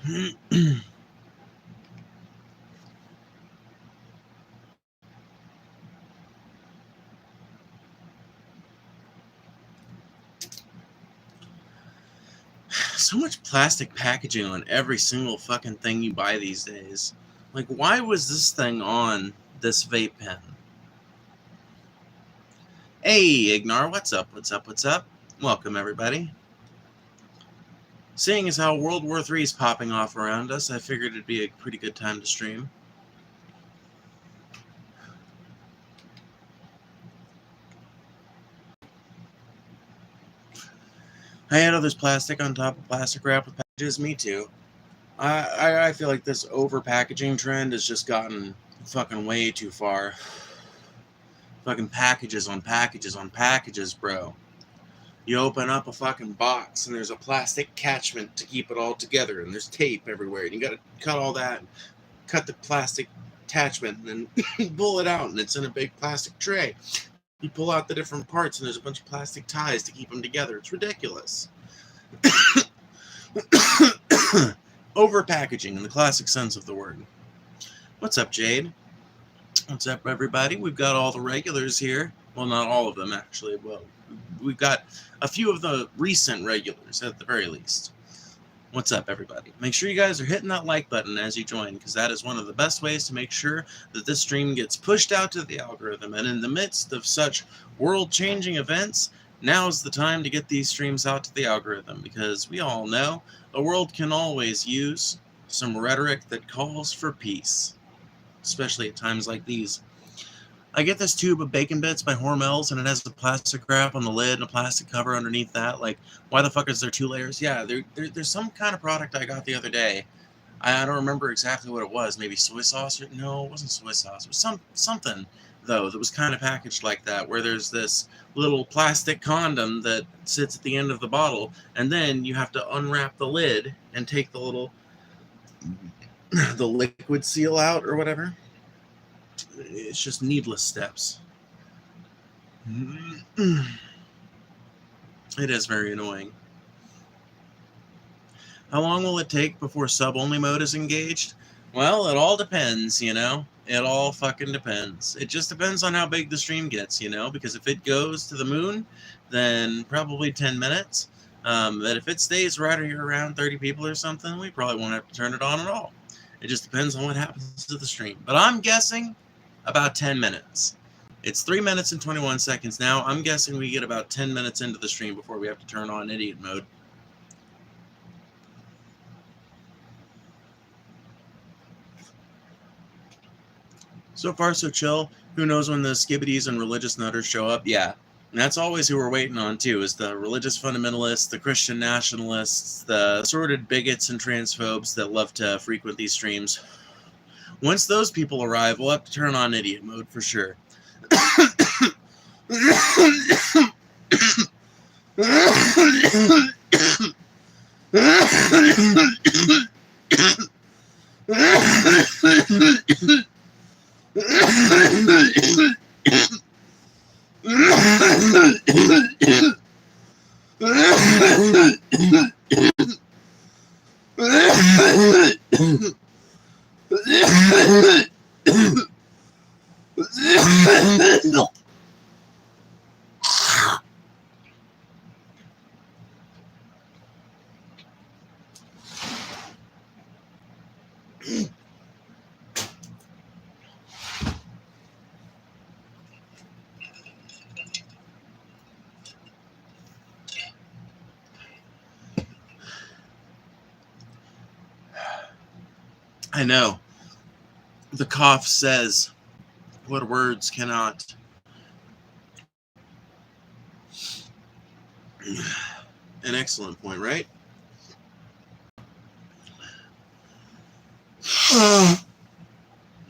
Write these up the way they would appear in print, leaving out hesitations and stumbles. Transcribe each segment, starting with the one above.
So much plastic packaging on every single fucking thing you buy these days. Like, why was this thing on this vape pen? Hey, Ignar, what's up? What's up? What's up? Welcome, everybody. Seeing as how World War III is popping off around us, I figured it'd be a pretty good time to stream. I had others plastic on top of plastic wrap with packages. Me too. I feel like this over packaging trend has just gotten fucking way too far. Fucking packages on packages on packages, bro. You open up a fucking box and there's a plastic catchment to keep it all together, and there's tape everywhere, and you gotta cut all that, cut the plastic attachment, and then pull it out, and it's in a big plastic tray. You pull out the different parts, and there's a bunch of plastic ties to keep them together. It's ridiculous. Over packaging in the classic sense of the word. What's up, Jade? What's up, everybody? We've got all the regulars here. Well, not all of them, actually. Well, we've got a few of the recent regulars, at the very least. What's up, everybody? Make sure you guys are hitting that like button as you join, because that is one of the best ways to make sure that this stream gets pushed out to the algorithm. And in the midst of such world-changing events, now's the time to get these streams out to the algorithm, because we all know the world can always use some rhetoric that calls for peace, especially at times like these. I get this tube of bacon bits by Hormel's, and it has the plastic wrap on the lid and a plastic cover underneath that. Like, why the fuck is there 2 layers? Yeah, there's some kind of product I got the other day. I don't remember exactly what it was. Maybe soy sauce? No, it wasn't soy sauce. It was something, though, that was kind of packaged like that, where there's this little plastic condom that sits at the end of the bottle, and then you have to unwrap the lid and take the little the liquid seal out or whatever. It's just needless steps. It is very annoying. How long will it take before sub-only mode is engaged? Well, it all depends, you know? It all fucking depends. It just depends on how big the stream gets, you know? Because if it goes to the moon, then probably 10 minutes. But if it stays right here around 30 people or something, we probably won't have to turn it on at all. It just depends on what happens to the stream. But I'm guessing about 10 minutes. It's 3 minutes and 21 seconds now. I'm guessing we get about 10 minutes into the stream before we have to turn on idiot mode. So far, so chill. Who knows when the skibbities and religious nutters show up? Yeah. And that's always who we're waiting on, too, is the religious fundamentalists, the Christian nationalists, the sordid bigots and transphobes that love to frequent these streams. Once those people arrive, we'll have to turn on idiot mode for sure. I know. The cough says what words cannot. An excellent point, right?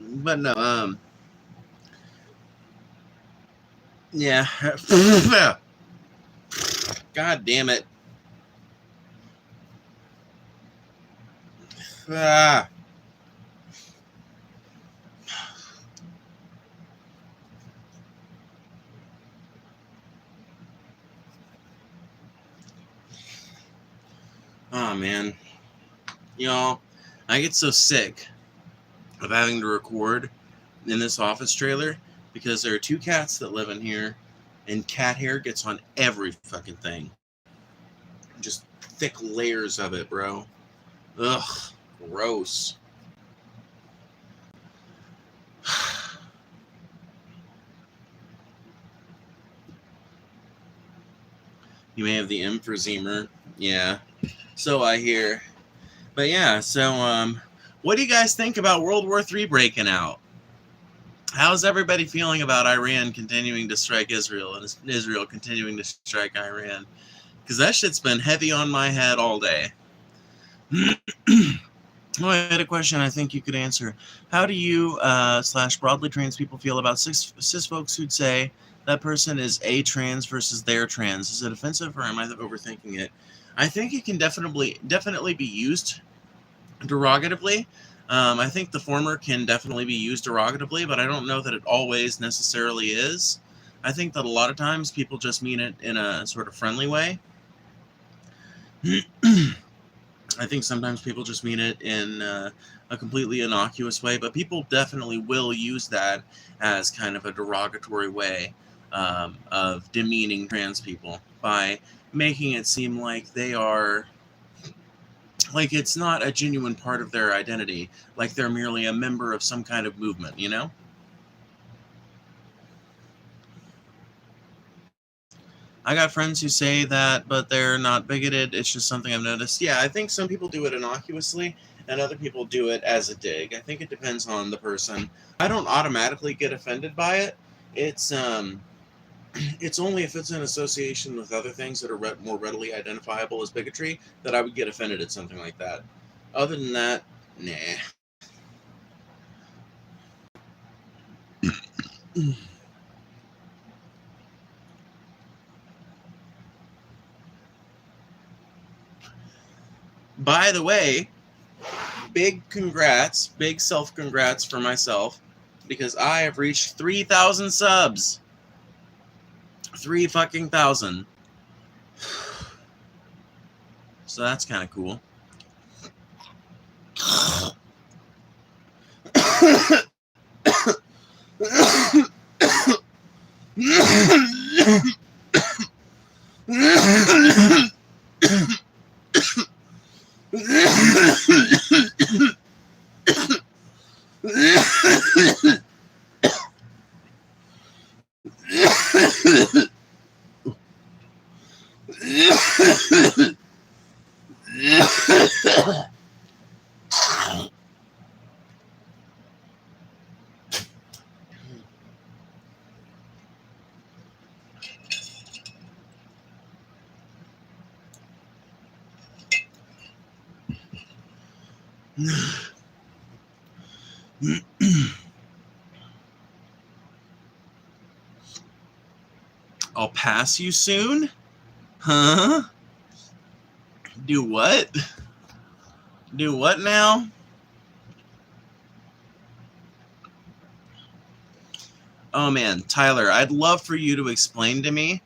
But no, yeah. God damn it. Ah. Oh, man. Y'all, I get so sick of having to record in this office trailer because there are 2 cats that live in here, and cat hair gets on every fucking thing. Just thick layers of it, bro. Ugh, gross. You may have the emphysema. Yeah, so I hear. But yeah, so what do you guys think about World War III breaking out? How's everybody feeling about Iran continuing to strike Israel and Israel continuing to strike Iran? Because that shit's been heavy on my head all day. Oh, I had a question I think you could answer. How do you / broadly trans people feel about cis folks who'd say that person is a trans versus their trans? Is it offensive or am I overthinking it? I think it can definitely be used derogatively. I think the former can definitely be used derogatively, but I don't know that it always necessarily is. I think that a lot of times people just mean it in a sort of friendly way. I think sometimes people just mean it in a completely innocuous way, but people definitely will use that as kind of a derogatory way of demeaning trans people by making it seem like they are, like it's not a genuine part of their identity, like they're merely a member of some kind of movement, you know? I got friends who say that, but they're not bigoted. It's just something I've noticed. Yeah, I think some people do it innocuously, and other people do it as a dig. I think it depends on the person. I don't automatically get offended by it. It's only if it's in association with other things that are more readily identifiable as bigotry that I would get offended at something like that. Other than that, nah. By the way, big congrats, big self-congrats for myself, because I have reached 3,000 subs. 3 fucking thousand. So that's kind of cool. I'll pass you soon? Huh? Do what? Do what now? Oh man, Tyler, I'd love for you to explain to me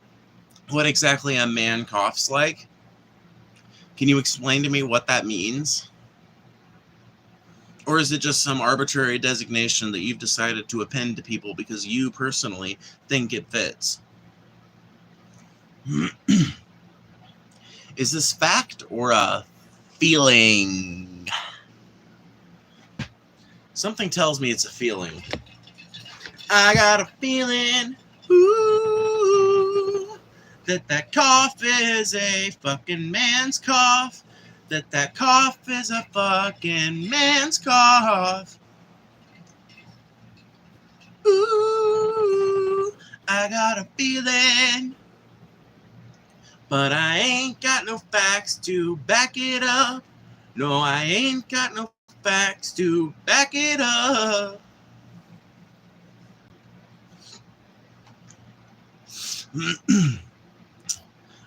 what exactly a man coughs like. Can you explain to me what that means? Or is it just some arbitrary designation that you've decided to append to people because you personally think it fits? Is this fact or a feeling? Something tells me it's a feeling. I got a feeling, ooh, that cough is a fucking man's cough. That cough is a fucking man's cough. Ooh, I got a feeling, but I ain't got no facts to back it up. No, I ain't got no facts to back it up.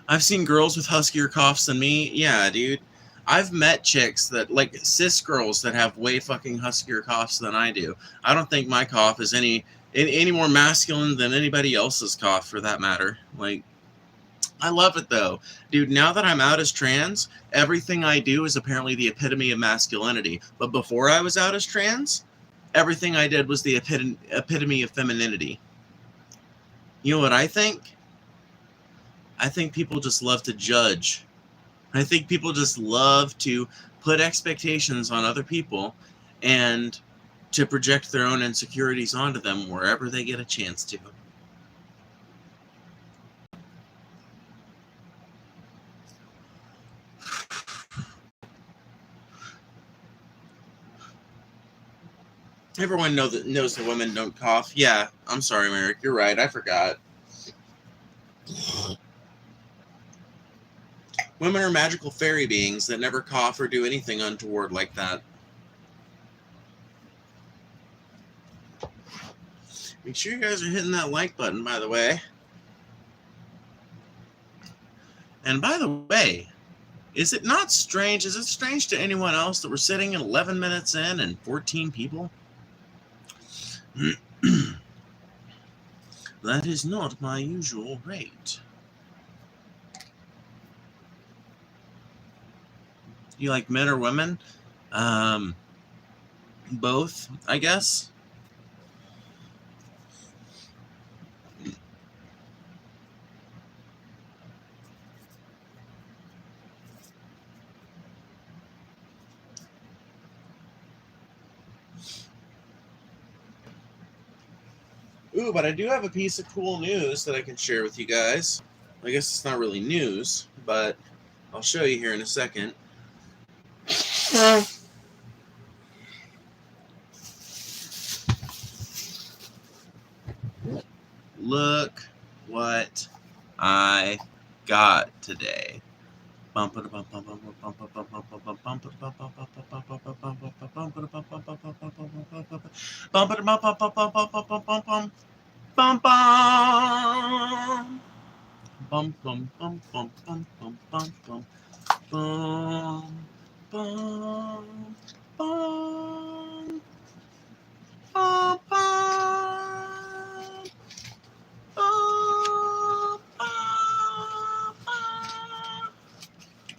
I've seen girls with huskier coughs than me. Yeah, dude. I've met chicks that, like, cis girls that have way fucking huskier coughs than I do. I don't think my cough is any more masculine than anybody else's cough, for that matter. Like, I love it though. Dude, now that I'm out as trans, everything I do is apparently the epitome of masculinity. But before I was out as trans, everything I did was the epitome of femininity. You know what I think? I think people just love to judge. I think people just love to put expectations on other people and to project their own insecurities onto them wherever they get a chance to. Everyone knows that women don't cough. Yeah, I'm sorry, Merrick. You're right. I forgot. Women are magical fairy beings that never cough or do anything untoward like that. Make sure you guys are hitting that like button, by the way. And by the way, is it not strange? Is it strange to anyone else that we're sitting at 11 minutes in and 14 people? That is not my usual rate. You like men or women? Both, I guess. Ooh, but I do have a piece of cool news that I can share with you guys. I guess it's not really news, but I'll show you here in a second. Look what I got today.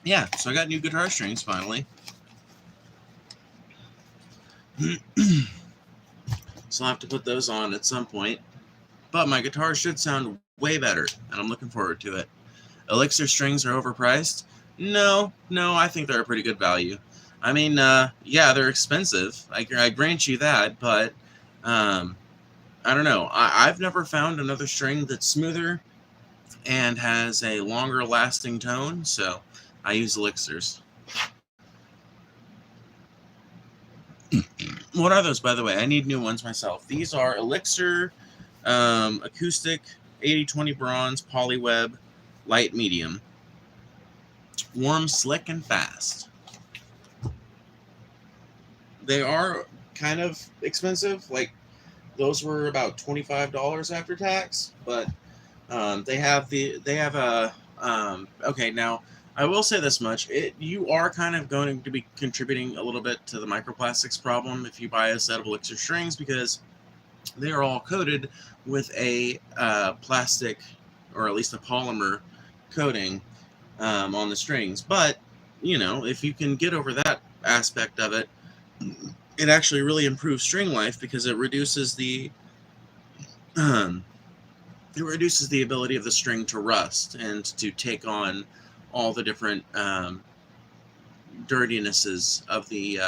Yeah, so I got new guitar strings finally. So I'll have to put those on at some point. But my guitar should sound way better, and I'm looking forward to it. Elixir strings are overpriced? No, I think they're a pretty good value. I mean, yeah, they're expensive. I grant you that, but I don't know. I've never found another string that's smoother and has a longer lasting tone, so I use Elixirs. What are those, by the way? I need new ones myself. These are Elixir Acoustic 8020 Bronze Polyweb Light Medium. Warm, slick, and fast. They are kind of expensive. Like, those were about $25 after tax, but they have a okay, now I will say this much: you are kind of going to be contributing a little bit to the microplastics problem if you buy a set of Elixir strings, because they are all coated with a plastic, or at least a polymer coating on the strings. But you know, if you can get over that aspect of it, it actually really improves string life, because it reduces the ability of the string to rust and to take on all the different dirtinesses of the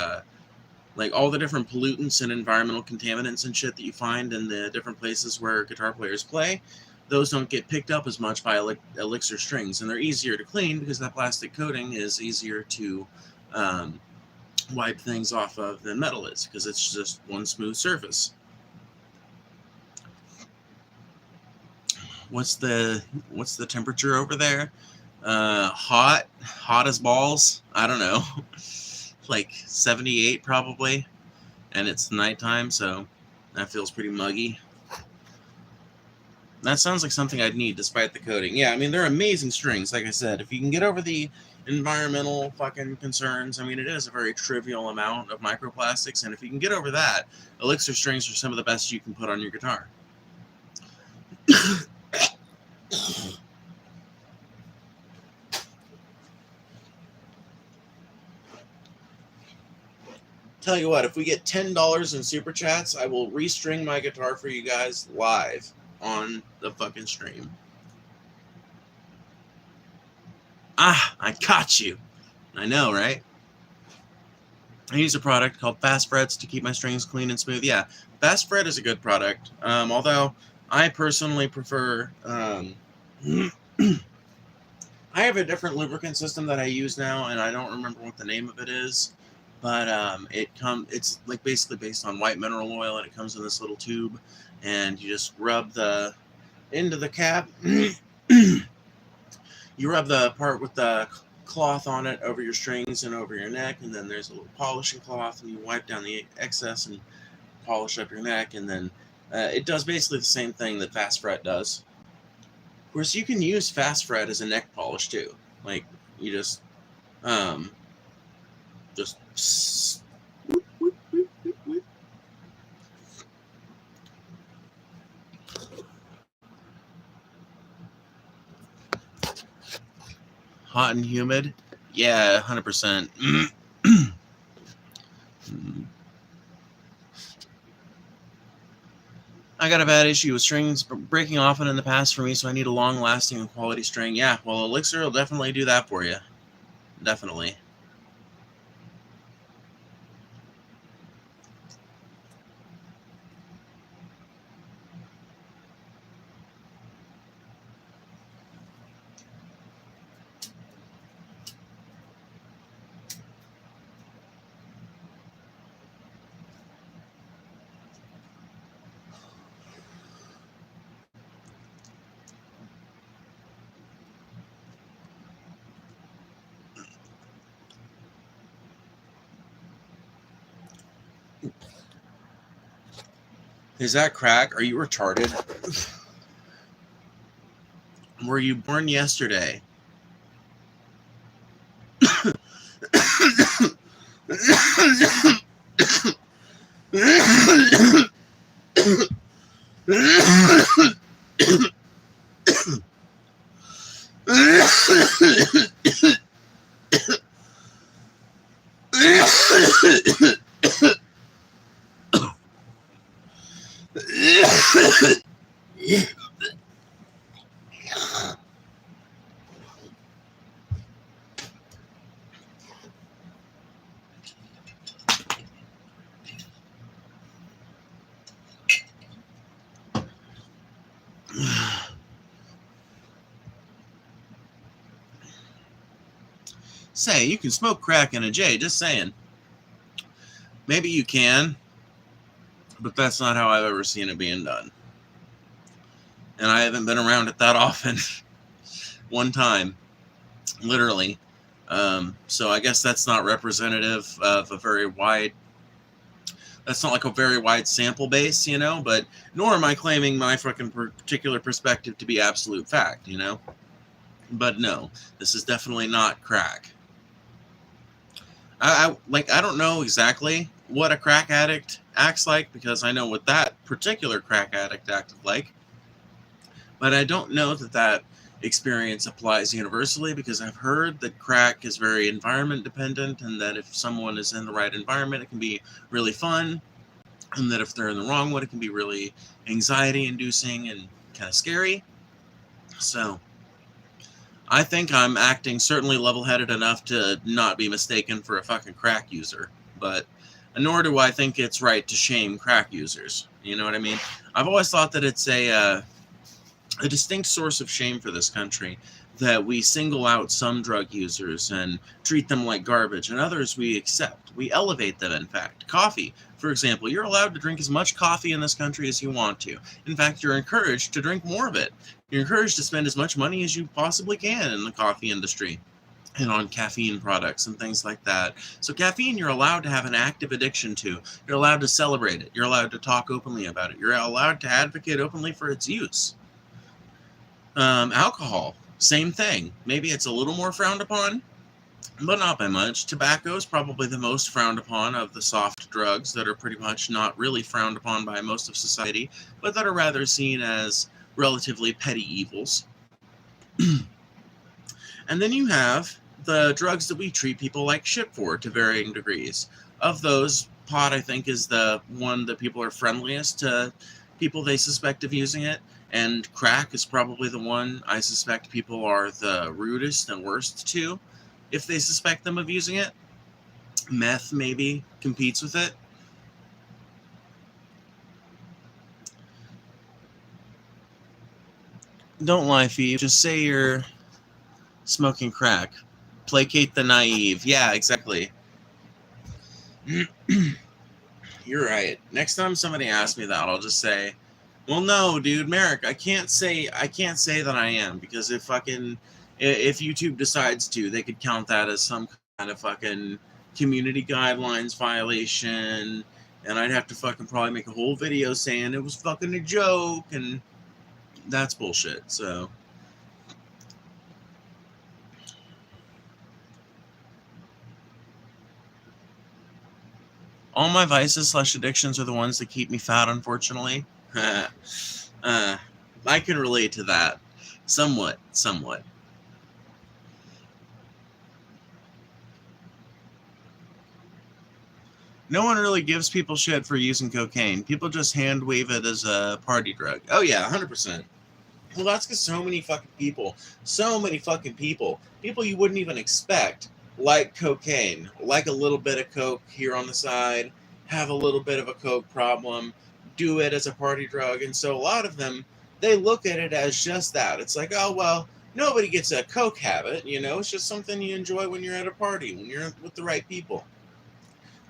like all the different pollutants and environmental contaminants and shit that you find in the different places where guitar players play. Those don't get picked up as much by Elixir strings, and they're easier to clean because that plastic coating is easier to wipe things off of than metal is, because it's just one smooth surface. What's the temperature over there? Hot as balls. I don't know. Like 78 probably, and it's nighttime, so that feels pretty muggy. That sounds like something I'd need despite the coating. Yeah, I mean, they're amazing strings. Like I said, if you can get over the environmental fucking concerns, I mean, it is a very trivial amount of microplastics, and if you can get over that, Elixir strings are some of the best you can put on your guitar. Tell you what, if we get $10 in super chats, I will restring my guitar for you guys live on the fucking stream. Ah, I got you. I know, right? I use a product called Fast Frets to keep my strings clean and smooth. Yeah, Fast Fret is a good product. Although I personally prefer. I have a different lubricant system that I use now, and I don't remember what the name of it is. But it's like basically based on white mineral oil, and it comes in this little tube, and you just rub the end of the cap. You rub the part with the cloth on it over your strings and over your neck, and then there's a little polishing cloth, and you wipe down the excess and polish up your neck, and then it does basically the same thing that Fast Fret does. Of course, you can use Fast Fret as a neck polish too. Like you just hot and humid. Yeah, 100%. I got a bad issue with strings breaking often in the past for me, so I need a long-lasting and quality string. Yeah, well, Elixir will definitely do that for you. Definitely. Is that crack? Are you retarded? Were you born yesterday? Say, you can smoke crack in a J, just saying. Maybe you can, but that's not how I've ever seen it being done. And I haven't been around it that often. One time, literally. So I guess that's not representative of a very wide, that's not like a very wide sample base, you know, but nor am I claiming my fucking particular perspective to be absolute fact, you know. But no, this is definitely not crack. I don't know exactly what a crack addict acts like, because I know what that particular crack addict acted like, but I don't know that that experience applies universally, because I've heard that crack is very environment dependent, and that if someone is in the right environment, it can be really fun, and that if they're in the wrong one, it can be really anxiety inducing and kind of scary. So I think I'm acting certainly level-headed enough to not be mistaken for a fucking crack user, but nor do I think it's right to shame crack users. You know what I mean? I've always thought that it's a distinct source of shame for this country that we single out some drug users and treat them like garbage, and others we accept. We elevate them, in fact. Coffee, for example. You're allowed to drink as much coffee in this country as you want to. In fact, you're encouraged to drink more of it. You're encouraged to spend as much money as you possibly can in the coffee industry and on caffeine products and things like that. So caffeine, you're allowed to have an active addiction to. You're allowed to celebrate it. You're allowed to talk openly about it. You're allowed to advocate openly for its use. Alcohol, same thing. Maybe it's a little more frowned upon, but not by much. Tobacco is probably the most frowned upon of the soft drugs that are pretty much not really frowned upon by most of society, but that are rather seen as relatively petty evils. And then you have the drugs that we treat people like shit for to varying degrees. Of those, pot, I think, is the one that people are friendliest to people they suspect of using it. And crack is probably the one I suspect people are the rudest and worst to if they suspect them of using it. Meth maybe competes with it. Don't lie, Phoebe. Just say you're smoking crack. Placate the naive. Yeah, exactly. You're right. Next time somebody asks me that, I'll just say, "Well, no, dude, Merrick, I can't say that I am, because if YouTube decides to, they could count that as some kind of fucking community guidelines violation, and I'd have to fucking probably make a whole video saying it was fucking a joke, and that's bullshit." So all my vices / addictions are the ones that keep me fat, unfortunately. I can relate to that. Somewhat. No one really gives people shit for using cocaine. People just hand wave it as a party drug. Oh yeah, 100%. Well, that's because so many fucking people you wouldn't even expect, like cocaine, like a little bit of coke here on the side, have a little bit of a coke problem, do it as a party drug. And so a lot of them, they look at it as just that. It's like, oh, well, nobody gets a coke habit, it's just something you enjoy when you're at a party, when you're with the right people.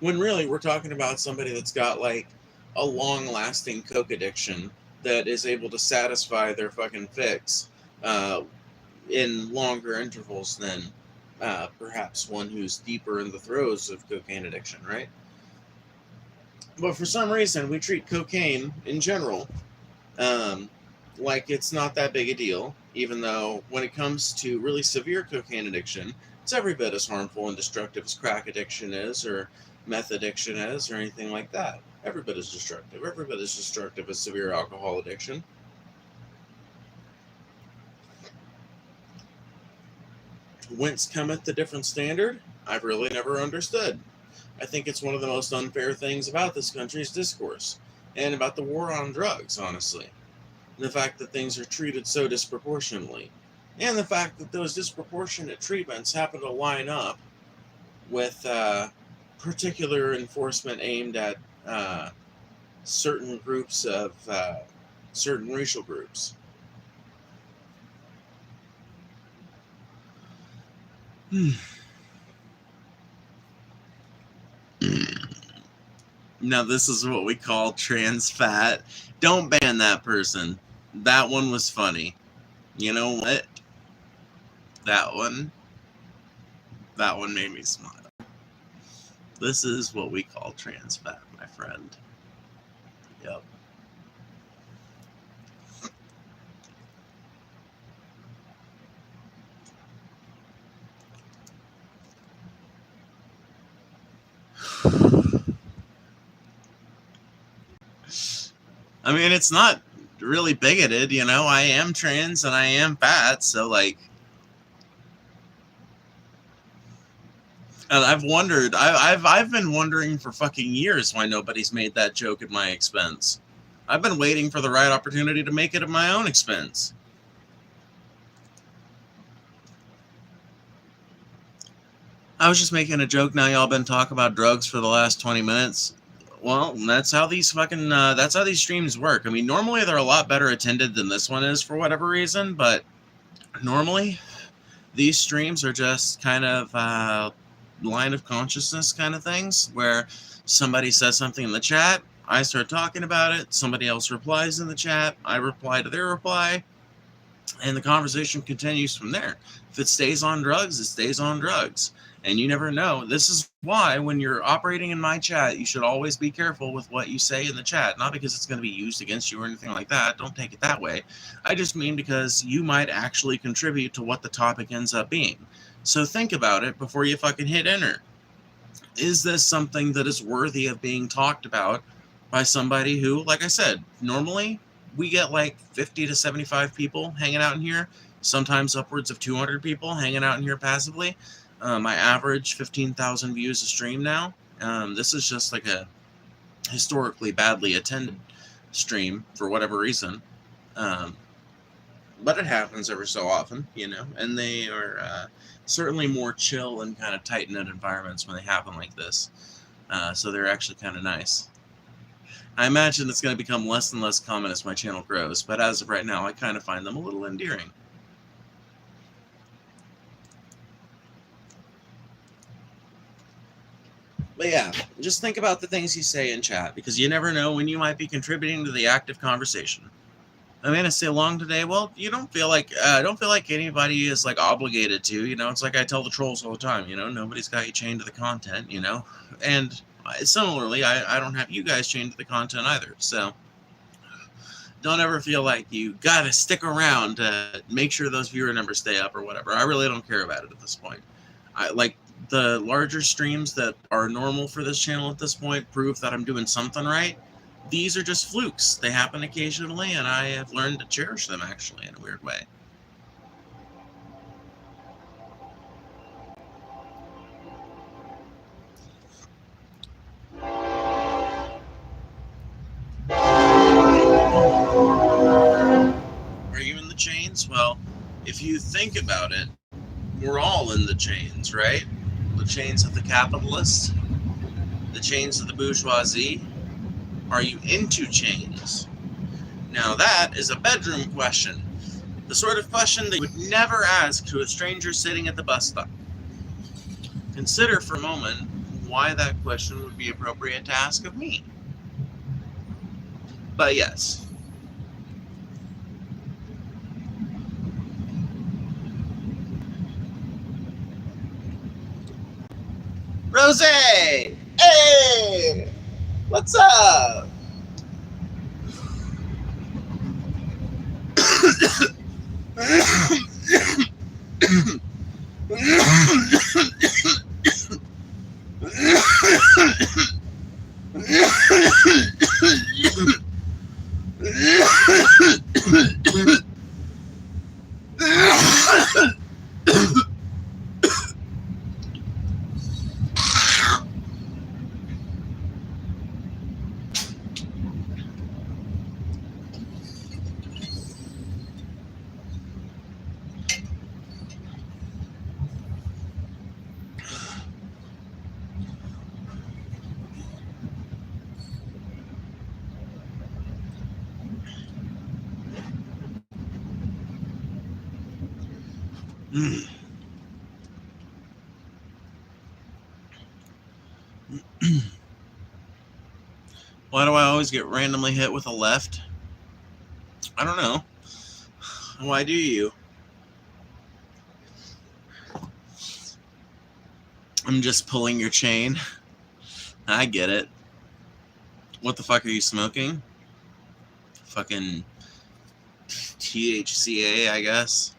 When really we're talking about somebody that's got like a long-lasting coke addiction that is able to satisfy their fucking fix in longer intervals than perhaps one who's deeper in the throes of cocaine addiction, right? But for some reason, we treat cocaine in general like it's not that big a deal, even though when it comes to really severe cocaine addiction, it's every bit as harmful and destructive as crack addiction is, or meth addiction is, or anything like that. Every bit as destructive. Every bit as destructive as severe alcohol addiction. Whence cometh the different standard? I've really never understood. I think it's one of the most unfair things about this country's discourse, and about the war on drugs, honestly. The fact that things are treated so disproportionately, and the fact that those disproportionate treatments happen to line up with particular enforcement aimed at certain groups of certain racial groups. Now this is what we call trans fat. Don't ban that person. That one was funny. You know what? That one made me smile. This is what we call trans fat, my friend. Yep. I mean, it's not really bigoted, I am trans and I am fat, so like, and I've wondered, I've been wondering for fucking years why nobody's made that joke at my expense. I've been waiting for the right opportunity to make it at my own expense. I was just making a joke. Now y'all been talking about drugs for the last 20 minutes. Well, that's how these streams work. I mean, normally they're a lot better attended than this one is for whatever reason, but normally these streams are just kind of line of consciousness kind of things, where somebody says something in the chat, I start talking about it, somebody else replies in the chat, I reply to their reply, and the conversation continues from there. If it stays on drugs, it stays on drugs. And you never know. This is why when you're operating in my chat, you should always be careful with what you say in the chat. Not because it's going to be used against you or anything like that. Don't take it that way. I just mean because you might actually contribute to what the topic ends up being. So think about it before you fucking hit enter. Is this something that is worthy of being talked about by somebody who, like I said, normally we get like 50 to 75 people hanging out in here, sometimes upwards of 200 people hanging out in here passively. My average 15,000 views a stream now. This is just like a historically badly attended stream for whatever reason. But it happens every so often, and they are certainly more chill and kind of tight-knit environments when they happen like this. So they're actually kind of nice. I imagine it's going to become less and less common as my channel grows, but as of right now, I kind of find them a little endearing. But yeah, just think about the things you say in chat, because you never know when you might be contributing to the active conversation. I'm gonna stay long today. Well, you don't feel like anybody is like obligated to. It's like I tell the trolls all the time. Nobody's got you chained to the content. And similarly, I don't have you guys chained to the content either. So don't ever feel like you gotta stick around to make sure those viewer numbers stay up or whatever. I really don't care about it at this point. I like the larger streams that are normal for this channel at this point prove that I'm doing something right. These are just flukes. They happen occasionally, and I have learned to cherish them, actually, in a weird way. Are you in the chains? Well, if you think about it, we're all in the chains, right? The chains of the capitalist, the chains of the bourgeoisie. Are you into chains? Now that is a bedroom question. The sort of question that you would never ask to a stranger sitting at the bus stop. Consider for a moment why that question would be appropriate to ask of me. But yes. Rose! Hey! What's up? Why do I always get randomly hit with a left? I don't know. Why do you? I'm just pulling your chain. I get it. What the fuck are you smoking? Fucking THCA, I guess.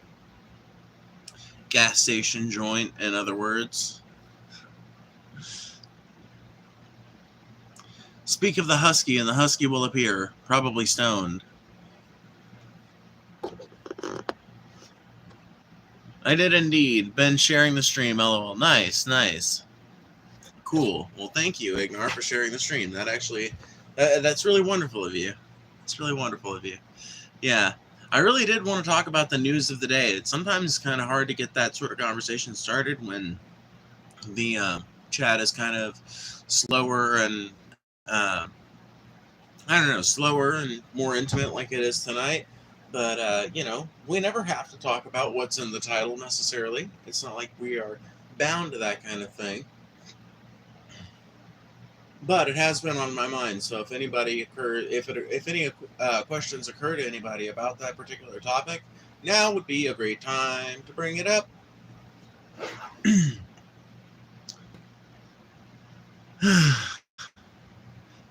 Gas station joint, in other words. Speak of the husky, and the husky will appear, probably stoned. I did indeed. Been sharing the stream, lol. Nice, nice. Cool. Well, thank you, Ignar, for sharing the stream. That actually, that's really wonderful of you. It's really wonderful of you. Yeah. I really did want to talk about the news of the day. It's sometimes kind of hard to get that sort of conversation started when the chat is kind of slower and, I don't know, slower and more intimate like it is tonight. But, we never have to talk about what's in the title necessarily. It's not like we are bound to that kind of thing. But it has been on my mind. So if any questions occur to anybody about that particular topic, now would be a great time to bring it up.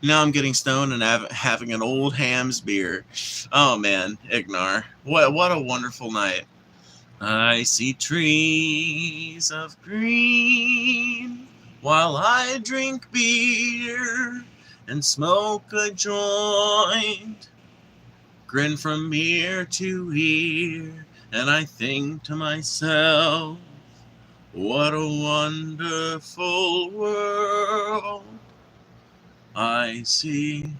Now I'm getting stoned and having an old Ham's beer. Oh man, Ignar, what a wonderful night. I see trees of green while I drink beer and smoke a joint. Grin from ear to ear, and I think to myself, What a wonderful world I see.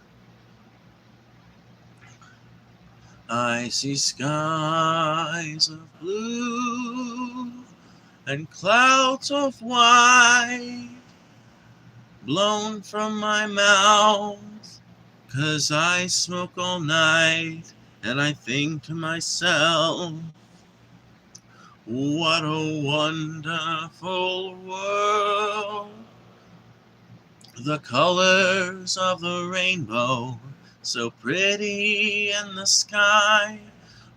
I see skies of blue and clouds of white blown from my mouth, 'cause I smoke all night, and I think to myself, what a wonderful world. The colors of the rainbow, so pretty in the sky,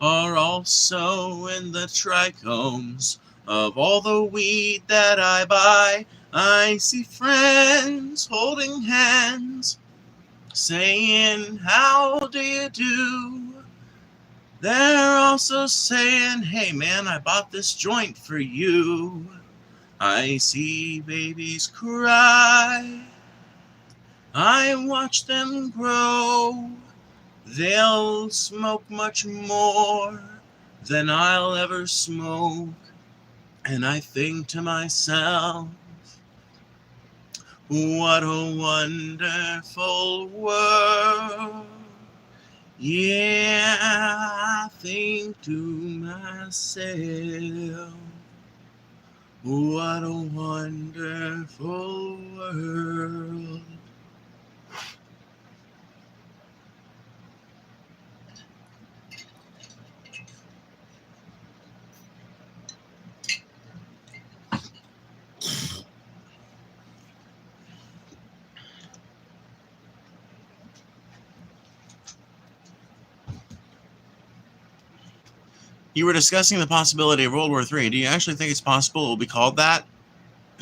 are also in the trichomes of all the weed that I buy. I see friends holding hands, saying, how do you do? They're also saying, hey man, I bought this joint for you. I see babies cry, I watch them grow. They'll smoke much more than I'll ever smoke. And I think to myself, what a wonderful world. Yeah, I think to myself, what a wonderful world. You were discussing the possibility of World War III. Do you actually think it's possible it will be called that?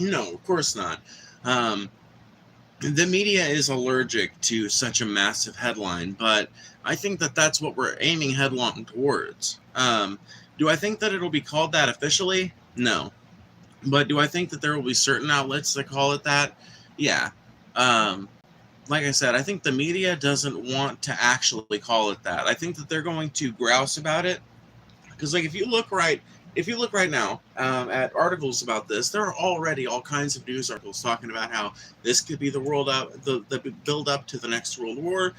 No, of course not. The media is allergic to such a massive headline, but I think that that's what we're aiming headlong towards. Do I think that it'll be called that officially? No. But do I think that there will be certain outlets that call it that? Yeah. Like I said, I think the media doesn't want to actually call it that. I think that they're going to grouse about it. Because if you look right now at articles about this, there are already all kinds of news articles talking about how this could be the build up to the next World War.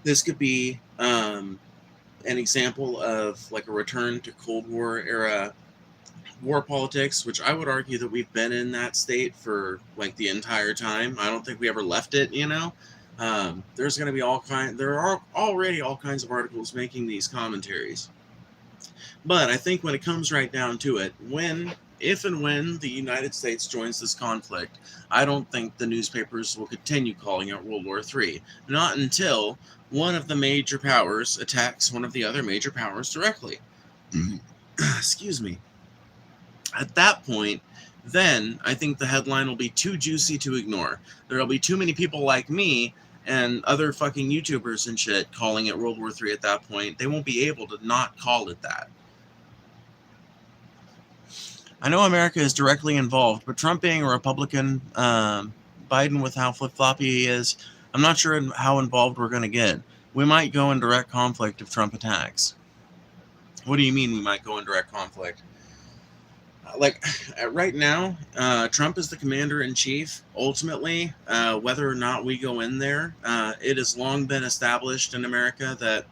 This could be an example of like a return to Cold War era war politics, which I would argue that we've been in that state for like the entire time. I don't think we ever left it. There's going to be there are already all kinds of articles making these commentaries. But I think when it comes right down to it, if and when the United States joins this conflict, I don't think the newspapers will continue calling it World War III. Not until one of the major powers attacks one of the other major powers directly. Excuse me. At that point, then I think the headline will be too juicy to ignore. There'll be too many people like me and other fucking YouTubers and shit calling it World War III at that point. They won't be able to not call it that. I know America is directly involved, but Trump being a Republican, Biden with how flip-floppy he is, I'm not sure how involved we're going to get. We might go in direct conflict if Trump attacks. What do you mean we might go in direct conflict? Right now, Trump is the commander-in-chief. Ultimately, whether or not we go in there, it has long been established in America that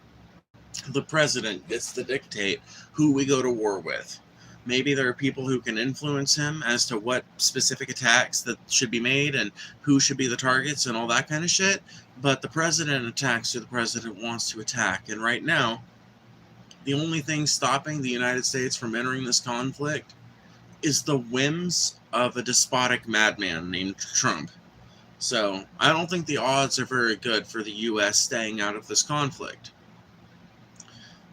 the president gets to dictate who we go to war with. Maybe there are people who can influence him as to what specific attacks that should be made and who should be the targets and all that kind of shit. But the president attacks who the president wants to attack. And right now, the only thing stopping the United States from entering this conflict is the whims of a despotic madman named Trump. So I don't think the odds are very good for the U.S. staying out of this conflict.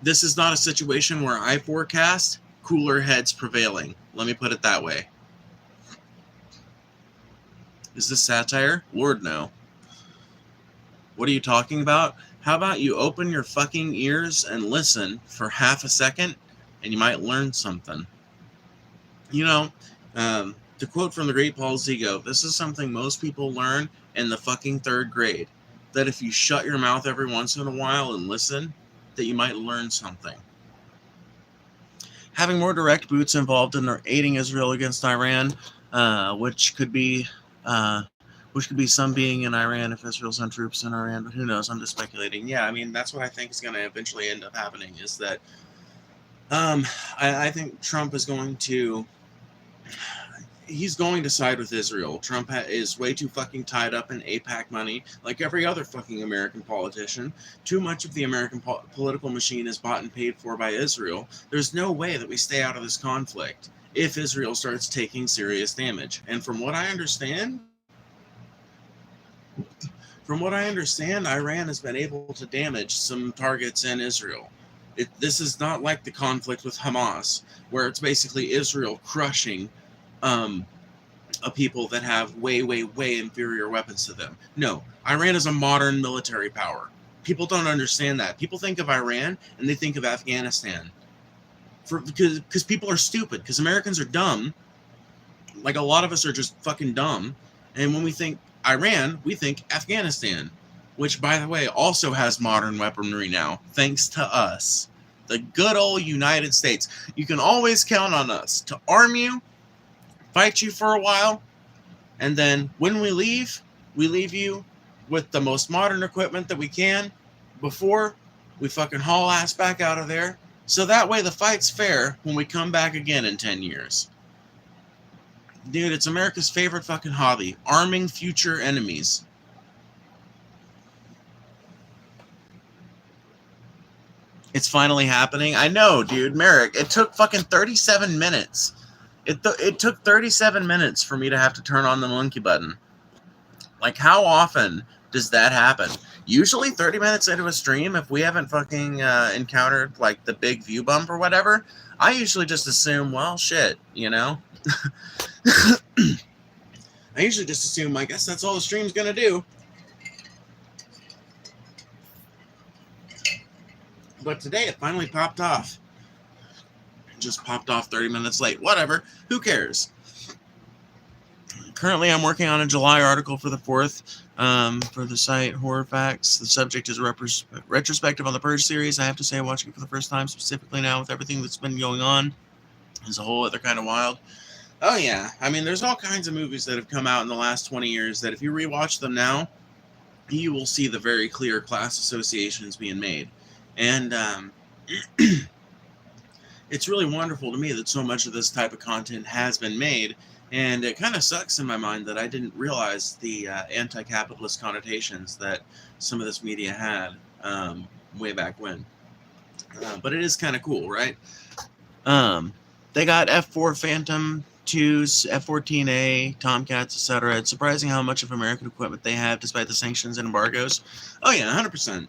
This is not a situation where I forecast cooler heads prevailing. Let me put it that way. Is this satire? Lord, no. What are you talking about? How about you open your fucking ears and listen for half a second, and you might learn something. To quote from the great Paul Zigo, this is something most people learn in the fucking 3rd grade. That if you shut your mouth every once in a while and listen, that you might learn something. having more direct boots involved in aiding Israel against Iran, which could be some being in Iran if Israel sent troops in Iran, but who knows? I'm just speculating. Yeah, I mean, that's what I think is going to eventually end up happening, is that I think Trump is going to side with Israel. Trump is way too fucking tied up in AIPAC money, like every other fucking American politician. Too much of the American political machine is bought and paid for by Israel. There's no way that we stay out of this conflict if Israel starts taking serious damage. And from what I understand, Iran has been able to damage some targets in Israel. This is not like the conflict with Hamas, where it's basically Israel crushing a people that have way, way, way inferior weapons to them. No, Iran is a modern military power. People don't understand that. People think of Iran and they think of Afghanistan. Because people are stupid, because Americans are dumb. Like, a lot of us are just fucking dumb. And when we think Iran, we think Afghanistan, which, by the way, also has modern weaponry now, thanks to us. The good old United States. You can always count on us to arm you, fight you for a while, and then when we leave you with the most modern equipment that we can before we fucking haul ass back out of there. So that way the fight's fair when we come back again in 10 years. Dude, it's America's favorite fucking hobby. Arming future enemies. It's finally happening. I know, dude. Merrick, it took fucking 37 minutes. It took 37 minutes for me to have to turn on the monkey button. Like, how often does that happen? Usually 30 minutes into a stream, if we haven't fucking encountered, like, the big view bump or whatever, I usually just assume, well, shit, you know? I usually just assume, I guess that's all the stream's gonna do. But today it finally popped off. Just popped off 30 minutes late. Whatever. Who cares? Currently, I'm working on a July article for the 4th for the site Horror Facts. The subject is retrospective on the Purge series. I have to say, I'm watching it for the first time, specifically now with everything that's been going on. It's a whole other kind of wild. Oh, yeah. I mean, there's all kinds of movies that have come out in the last 20 years that if you rewatch them now, you will see the very clear class associations being made. And it's really wonderful to me that so much of this type of content has been made. And it kind of sucks in my mind that I didn't realize the anti-capitalist connotations that some of this media had way back when. But it is kind of cool, right? They got F4 Phantom 2s, F-14A, Tomcats, etc. It's surprising how much of American equipment they have despite the sanctions and embargoes. Oh yeah, 100%.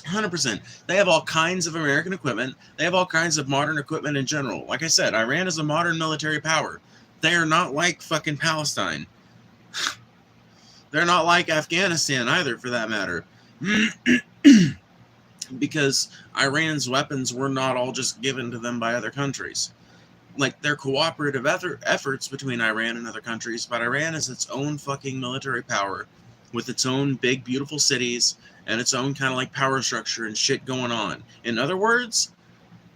100%. They have all kinds of American equipment. They have all kinds of modern equipment in general. Like I said, Iran is a modern military power. They are not like fucking Palestine. They're not like Afghanistan either, for that matter. Because Iran's weapons were not all just given to them by other countries. Like, they're cooperative efforts between Iran and other countries, but Iran is its own fucking military power with its own big, beautiful cities and its own kind of like power structure and shit going on. In other words,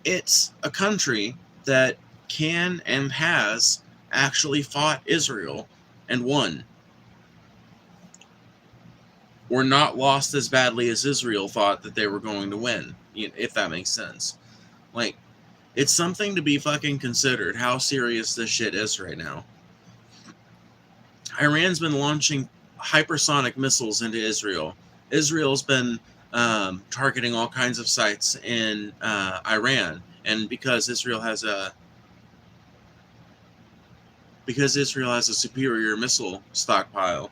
it's a country that can and has actually fought Israel and won. Or not lost as badly as Israel thought that they were going to win, if that makes sense. Like, it's something to be fucking considered how serious this shit is right now. Iran's been launching hypersonic missiles into Israel. Israel's been targeting all kinds of sites in Iran, and because Israel has a superior missile stockpile,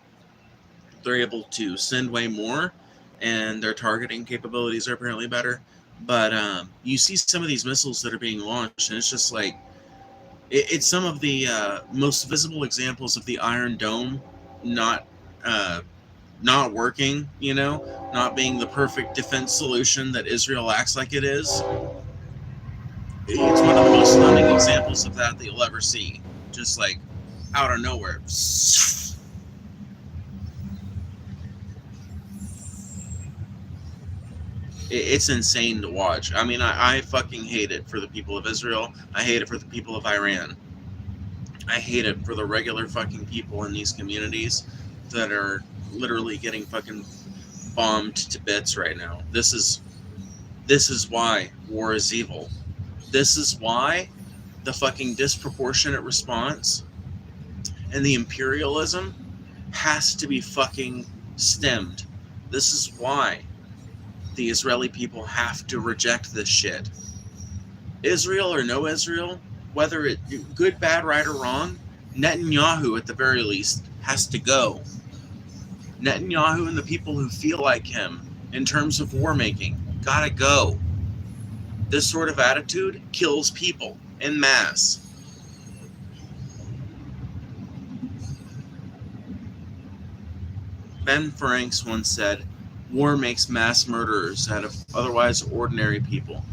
they're able to send way more, and their targeting capabilities are apparently better. But you see some of these missiles that are being launched, and it's just like it's some of the most visible examples of the Iron Dome not working, not being the perfect defense solution that Israel acts like it is. It's one of the most stunning examples of that you'll ever see. Just like out of nowhere. It's insane to watch. I mean, I fucking hate it for the people of Israel. I hate it for the people of Iran. I hate it for the regular fucking people in these communities that are literally getting fucking bombed to bits right now. This is why war is evil. This is why the fucking disproportionate response and the imperialism has to be fucking stemmed. This is why the Israeli people have to reject this shit. Israel or no Israel, whether it good, bad, right, or wrong, Netanyahu at the very least has to go. Netanyahu and the people who feel like him in terms of war making gotta go. This sort of attitude kills people en masse. Ben Franks once said, "War makes mass murderers out of otherwise ordinary people."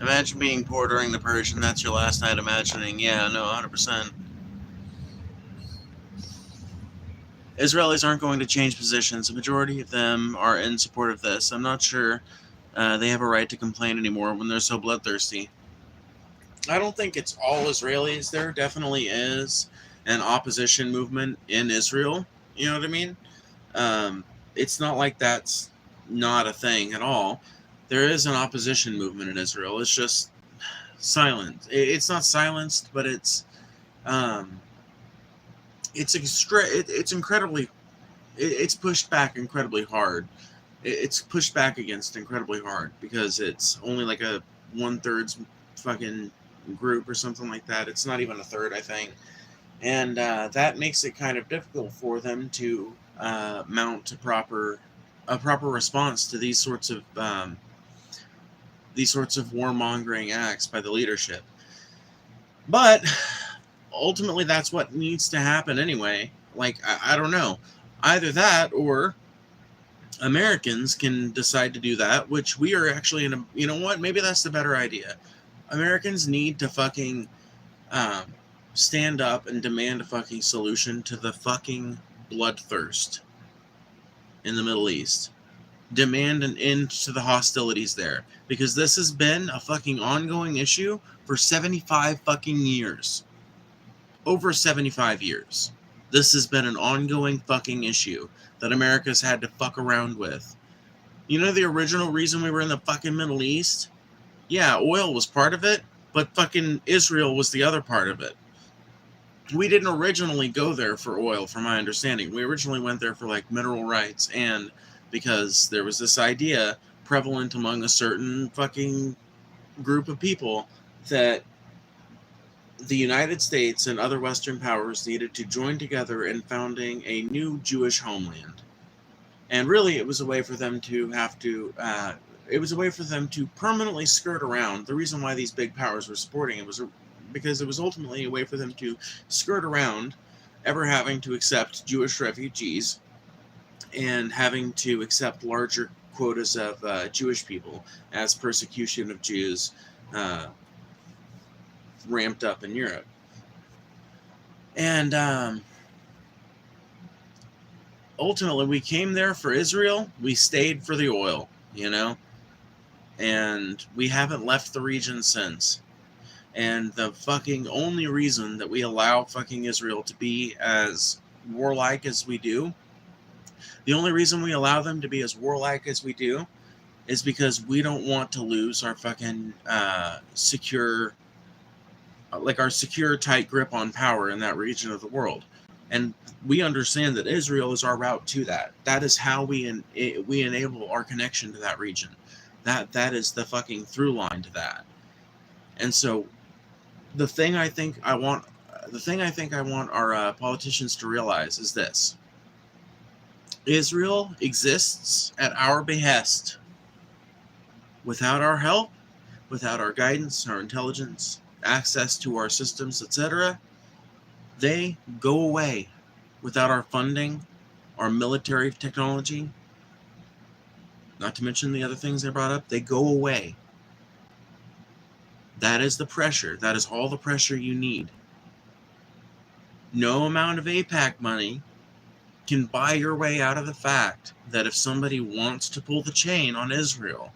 Imagine being poor during the purge and that's your last night imagining. Yeah, no, 100%. Israelis aren't going to change positions. A majority of them are in support of this. I'm not sure they have a right to complain anymore when they're so bloodthirsty. I don't think it's all Israelis. There definitely is an opposition movement in Israel. You know what I mean? It's not like that's not a thing at all. There is an opposition movement in Israel. It's just silent. It's not silenced, but it's incredibly it's pushed back incredibly hard. It's pushed back against incredibly hard because it's only like a 1/3 fucking group or something like that. It's not even a third, I think, and that makes it kind of difficult for them to mount a proper response to these sorts of warmongering acts by the leadership. But ultimately, that's what needs to happen anyway. Like, I don't know. Either that or Americans can decide to do that, which we are actually in a... You know what? Maybe that's the better idea. Americans need to fucking stand up and demand a fucking solution to the fucking bloodthirst in the Middle East. Demand an end to the hostilities there, because this has been a fucking ongoing issue for 75 fucking years. Over 75 years. This has been an ongoing fucking issue that America's had to fuck around with. You know the original reason we were in the fucking Middle East? Yeah, oil was part of it, but fucking Israel was the other part of it. We didn't originally go there for oil, from my understanding. We originally went there for like mineral rights, and because there was this idea prevalent among a certain fucking group of people that the United States and other Western powers needed to join together in founding a new Jewish homeland. And really, it was a way for them to permanently skirt around. The reason why these big powers were supporting it was because it was ultimately a way for them to skirt around ever having to accept Jewish refugees and having to accept larger quotas of Jewish people as persecution of Jews ramped up in Europe. And ultimately, we came there for Israel. We stayed for the oil, you know? And we haven't left the region since. And the fucking only reason that we allow fucking Israel to be as warlike as we do, the only reason we allow them to be as warlike as we do, is because we don't want to lose our fucking secure, tight grip on power in that region of the world. And we understand that Israel is our route to that. That is how we enable our connection to that region. That is the fucking through line to that. And so, the thing I think I want our politicians to realize is this: Israel exists at our behest. Without our help, without our guidance, our intelligence, access to our systems, etc., they go away. Without our funding, our military technology, not to mention the other things I brought up, they go away. That is the pressure. That is all the pressure you need. No amount of AIPAC money can buy your way out of the fact that if somebody wants to pull the chain on Israel,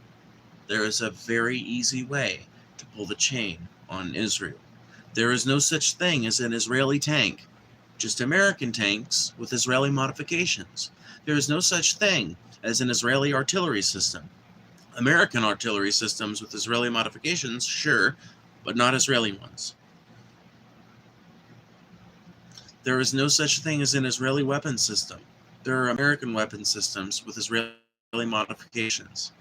there is a very easy way to pull the chain on Israel. There is no such thing as an Israeli tank, just American tanks with Israeli modifications. There is no such thing as an Israeli artillery system. American artillery systems with Israeli modifications, sure, but not Israeli ones. There is no such thing as an Israeli weapon system. There are American weapon systems with Israeli modifications.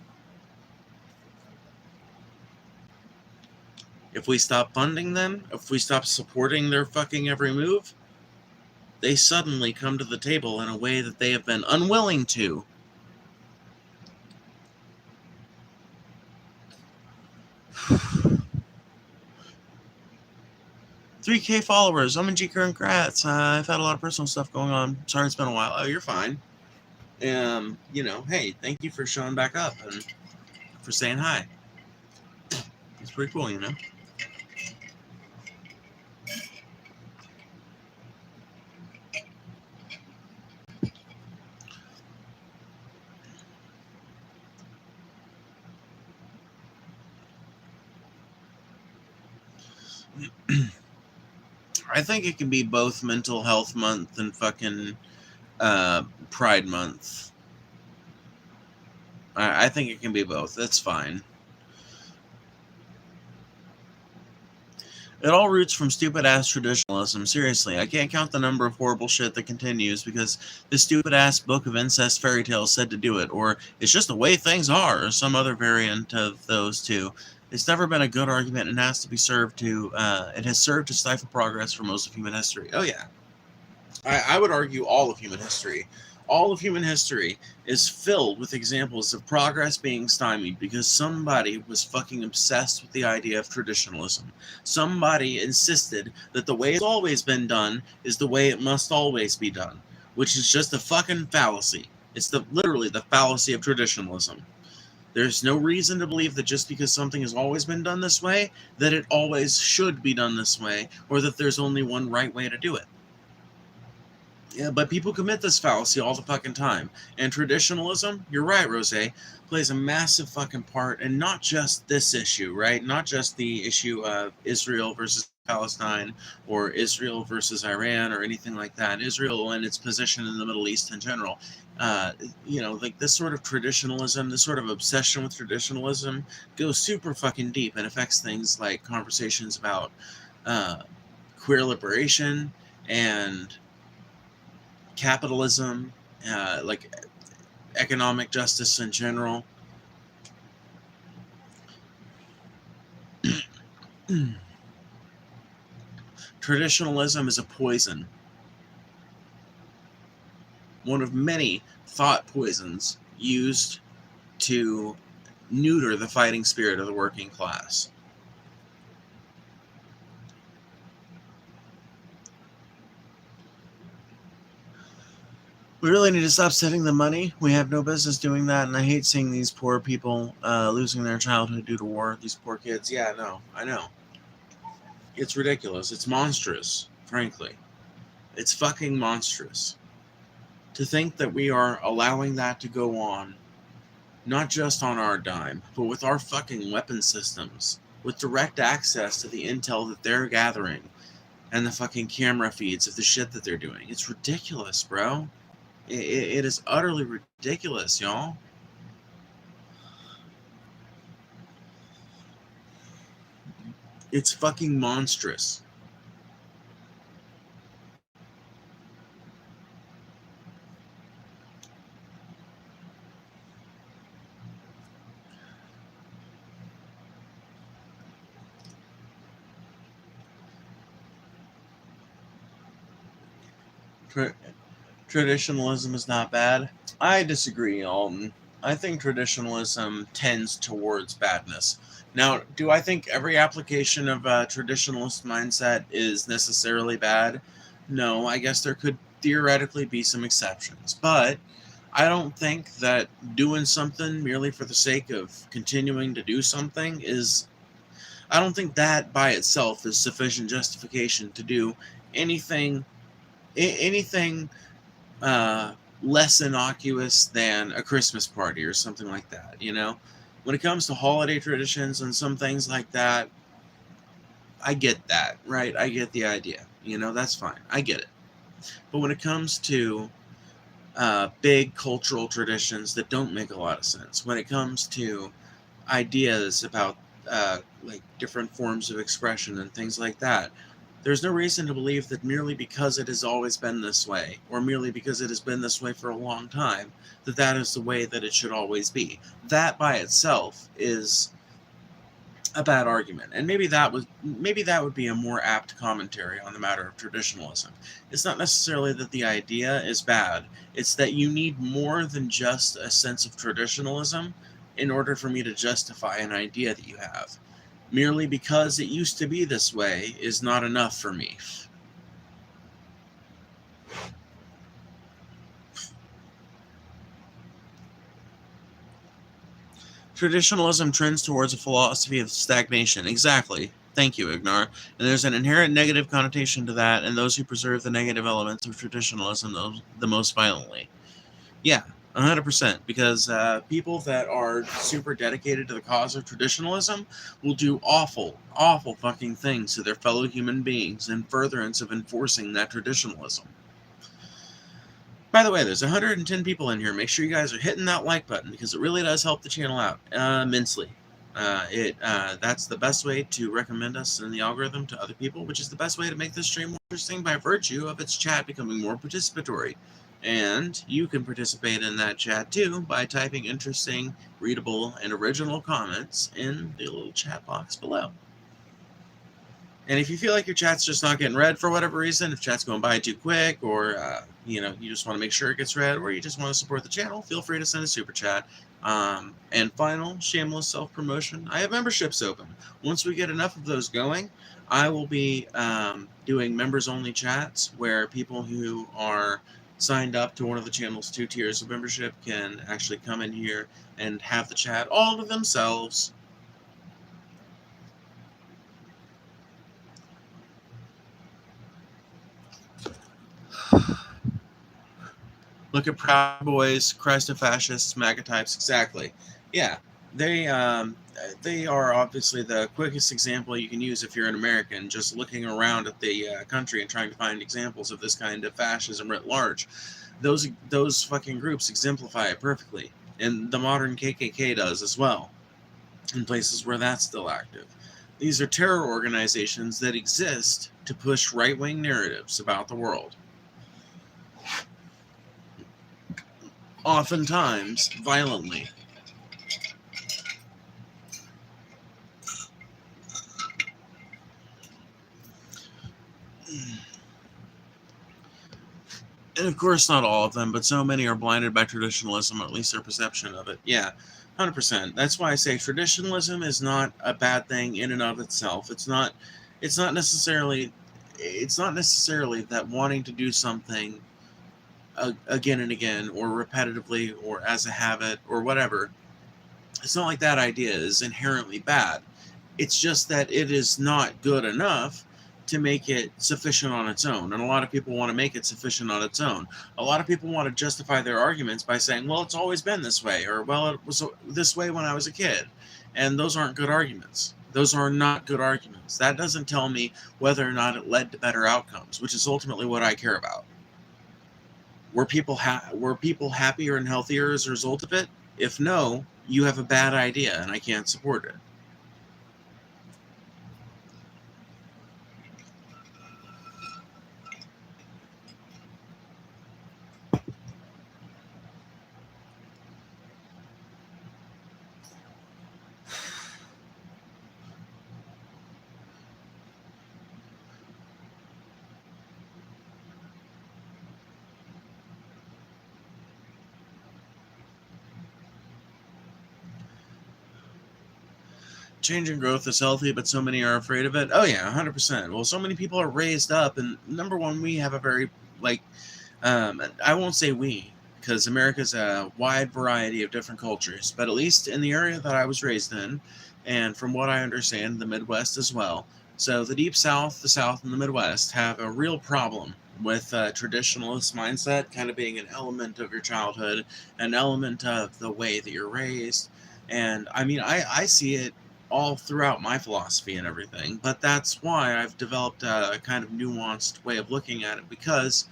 If we stop funding them, if we stop supporting their fucking every move, they suddenly come to the table in a way that they have been unwilling to. $3K followers. I'm in G. Congrats. I've had a lot of personal stuff going on. Sorry it's been a while. Oh, you're fine. Hey, thank you for showing back up and for saying hi. It's pretty cool, you know? I think it can be both Mental Health Month and fucking Pride Month. I think it can be both. That's fine. It all roots from stupid-ass traditionalism. Seriously, I can't count the number of horrible shit that continues because this stupid-ass book of incest fairy tales said to do it, or it's just the way things are, or some other variant of those two. It's never been a good argument and has to be served to, it has served to stifle progress for most of human history. Oh yeah. I would argue all of human history. All of human history is filled with examples of progress being stymied because somebody was fucking obsessed with the idea of traditionalism. Somebody insisted that the way it's always been done is the way it must always be done, which is just a fucking fallacy. It's literally the fallacy of traditionalism. There's no reason to believe that just because something has always been done this way, that it always should be done this way, or that there's only one right way to do it. Yeah, but people commit this fallacy all the fucking time. And traditionalism, you're right, Rose, plays a massive fucking part in not just this issue, right? Not just the issue of Israel versus Palestine or Israel versus Iran or anything like that. Israel and its position in the Middle East in general. Like this sort of traditionalism, this sort of obsession with traditionalism goes super fucking deep and affects things like conversations about queer liberation and capitalism, like economic justice in general. Traditionalism is a poison. One of many thought poisons used to neuter the fighting spirit of the working class. We really need to stop setting the money. We have no business doing that, and I hate seeing these poor people losing their childhood due to war. These poor kids. Yeah, no, I know. It's ridiculous. It's monstrous, frankly. It's fucking monstrous. To think that we are allowing that to go on, not just on our dime, but with our fucking weapon systems, with direct access to the intel that they're gathering, and the fucking camera feeds of the shit that they're doing. It's ridiculous, bro. It is utterly ridiculous, y'all. It's fucking monstrous. Traditionalism is not bad. I disagree, Alton. I think traditionalism tends towards badness. Now, do I think every application of a traditionalist mindset is necessarily bad? No, I guess there could theoretically be some exceptions. But I don't think that doing something merely for the sake of continuing to do something is. I don't think that by itself is sufficient justification to do anything. Anything uh, less innocuous than a Christmas party or something like that, you know? When it comes to holiday traditions and some things like that, I get that, right? I get the idea. You know, that's fine. I get it. But when it comes to big cultural traditions that don't make a lot of sense, when it comes to ideas about like different forms of expression and things like that, there's no reason to believe that merely because it has always been this way, or merely because it has been this way for a long time, that that is the way that it should always be. That by itself is a bad argument, and maybe that would be a more apt commentary on the matter of traditionalism. It's not necessarily that the idea is bad, it's that you need more than just a sense of traditionalism in order for me to justify an idea that you have. Merely because it used to be this way is not enough for me. Traditionalism trends towards a philosophy of stagnation. Exactly. Thank you, Ignar. And there's an inherent negative connotation to that, and those who preserve the negative elements of traditionalism the most violently. Yeah, 100%. Because people that are super dedicated to the cause of traditionalism will do awful, awful fucking things to their fellow human beings in furtherance of enforcing that traditionalism. By the way, there's 110 people in here. Make sure you guys are hitting that like button because it really does help the channel out immensely. That's the best way to recommend us in the algorithm to other people, which is the best way to make this stream more interesting by virtue of its chat becoming more participatory. And you can participate in that chat too by typing interesting, readable, and original comments in the little chat box below. And if you feel like your chat's just not getting read for whatever reason, if chat's going by too quick, or you just want to make sure it gets read, or you just want to support the channel, feel free to send a super chat. And final, shameless self-promotion, I have memberships open. Once we get enough of those going, I will be doing members-only chats where people who are signed up to one of the channel's 2 tiers of membership can actually come in here and have the chat all to themselves. Look at Proud Boys, Christ of Fascists, MAGA types. Exactly. Yeah, they are obviously the quickest example you can use if you're an American, just looking around at the country and trying to find examples of this kind of fascism writ large. Those fucking groups exemplify it perfectly, and the modern KKK does as well, in places where that's still active. These are terror organizations that exist to push right-wing narratives about the world. Oftentimes, violently. And of course, not all of them, but so many are blinded by traditionalism, or at least their perception of it. Yeah, 100%. That's why I say traditionalism is not a bad thing in and of itself. It's not. It's not necessarily. It's not necessarily that wanting to do something again and again, or repetitively, or as a habit, or whatever. It's not like that idea is inherently bad. It's just that it is not good enough to make it sufficient on its own. And a lot of people want to make it sufficient on its own. A lot of people want to justify their arguments by saying, well, it's always been this way, or, well, it was this way when I was a kid. And those aren't good arguments. Those are not good arguments. That doesn't tell me whether or not it led to better outcomes, which is ultimately what I care about. Were people happier and healthier as a result of it? If no, you have a bad idea, and I can't support it. Change and growth is healthy, but so many are afraid of it. Oh yeah, 100%. Well, so many people are raised up, and number one, we have a very like I won't say we, because America's a wide variety of different cultures, but at least in the area that I was raised in, and from what I understand, the Midwest as well. So the Deep South, the South, and the Midwest have a real problem with traditionalist mindset kind of being an element of your childhood, an element of the way that you're raised. And I mean, I see it all throughout my philosophy and everything, but that's why I've developed a kind of nuanced way of looking at it because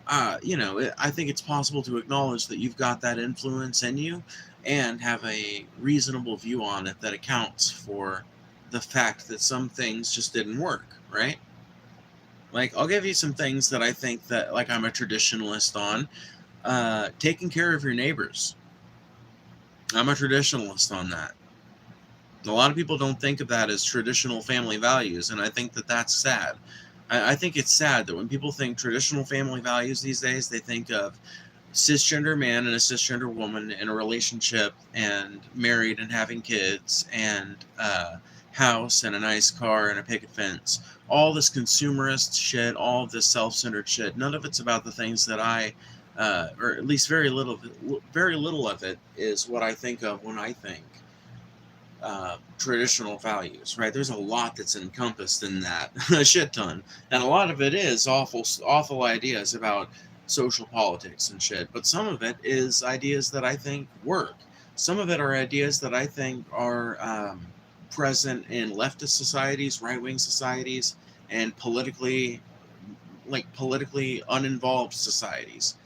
I think it's possible to acknowledge that you've got that influence in you and have a reasonable view on it that accounts for the fact that some things just didn't work, right? Like, I'll give you some things that I think that, like, I'm a traditionalist on. Taking care of your neighbors. I'm a traditionalist on that. A lot of people don't think of that as traditional family values, and I think that that's sad. I think it's sad that when people think traditional family values these days, they think of cisgender man and a cisgender woman in a relationship and married and having kids and a house and a nice car and a picket fence. All this consumerist shit, all of this self-centered shit. None of it's about the things that or at least very little of it is what I think of when I think traditional values, right? There's a lot that's encompassed in that, a shit ton, and a lot of it is awful ideas about social politics and shit. But some of it is ideas that I think work. Some of it are ideas that I think are present in leftist societies, right-wing societies, and politically uninvolved societies.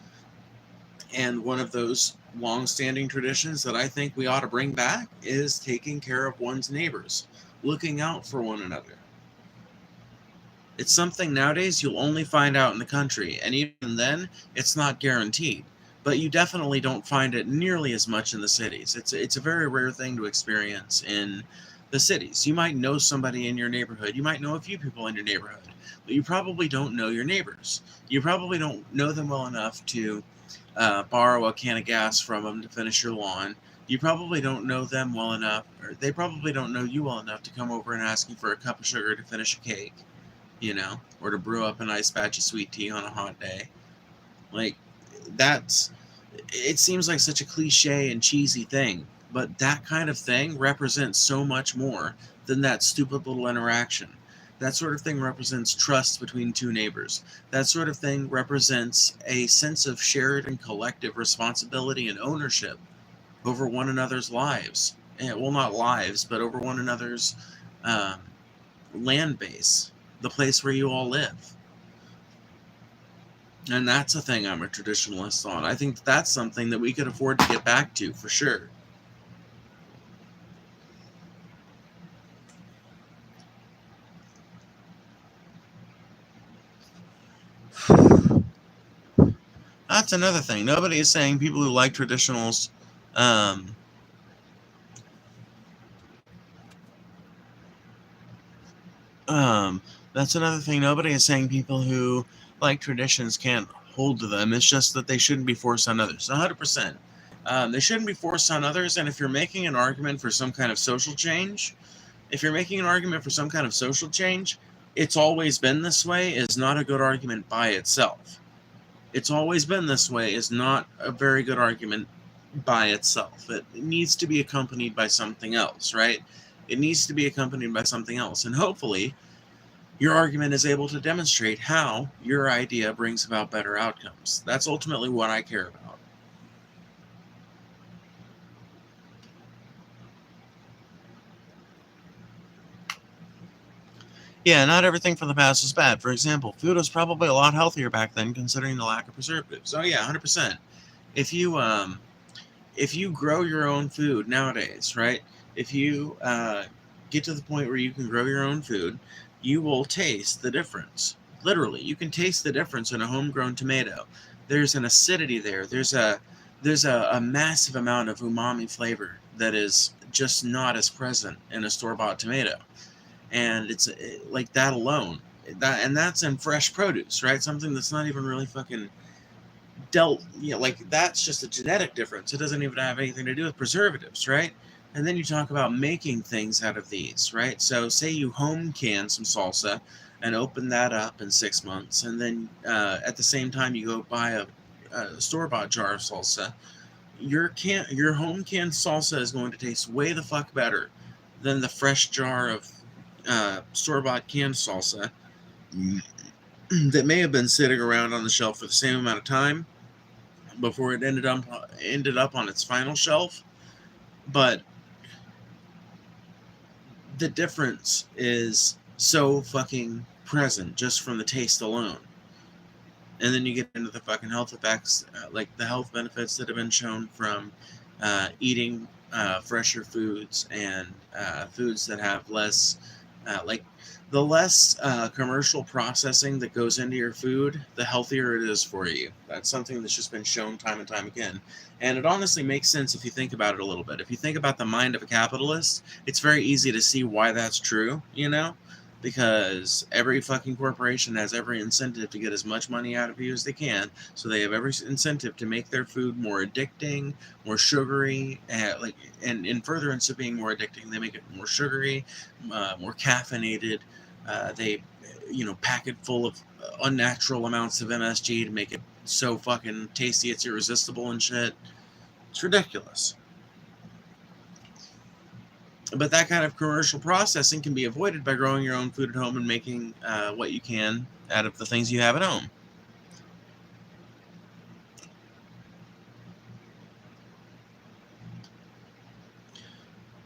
And one of those long-standing traditions that I think we ought to bring back is taking care of one's neighbors, looking out for one another. It's something nowadays you'll only find out in the country, and even then, it's not guaranteed. But you definitely don't find it nearly as much in the cities. It's a very rare thing to experience in the cities. You might know somebody in your neighborhood. You might know a few people in your neighborhood, but you probably don't know your neighbors. You probably don't know them well enough to borrow a can of gas from them to finish your lawn. You probably don't know them well enough, or they probably don't know you well enough to come over and ask you for a cup of sugar to finish a cake, or to brew up a nice batch of sweet tea on a hot day. Like, it seems like such a cliche and cheesy thing, but that kind of thing represents so much more than that stupid little interaction. That sort of thing represents trust between two neighbors. That sort of thing represents a sense of shared and collective responsibility and ownership over one another's lives. Well, not lives, but over one another's um, land base, the place where you all live. And that's a thing I'm a traditionalist on. I think that's something that we could afford to get back to, for sure. That's another thing. Nobody is saying people who like traditionals. Um, that's another thing. Nobody is saying people who like traditions can't hold to them. It's just that they shouldn't be forced on others. 100%. They shouldn't be forced on others. And if you're making an argument for some kind of social change, it's always been this way is not a good argument by itself. It's always been this way is not a very good argument by itself. It needs to be accompanied by something else, right? It needs to be accompanied by something else. And hopefully, your argument is able to demonstrate how your idea brings about better outcomes. That's ultimately what I care about. Yeah, not everything from the past is bad. For example, food was probably a lot healthier back then, considering the lack of preservatives. Oh yeah, 100%. If you if you grow your own food nowadays, right? If you get to the point where you can grow your own food, you will taste the difference. Literally, you can taste the difference in a homegrown tomato. There's an acidity there. There's a massive amount of umami flavor that is just not as present in a store-bought tomato. And it's like that alone. That's in fresh produce, right? Something that's not even really fucking like that's just a genetic difference. It doesn't even have anything to do with preservatives, right? And then you talk about making things out of these, right? So say you home can some salsa and open that up in 6 months, and then at the same time you go buy a store-bought jar of salsa. Your home canned salsa is going to taste way the fuck better than the fresh jar of store-bought canned salsa that may have been sitting around on the shelf for the same amount of time before it ended up on its final shelf. But the difference is so fucking present just from the taste alone. And then you get into the fucking health effects, like the health benefits that have been shown from eating fresher foods and foods that have less, like the less commercial processing that goes into your food, the healthier it is for you. That's something that's just been shown time and time again. And it honestly makes sense if you think about it a little bit. If you think about the mind of a capitalist, it's very easy to see why that's true, you know? Because every fucking corporation has every incentive to get as much money out of you as they can, so they have every incentive to make their food more addicting, more sugary, and in furtherance of being more addicting, they make it more sugary, more caffeinated. They, pack it full of unnatural amounts of MSG to make it so fucking tasty it's irresistible and shit. It's ridiculous. But that kind of commercial processing can be avoided by growing your own food at home and making what you can out of the things you have at home.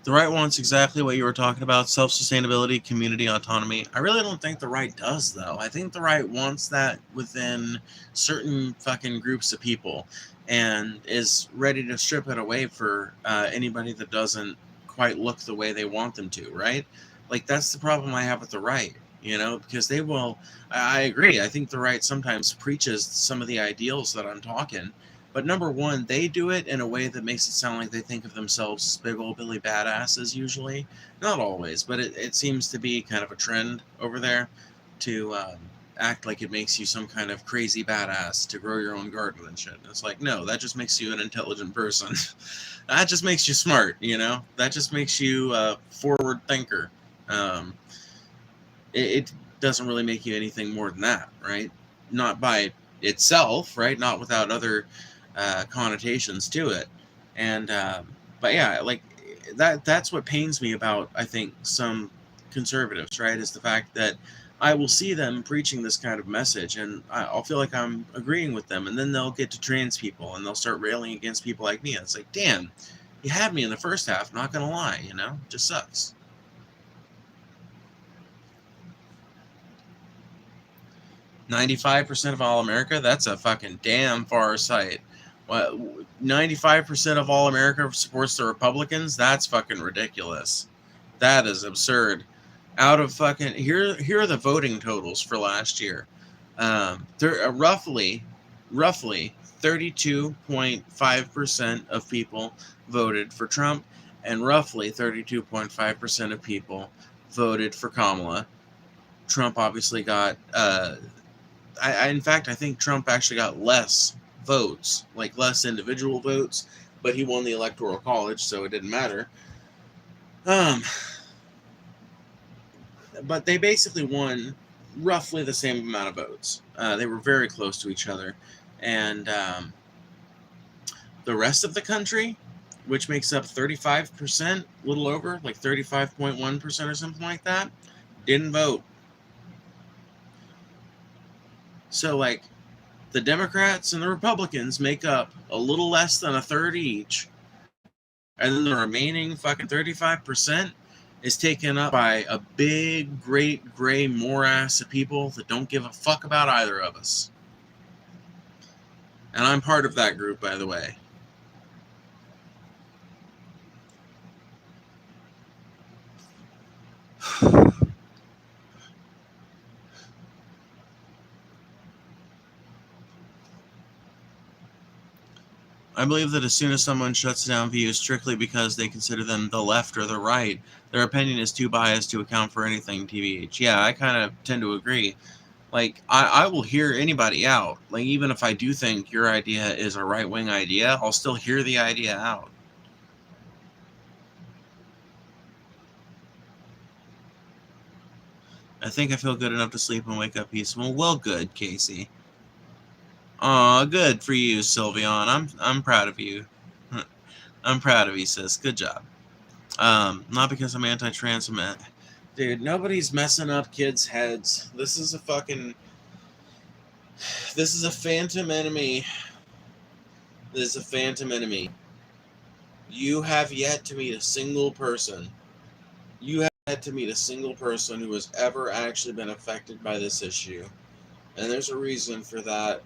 The right wants exactly what you were talking about, self-sustainability, community autonomy. I really don't think the right does, though. I think the right wants that within certain fucking groups of people and is ready to strip it away for anybody that doesn't quite look the way they want them to, right? Like, that's the problem I have with the right, because they will. I agree. I think the right sometimes preaches some of the ideals that I'm talking. But number one, they do it in a way that makes it sound like they think of themselves as big old Billy badasses usually. Not always, but it seems to be kind of a trend over there to act like it makes you some kind of crazy badass to grow your own garden and shit. And it's like, no, that just makes you an intelligent person. That just makes you smart, That just makes you a forward thinker. It doesn't really make you anything more than that, right? Not by itself, right? Not without other connotations to it. And but yeah, like that's what pains me about, I think, some conservatives, right, is the fact that I will see them preaching this kind of message and I'll feel like I'm agreeing with them, and then they'll get to trans people and they'll start railing against people like me, and it's like, damn, you had me in the first half, not gonna lie, it just sucks. 95% of all America, that's a fucking damn far sight. 95% of all America supports the Republicans? That's fucking ridiculous. That is absurd. Out of fucking here are the voting totals for last year. There roughly 32.5% of people voted for Trump, and roughly 32.5% of people voted for Kamala. Trump obviously got in fact, I think Trump actually got less votes, like less individual votes, but he won the Electoral College, so it didn't matter. But they basically won roughly the same amount of votes. They were very close to each other. And the rest of the country, which makes up 35%, a little over, like 35.1% or something like that, didn't vote. So, like, the Democrats and the Republicans make up a little less than a third each. And then the remaining fucking 35% is taken up by a big, great, gray morass of people that don't give a fuck about either of us. And I'm part of that group, by the way. I believe that as soon as someone shuts down views strictly because they consider them the left or the right, their opinion is too biased to account for anything, TBH. Yeah, I kind of tend to agree. Like, I will hear anybody out. Like, even if I do think your idea is a right-wing idea, I'll still hear the idea out. I think I feel good enough to sleep and wake up peaceful. Well, good, Casey. Aw, good for you, Sylveon. I'm proud of you. I'm proud of you, sis. Good job. Not because I'm anti-trans, dude. Nobody's messing up kids' heads. This is a phantom enemy. This is a phantom enemy. You have yet to meet a single person. You have yet to meet a single person who has ever actually been affected by this issue. And there's a reason for that.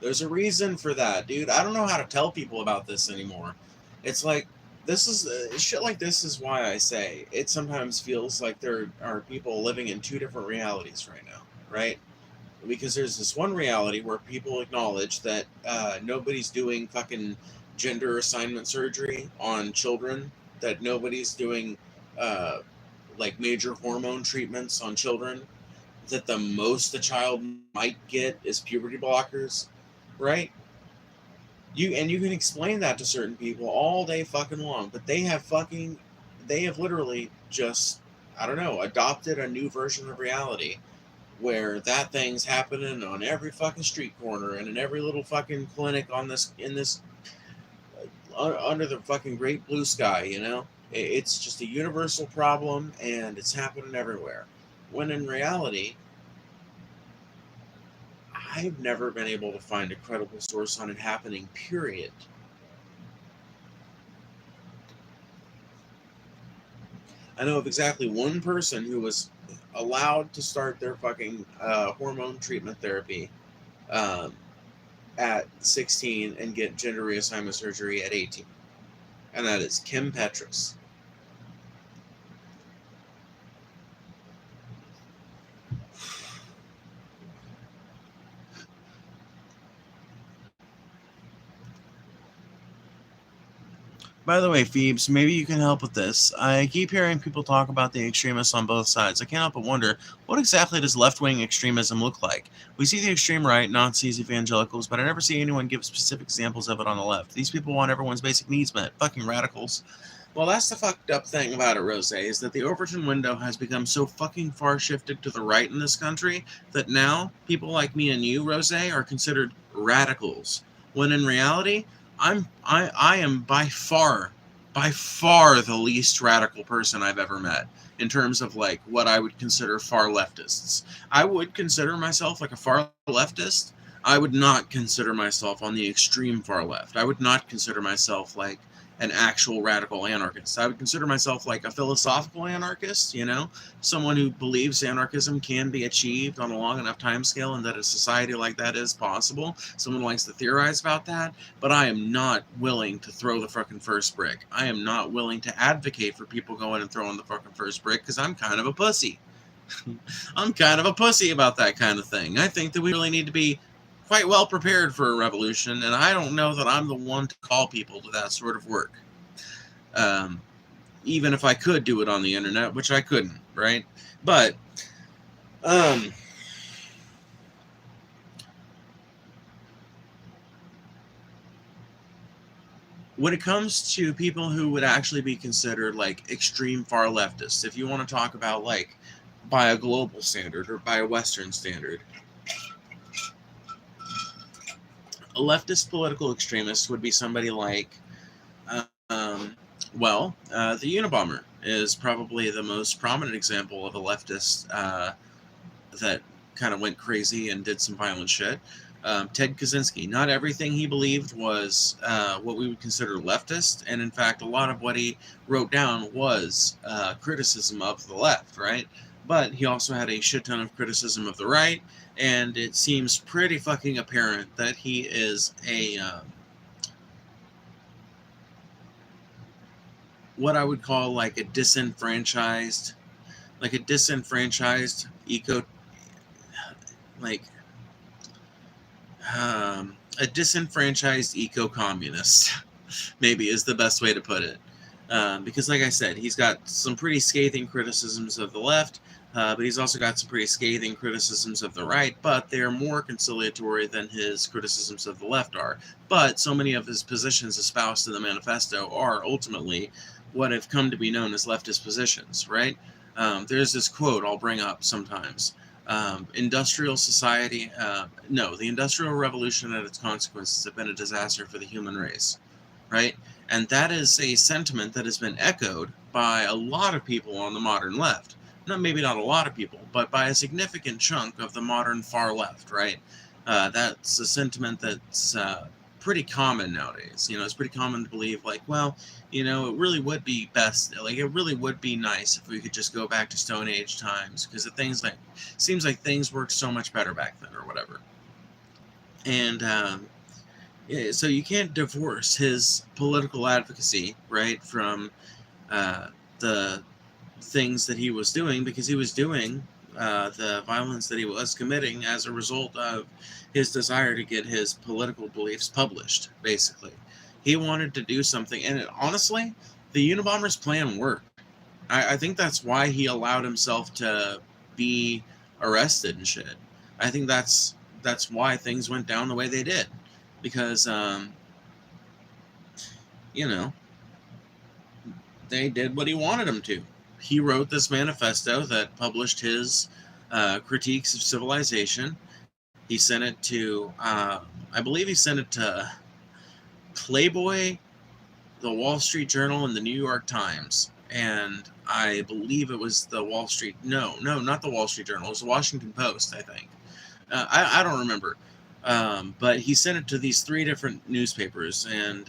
There's a reason for that, dude. I don't know how to tell people about this anymore. It's like, this is shit like this is why I say it sometimes feels like there are people living in two different realities right now, right? Because there's this one reality where people acknowledge that nobody's doing fucking gender assignment surgery on children, that nobody's doing like major hormone treatments on children, that the most the child might get is puberty blockers, right? You can explain that to certain people all day fucking long, but they have literally just, I don't know, adopted a new version of reality where that thing's happening on every fucking street corner and in every little fucking clinic on this under the fucking great blue sky, you know? It's just a universal problem and it's happening everywhere. When in reality, I've never been able to find a credible source on it happening, period. I know of exactly one person who was allowed to start their fucking hormone treatment therapy at 16 and get gender reassignment surgery at 18. And that is Kim Petras. By the way, Phoebes, maybe you can help with this. I keep hearing people talk about the extremists on both sides. I can't help but wonder, what exactly does left-wing extremism look like? We see the extreme right, Nazis, evangelicals, but I never see anyone give specific examples of it on the left. These people want everyone's basic needs met. Fucking radicals. Well, that's the fucked up thing about it, Rose, is that the Overton window has become so fucking far shifted to the right in this country that now people like me and you, Rose, are considered radicals. When in reality, I am by far the least radical person I've ever met in terms of like what I would consider far leftists. I would consider myself like a far leftist. I would not consider myself on the extreme far left. I would not consider myself like an actual radical anarchist. I would consider myself like a philosophical anarchist, you know, someone who believes anarchism can be achieved on a long enough time scale and that a society like that is possible. Someone who likes to theorize about that, but I am not willing to throw the fucking first brick. I am not willing to advocate for people going and throwing the fucking first brick because I'm kind of a pussy. I'm kind of a pussy about that kind of thing. I think that we really need to be quite well prepared for a revolution, and I don't know that I'm the one to call people to that sort of work. Even if I could do it on the internet, which I couldn't, right? But, when it comes to people who would actually be considered like extreme far leftists, if you want to talk about like by a global standard or by a Western standard, a leftist political extremist would be somebody like, the Unabomber is probably the most prominent example of a leftist that kind of went crazy and did some violent shit. Ted Kaczynski, not everything he believed was what we would consider leftist, and in fact, a lot of what he wrote down was criticism of the left, right? But he also had a shit ton of criticism of the right, and it seems pretty fucking apparent that he is a what I would call like a disenfranchised eco, like a disenfranchised eco-communist, maybe is the best way to put it. Because like I said, he's got some pretty scathing criticisms of the left, but he's also got some pretty scathing criticisms of the right, but they're more conciliatory than his criticisms of the left are. But so many of his positions espoused in the manifesto are ultimately what have come to be known as leftist positions, right? There's this quote I'll bring up sometimes. Industrial society, no, the Industrial Revolution and its consequences have been a disaster for the human race, right? And that is a sentiment that has been echoed by a lot of people on the modern left. Maybe not a lot of people, but by a significant chunk of the modern far left, right? That's a sentiment that's pretty common nowadays. It's pretty common to believe, like, well, it really would be best, like, it really would be nice if we could just go back to Stone Age times, because seems like things worked so much better back then, or whatever. And yeah, so you can't divorce his political advocacy, right, from the things that he was doing, because he was doing the violence that he was committing as a result of his desire to get his political beliefs published, basically. He wanted to do something, and honestly, the Unabomber's plan worked. I think that's why he allowed himself to be arrested and shit. I think that's why things went down the way they did, because they did what he wanted them to. He wrote this manifesto that published his critiques of civilization. He sent it to, I believe he sent it to Playboy, the Wall Street Journal, and the New York Times. And I believe it was the Wall Street, no, not the Wall Street Journal. It was the Washington Post, I think. I don't remember. But he sent it to these 3 different newspapers, and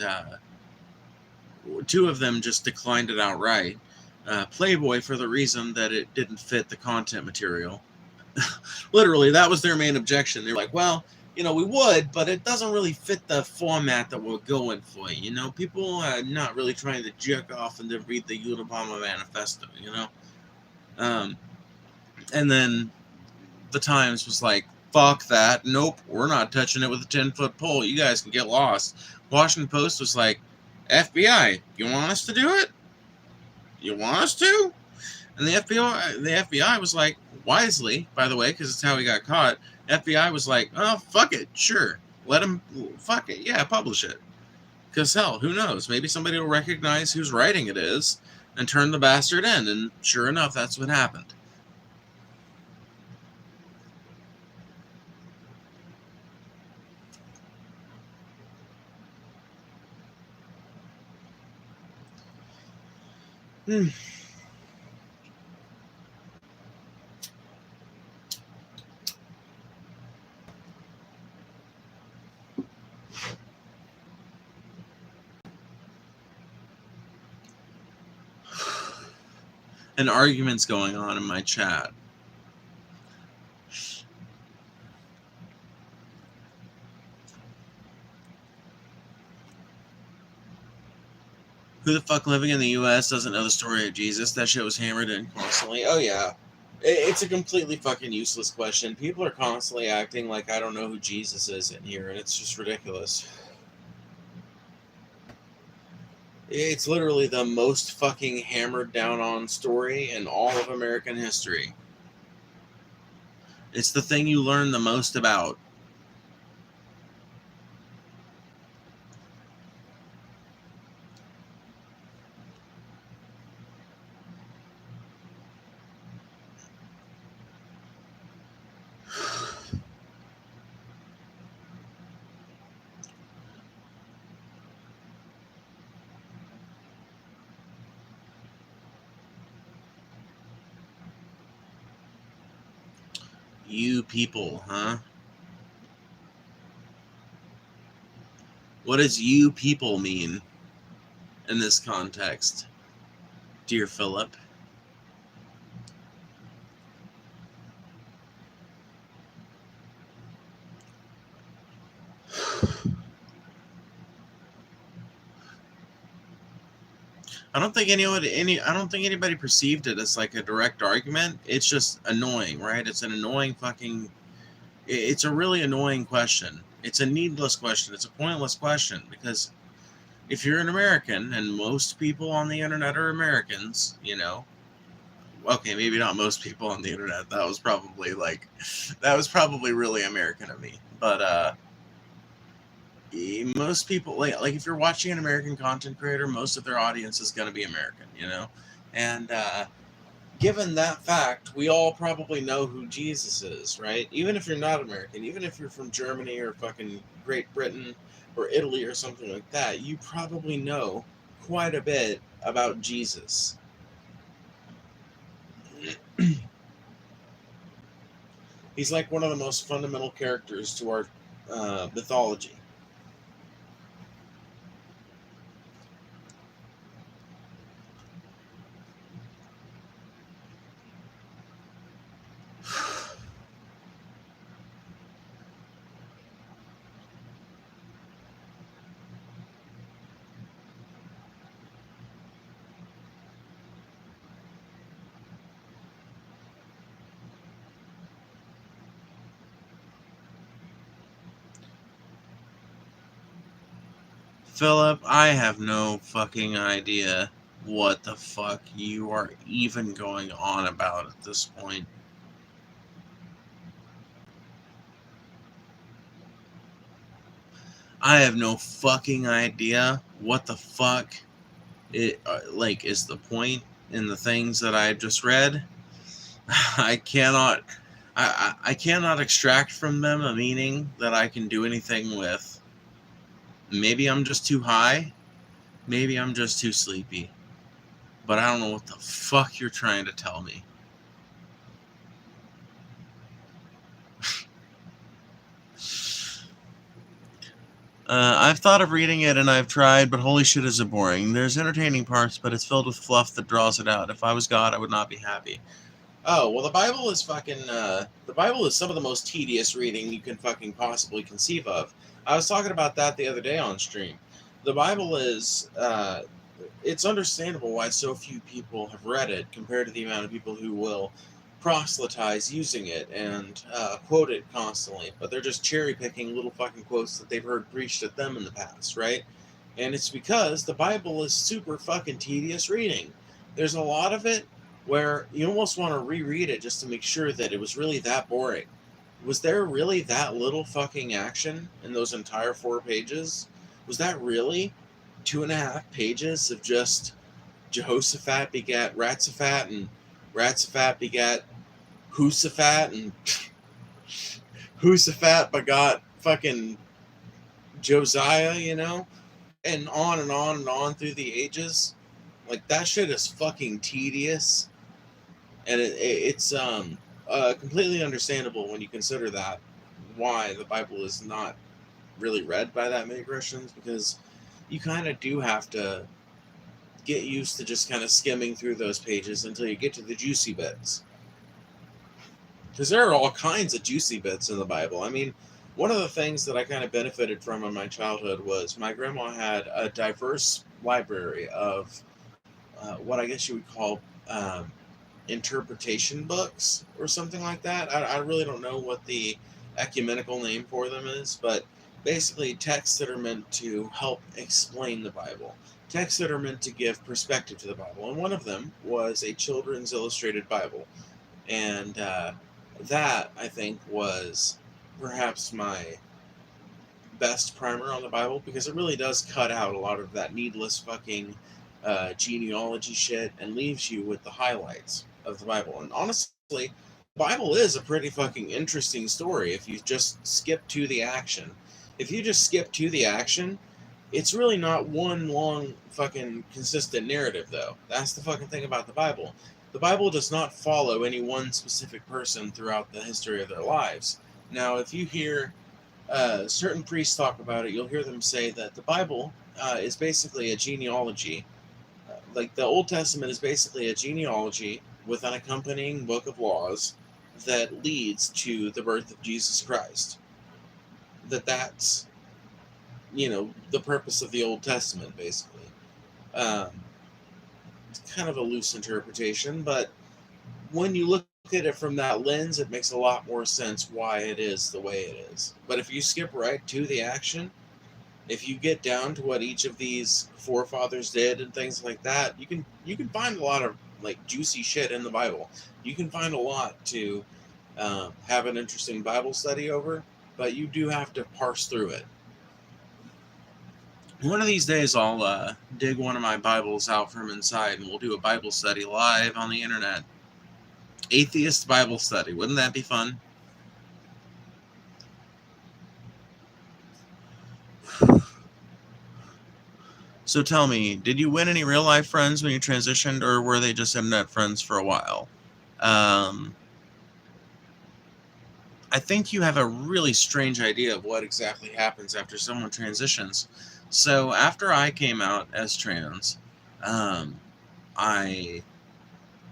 2 of them just declined it outright. Playboy, for the reason that it didn't fit the content material. Literally, that was their main objection. They were like, well, we would, but it doesn't really fit the format that we're going for. People are not really trying to jerk off and then read the Unabomber manifesto, and then the Times was like, fuck that. Nope, we're not touching it with a 10-foot pole. You guys can get lost. Washington Post was like, FBI, you want us to do it? You want us to? And the FBI was like, wisely, by the way, because it's how he got caught. FBI was like, oh, fuck it, sure. Let him, fuck it, yeah, publish it. Because hell, who knows? Maybe somebody will recognize whose writing it is and turn the bastard in. And sure enough, that's what happened. An argument's going on in my chat. Who the fuck living in the U.S. doesn't know the story of Jesus? That shit was hammered in constantly. Oh, yeah. It's a completely fucking useless question. People are constantly acting like I don't know who Jesus is in here, and it's just ridiculous. It's literally the most fucking hammered down on story in all of American history. It's the thing you learn the most about. You people, huh? What does you people mean in this context, dear Philip? I don't think anybody perceived it as like a direct argument. It's just annoying, right? It's an annoying it's a really annoying question. It's a needless question. It's a pointless question, because if you're an American, and most people on the internet are Americans, okay, maybe not most people on the internet. That was probably really American of me. But most people, like if you're watching an American content creator, most of their audience is going to be American, and given that fact, we all probably know who Jesus is, right? Even if you're not American, even if you're from Germany or fucking Great Britain or Italy or something like that, you probably know quite a bit about Jesus. He's like one of the most fundamental characters to our mythology. Philip, I have no fucking idea what the fuck you are even going on about at this point. I have no fucking idea what the fuck it like is the point in the things that I just read. I cannot I cannot extract from them a meaning that I can do anything with. Maybe I'm just too high, maybe I'm just too sleepy, but I don't know what the fuck you're trying to tell me. I've thought of reading it and I've tried, but holy shit is it boring. There's entertaining parts, but it's filled with fluff that draws it out. If I was God, I would not be happy. Oh, well, the Bible is fucking, the Bible is some of the most tedious reading you can fucking possibly conceive of. I was talking about that the other day on stream. The Bible is, it's understandable why so few people have read it compared to the amount of people who will proselytize using it and quote it constantly, but they're just cherry picking little fucking quotes that they've heard preached at them in the past, right? And it's because the Bible is super fucking tedious reading. There's a lot of it where you almost want to reread it just to make sure that it was really that boring. Was there really that little fucking action in those entire 4 pages? Was that really 2.5 pages of just Jehoshaphat begat Ratzaphat and Ratzaphat begat Husaphat and Husaphat begot fucking Josiah, you know? And on and on and on through the ages? Like, that shit is fucking tedious. And it's completely understandable when you consider that why the Bible is not really read by that many Christians, because you kind of do have to get used to just kind of skimming through those pages until you get to the juicy bits. Because there are all kinds of juicy bits in the Bible. I mean, one of the things that I kind of benefited from in my childhood was my grandma had a diverse library of what I guess you would call interpretation books or something like that. I really don't know what the ecumenical name for them is, but basically texts that are meant to help explain the Bible, texts that are meant to give perspective to the Bible. And one of them was a children's illustrated Bible. And that, I think, was perhaps my best primer on the Bible, because it really does cut out a lot of that needless fucking genealogy shit and leaves you with the highlights of the Bible. And honestly, the Bible is a pretty fucking interesting story if you just skip to the action. If you just skip to the action, it's really not one long fucking consistent narrative, though. That's the fucking thing about the Bible. The Bible does not follow any one specific person throughout the history of their lives. Now, if you hear certain priests talk about it, you'll hear them say that the Bible is basically a genealogy. Like, the Old Testament is basically a genealogy with an accompanying book of laws that leads to the birth of Jesus Christ. That's, the purpose of the Old Testament, basically. Um, it's kind of a loose interpretation, but when you look at it from that lens, it makes a lot more sense why it is the way it is. But if you skip right to the action, if you get down to what each of these forefathers did and things like that, you can find a lot of like juicy shit in the Bible. You can find a lot to have an interesting Bible study over, but you do have to parse through it. One of these days, I'll dig one of my Bibles out from inside, and we'll do a Bible study live on the internet. Atheist Bible study. Wouldn't that be fun? So tell me, did you win any real life friends when you transitioned, or were they just internet friends for a while? Um, I think you have a really strange idea of what exactly happens after someone transitions. So after I came out as trans, um, I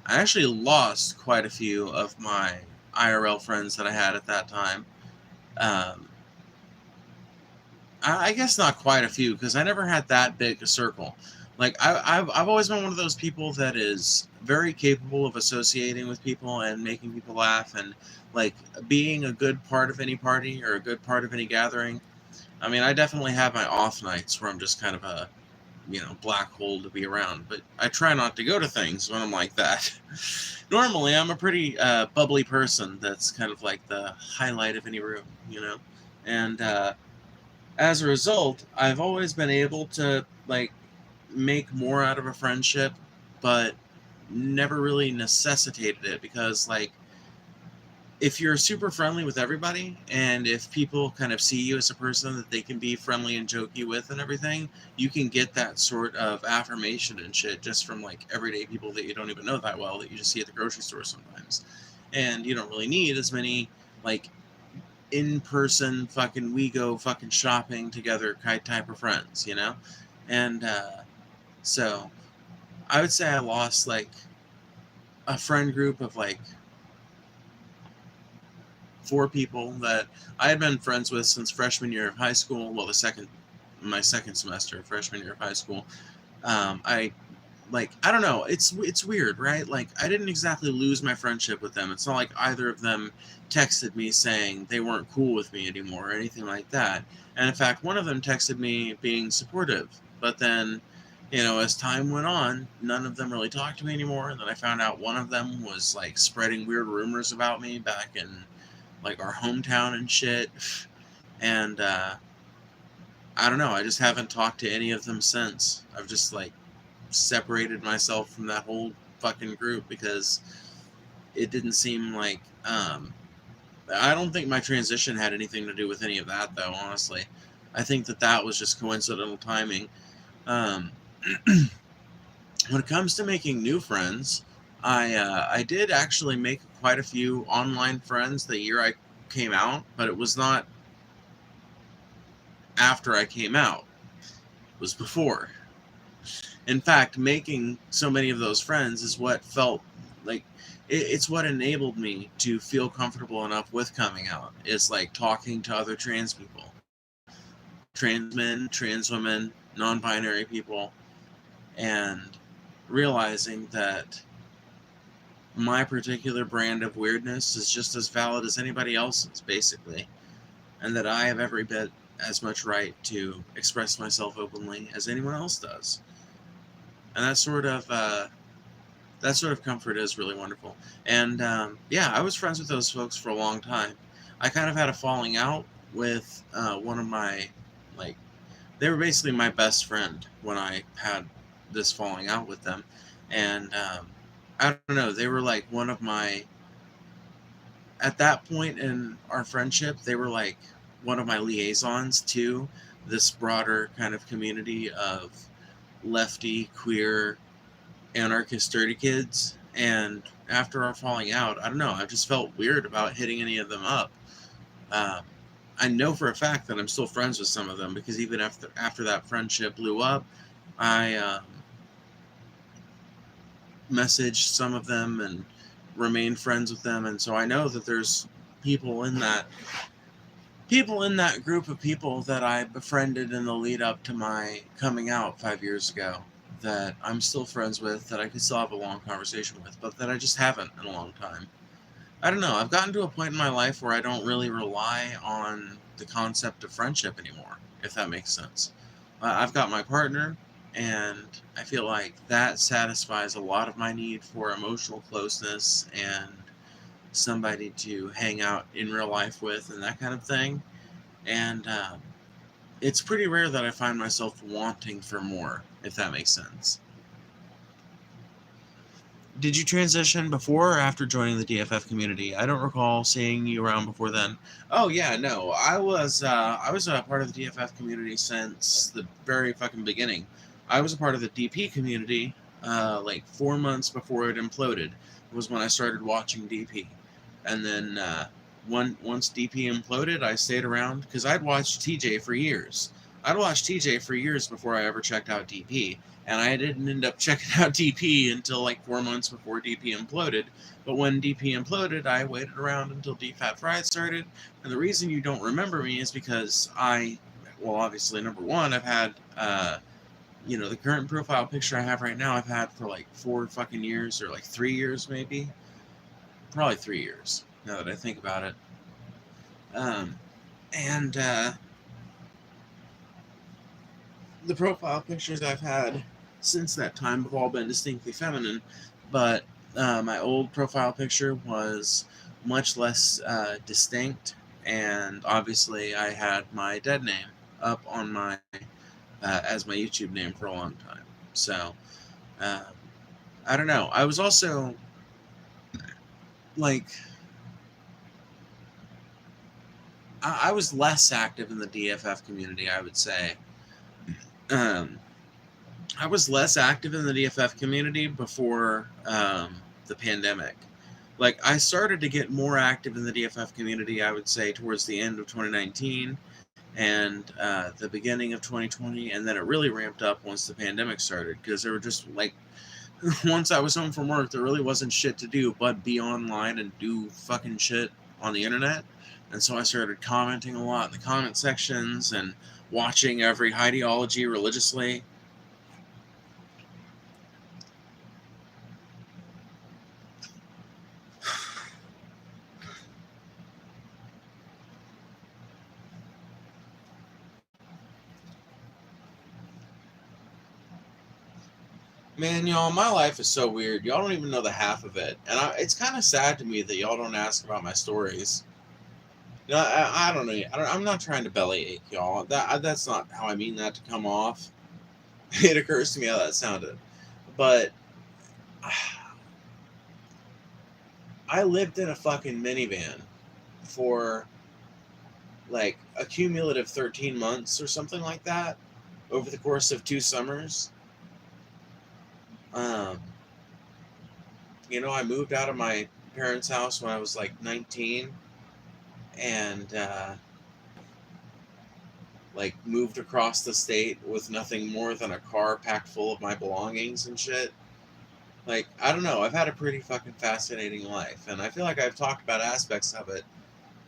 I actually lost quite a few of my IRL friends that I had at that time. Um, I guess not quite a few because I never had that big a circle. Like I've always been one of those people that is very capable of associating with people and making people laugh and like being a good part of any party or a good part of any gathering. I mean, I definitely have my off nights where I'm just kind of a black hole to be around, but I try not to go to things when I'm like that. Normally, I'm a pretty bubbly person that's kind of like the highlight of any room, and as a result, I've always been able to like make more out of a friendship, but never really necessitated it because like if you're super friendly with everybody and if people kind of see you as a person that they can be friendly and jokey with and everything, you can get that sort of affirmation and shit just from like everyday people that you don't even know that well that you just see at the grocery store sometimes. And you don't really need as many like in-person fucking we go fucking shopping together type of friends. And so I would say I lost like a friend group of like 4 people that I had been friends with since freshman year of high school. Well, my second semester, freshman year of high school. I don't know. It's weird, right? Like I didn't exactly lose my friendship with them. It's not like either of them texted me saying they weren't cool with me anymore or anything like that. And in fact, one of them texted me being supportive. But then, as time went on, none of them really talked to me anymore. And then I found out one of them was like spreading weird rumors about me back in like our hometown and shit. And I don't know. I just haven't talked to any of them since. I've just like separated myself from that whole fucking group because it didn't seem like I don't think my transition had anything to do with any of that though, honestly. I think that was just coincidental timing. um, when it comes to making new friends, I did actually make quite a few online friends the year I came out, but it was not after I came out, it was before. In fact, making so many of those friends is what felt like it's what enabled me to feel comfortable enough with coming out. It's like talking to other trans people, trans men, trans women, non-binary people, and realizing that my particular brand of weirdness is just as valid as anybody else's, basically, and that I have every bit as much right to express myself openly as anyone else does. And that sort of comfort is really wonderful. And yeah, I was friends with those folks for a long time. I kind of had a falling out with one of my, like, they were basically my best friend when I had this falling out with them. And I don't know, they were like one of my, at that point in our friendship, they were like one of my liaisons to this broader kind of community of lefty, queer, anarchist dirty kids. And after our falling out, I don't know, I just felt weird about hitting any of them up. um, I know for a fact that I'm still friends with some of them because even after that friendship blew up, I messaged some of them and remained friends with them. And so I know that there's people in that group of people that I befriended in the lead up to my coming out 5 years ago that I'm still friends with, that I could still have a long conversation with, but that I just haven't in a long time. I don't know. I've gotten to a point in my life where I don't really rely on the concept of friendship anymore, if that makes sense. I've got my partner, and I feel like that satisfies a lot of my need for emotional closeness and somebody to hang out in real life with and that kind of thing. And it's pretty rare that I find myself wanting for more, if that makes sense. Did you transition before or after joining the DFF community? I don't recall seeing you around before then. Oh yeah, no, I was a part of the DFF community since the very fucking beginning. I was a part of the DP community like 4 months before it imploded. Was when I started watching DP, and then once DP imploded, I stayed around because I'd watched TJ for years. I'd watched TJ for years before I ever checked out DP. And I didn't end up checking out DP until like 4 months before DP imploded. But when DP imploded, I waited around until DFAT Fried started. And the reason you don't remember me is because well, obviously, number one, I've had, the current profile picture I have right now, I've had for like 4 fucking years, or like 3 years maybe. Probably 3 years, now that I think about it. And the profile pictures I've had since that time have all been distinctly feminine, but my old profile picture was much less distinct, and obviously I had my dead name up on my as my YouTube name for a long time. So I don't know. I was also like I was less active in the DFF community, I would say. I was less active in the DFF community before the pandemic. Like, I started to get more active in the DFF community, I would say, towards the end of 2019 and the beginning of 2020, and then it really ramped up once the pandemic started, because there were just, like, once I was home from work, there really wasn't shit to do but be online and do fucking shit on the internet. And so I started commenting a lot in the comment sections and watching every ideology religiously. Man, y'all, my life is so weird. Y'all don't even know the half of it. And it's kind of sad to me that y'all don't ask about my stories. You know, I don't know. I'm not trying to bellyache, y'all. That's not how I mean that to come off. It occurs to me how that sounded. But I lived in a fucking minivan for like a cumulative 13 months or something like that over the course of 2 summers. I moved out of my parents' house when I was like 19 and like moved across the state with nothing more than a car packed full of my belongings and shit. Like, I don't know, I've had a pretty fucking fascinating life, and I feel like I've talked about aspects of it,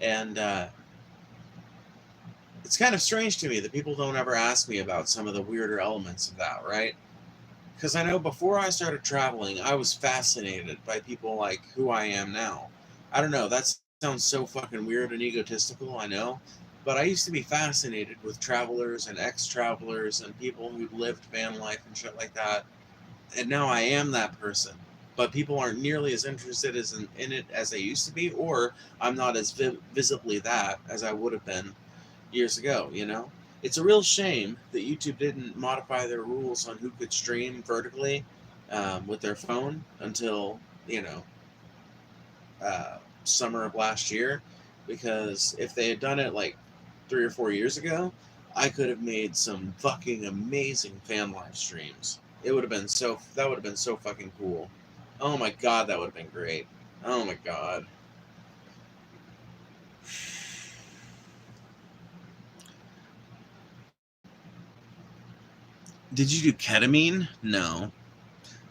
and it's kind of strange to me that people don't ever ask me about some of the weirder elements of that, right? Because I know before I started traveling, I was fascinated by people like who I am now. I don't know, that sounds so fucking weird and egotistical, I know. But I used to be fascinated with travelers and ex-travelers and people who lived van life and shit like that. And now I am that person. But people aren't nearly as interested in it as they used to be, or I'm not as visibly that as I would have been years ago. It's a real shame that YouTube didn't modify their rules on who could stream vertically with their phone until, summer of last year, because if they had done it like 3 or 4 years ago, I could have made some fucking amazing fan live streams. That would have been so fucking cool. Oh my god, that would have been great. Oh my god. Did you do ketamine? No.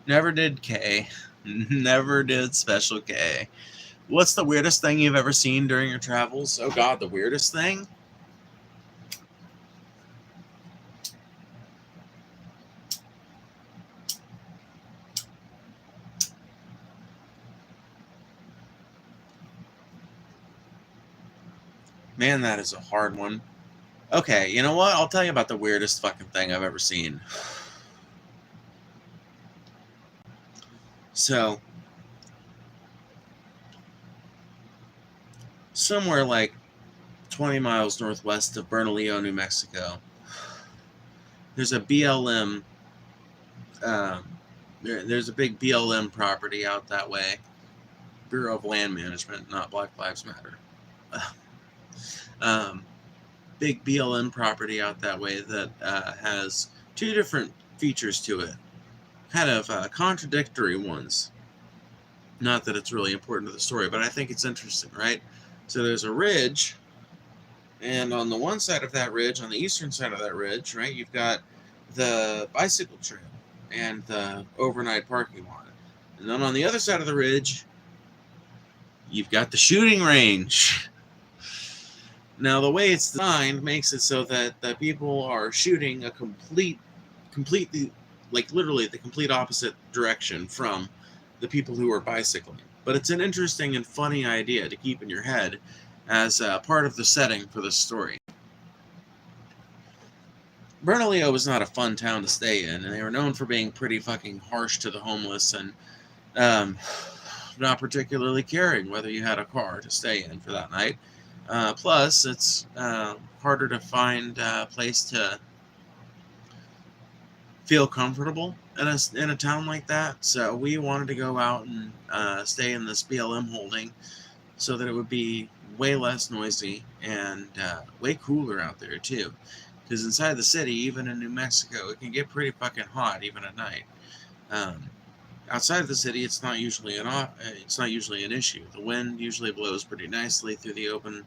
Never did K. Never did special K. What's the weirdest thing you've ever seen during your travels? Oh god, the weirdest thing? Man, that is a hard one. Okay, you know what? I'll tell you about the weirdest fucking thing I've ever seen. So, somewhere like 20 miles northwest of Bernalillo, New Mexico, there's a BLM There's a big BLM property out that way. Bureau of Land Management, not Black Lives Matter. um, Big BLM property out that way that has two different features to it, kind of contradictory ones. Not that it's really important to the story, but I think it's interesting, right? So there's a ridge, and on the one side of that ridge, on the eastern side of that ridge, right, you've got the bicycle trail and the overnight parking lot. And then on the other side of the ridge, you've got the shooting range. Now, the way it's designed makes it so that the people are shooting a completely, like literally the complete opposite direction from the people who are bicycling. But it's an interesting and funny idea to keep in your head as part of the setting for this story. Bernalillo was not a fun town to stay in, and they were known for being pretty fucking harsh to the homeless and not particularly caring whether you had a car to stay in for that night. Plus, it's harder to find a place to feel comfortable in a town like that. So we wanted to go out and stay in this BLM holding so that it would be way less noisy and way cooler out there too. Because inside the city, even in New Mexico, it can get pretty fucking hot even at night. Outside of the city, it's not usually an issue. The wind usually blows pretty nicely through the open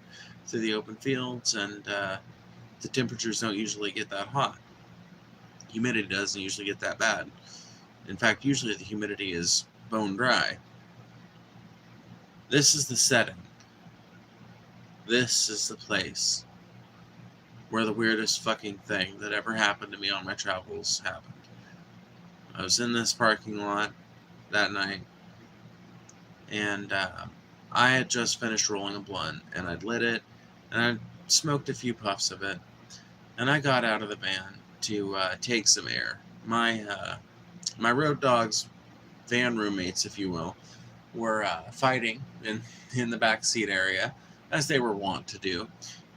fields, and the temperatures don't usually get that hot. Humidity doesn't usually get that bad. In fact, usually the humidity is bone dry. This is the setting. This is the place where the weirdest fucking thing that ever happened to me on my travels happened. I was in this parking lot that night, and I had just finished rolling a blunt, and I'd lit it, and I smoked a few puffs of it, and I got out of the van to take some air. My road dogs, van roommates, if you will, were fighting in the back seat area, as they were wont to do.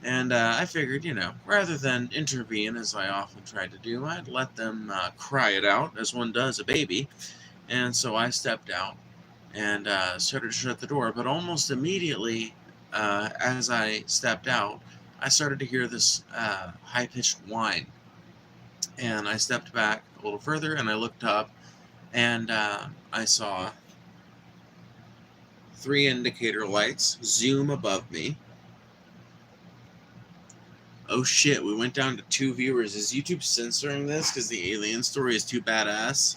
And I figured, rather than intervene, as I often tried to do, I'd let them cry it out, as one does a baby. And so I stepped out and started to shut the door. But almost immediately, as I stepped out, I started to hear this high-pitched whine. And I stepped back a little further, and I looked up, and I saw 3 indicator lights zoom above me. Oh shit, we went down to 2 viewers. Is YouTube censoring this because the alien story is too badass?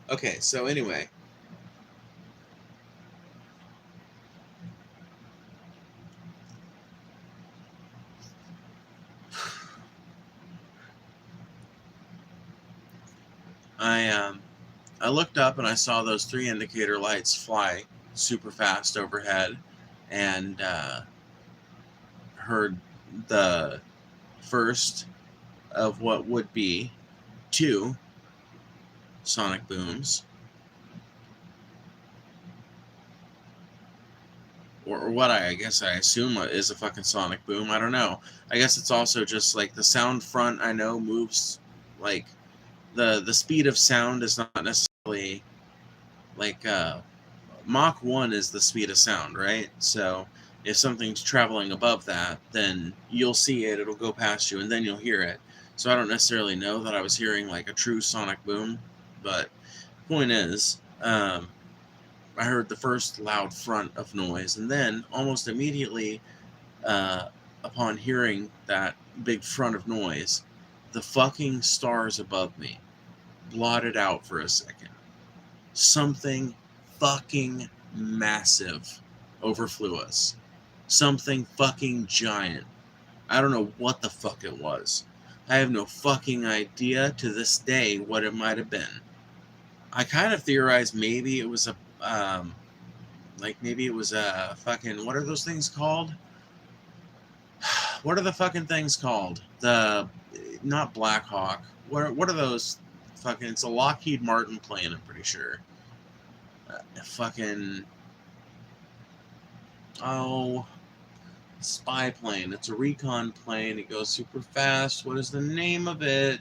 Okay, so anyway. I looked up and I saw those 3 indicator lights fly super fast overhead, and heard the first of what would be 2 sonic booms, or what I guess I assume is a fucking sonic boom. I don't know. I guess it's also just like the sound front. I know moves like the speed of sound is not necessarily like Mach 1 is the speed of sound, right? So if something's traveling above that, then you'll see it, it'll go past you, and then you'll hear it. So I don't necessarily know that I was hearing like a true sonic boom, but point is, I heard the first loud front of noise, and then almost immediately upon hearing that big front of noise, the fucking stars above me blotted out for a second. Something fucking massive overflew us. Something fucking giant. I don't know what the fuck it was. I have no fucking idea to this day what it might have been. I kind of theorized maybe it was a fucking, what are those things called? What are the fucking things called? not Black Hawk. What are those? Fucking, it's a Lockheed Martin plane. I'm pretty sure. Fucking, oh, spy plane. It's a recon plane. It goes super fast. What is the name of it?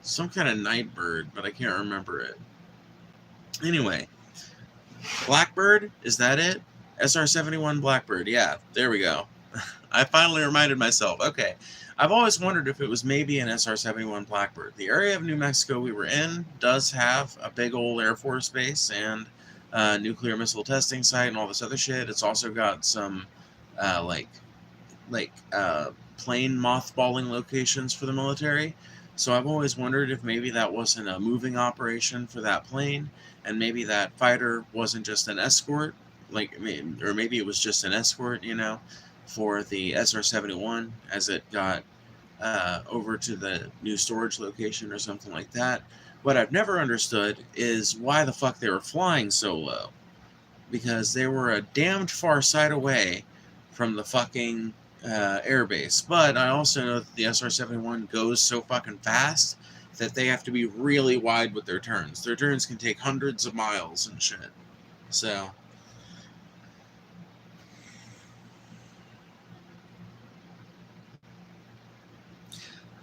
Some kind of night bird, but I can't remember it. Anyway, Blackbird, is that it? SR-71 Blackbird. Yeah, there we go. I finally reminded myself. Okay. I've always wondered if it was maybe an SR-71 Blackbird. The area of New Mexico we were in does have a big old Air Force base and nuclear missile testing site and all this other shit. It's also got some like plane mothballing locations for the military. So I've always wondered if maybe that wasn't a moving operation for that plane, and maybe that fighter wasn't just an escort, or maybe it was just an escort, for the SR-71 as it got over to the new storage location or something like that. What I've never understood is why the fuck they were flying so low, because they were a damned far sight away from the fucking airbase. But I also know that the SR-71 goes so fucking fast that they have to be really wide with their turns. Their turns can take hundreds of miles and shit. So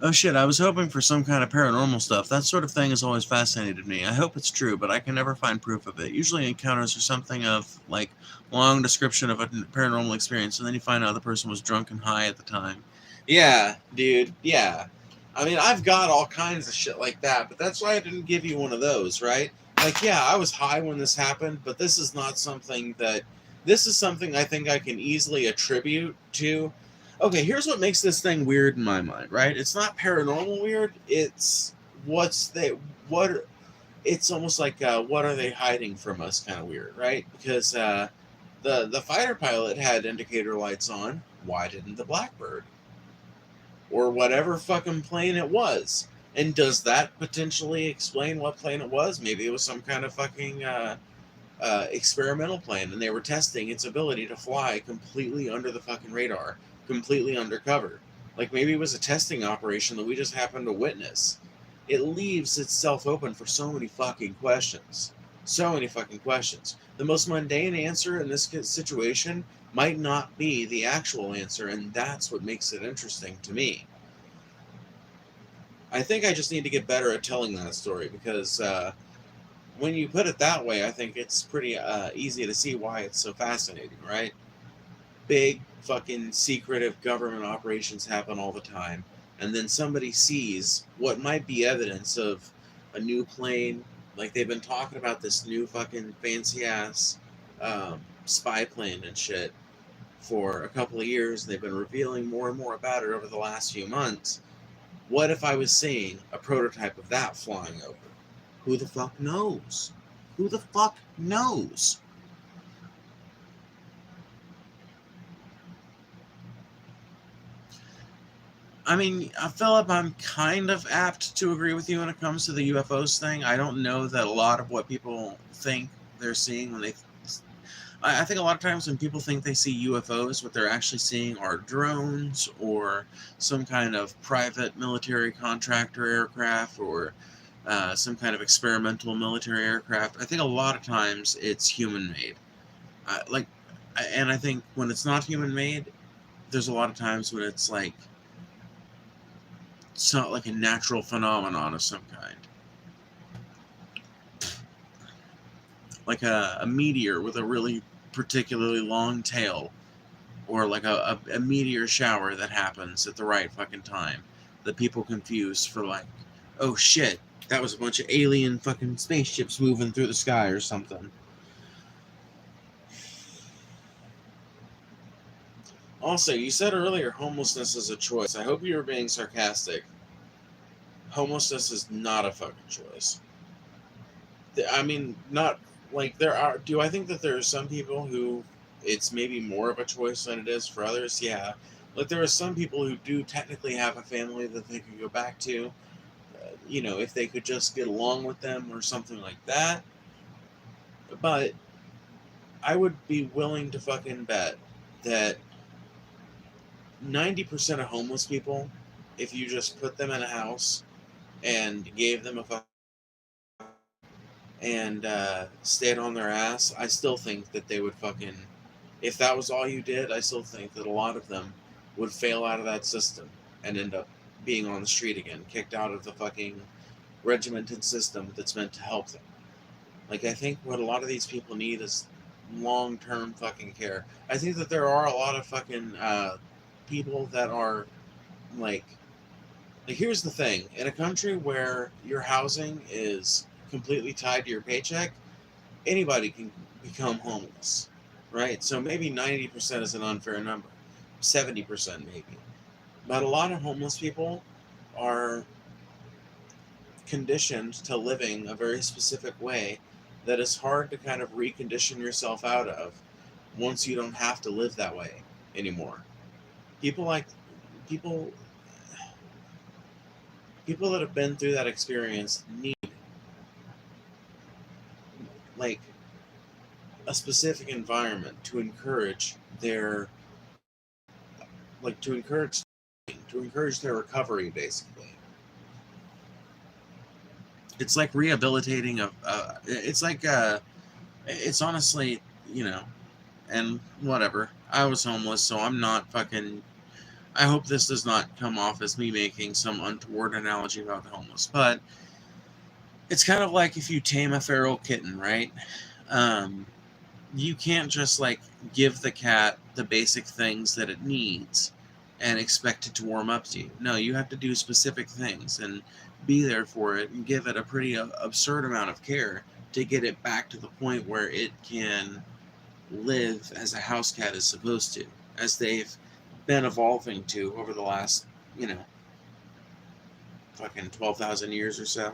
oh shit, I was hoping for some kind of paranormal stuff. That sort of thing has always fascinated me. I hope it's true, but I can never find proof of it. Usually encounters are something of, like, long description of a paranormal experience, and then you find out the person was drunk and high at the time. Yeah, dude, yeah. I mean, I've got all kinds of shit like that, but that's why I didn't give you one of those, right? Like, yeah, I was high when this happened, but this is not something that... This is something I think I can easily attribute to... Okay, here's what makes this thing weird in my mind, right? It's not paranormal weird. It's it's almost like what are they hiding from us kind of weird, right? Because the fighter pilot had indicator lights on. Why didn't the Blackbird? Or whatever fucking plane it was. And does that potentially explain what plane it was? Maybe it was some kind of fucking experimental plane, and they were testing its ability to fly completely under the fucking radar, completely undercover. Like maybe it was a testing operation that we just happened to witness. It leaves itself open for so many fucking questions. So many fucking questions. The most mundane answer in this situation might not be the actual answer, and that's what makes it interesting to me. I think I just need to get better at telling that story, because when you put it that way, I think it's pretty easy to see why it's so fascinating, right? Big fucking secretive government operations happen all the time, and then somebody sees what might be evidence of a new plane. Like they've been talking about this new fucking fancy ass spy plane and shit for a couple of years. They've been revealing more and more about it over the last few months. What if I was seeing a prototype of that flying over? Who the fuck knows? Who the fuck knows? I mean, Philip, I'm kind of apt to agree with you when it comes to the UFOs thing. I don't know that a lot of what people think they're seeing when they... I think a lot of times when people think they see UFOs, what they're actually seeing are drones or some kind of private military contractor aircraft or some kind of experimental military aircraft. I think a lot of times it's human-made. And I think when it's not human-made, there's a lot of times when it's like... It's not like a natural phenomenon of some kind. Like a meteor with a really particularly long tail. Or like a meteor shower that happens at the right fucking time. That people confuse for like, oh shit, that was a bunch of alien fucking spaceships moving through the sky or something. Also, you said earlier homelessness is a choice. I hope you were being sarcastic. Homelessness is not a fucking choice. I mean, not like there are... Do I think that there are some people who it's maybe more of a choice than it is for others? Yeah. Like there are some people who do technically have a family that they could go back to, if they could just get along with them or something like that. But I would be willing to fucking bet that 90% of homeless people, if you just put them in a house and gave them a and stayed on their ass, I still think that they would fucking, if that was all you did, I still think that a lot of them would fail out of that system and end up being on the street again, kicked out of the fucking regimented system that's meant to help them. Like, I think what a lot of these people need is long-term fucking care. I think that there are a lot of fucking people that are like, here's the thing. In a country where your housing is completely tied to your paycheck, anybody can become homeless, right? So maybe 90% is an unfair number, 70% maybe. But a lot of homeless people are conditioned to living a very specific way that is hard to kind of recondition yourself out of once you don't have to live that way anymore. People like people people that have been through that experience need like a specific environment to encourage their like to encourage their recovery basically. It's like rehabilitating it's honestly, you know, and whatever. I was homeless, so I'm not fucking. I hope this does not come off as me making some untoward analogy about the homeless, but it's kind of like if you tame a feral kitten, right? Um, you can't just like give the cat the basic things that it needs and expect it to warm up to you. No, you have to do specific things and be there for it and give it a pretty absurd amount of care to get it back to the point where it can live as a house cat is supposed to, as they've been evolving to over the last, you know, fucking 12,000 years or so.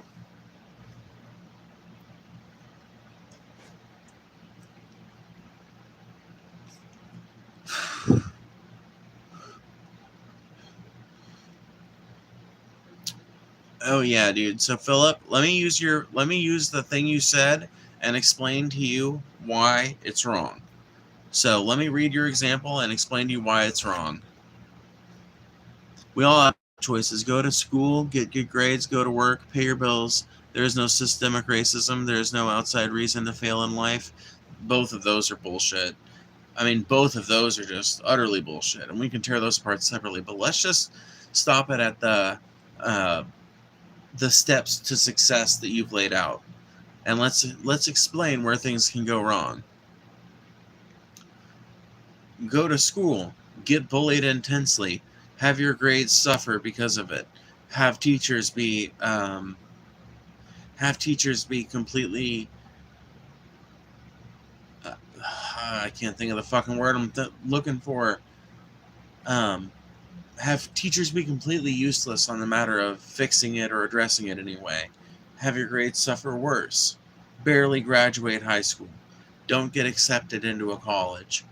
Oh yeah, dude. So Philip, let me use the thing you said and explain to you why it's wrong. So let me read your example and explain to you why it's wrong. We all have choices. Go to school, get good grades, go to work, pay your bills. There is no systemic racism. There is no outside reason to fail in life. Both of those are bullshit. I mean, both of those are just utterly bullshit, and we can tear those apart separately. But let's just stop it at the steps to success that you've laid out, and let's explain where things can go wrong. Go to school, get bullied intensely, have your grades suffer because of it, have teachers be completely I can't think of the fucking word I'm looking for. Have teachers be completely useless on the matter of fixing it or addressing it anyway. Have your grades suffer worse. Barely graduate high school. Don't get accepted into a college.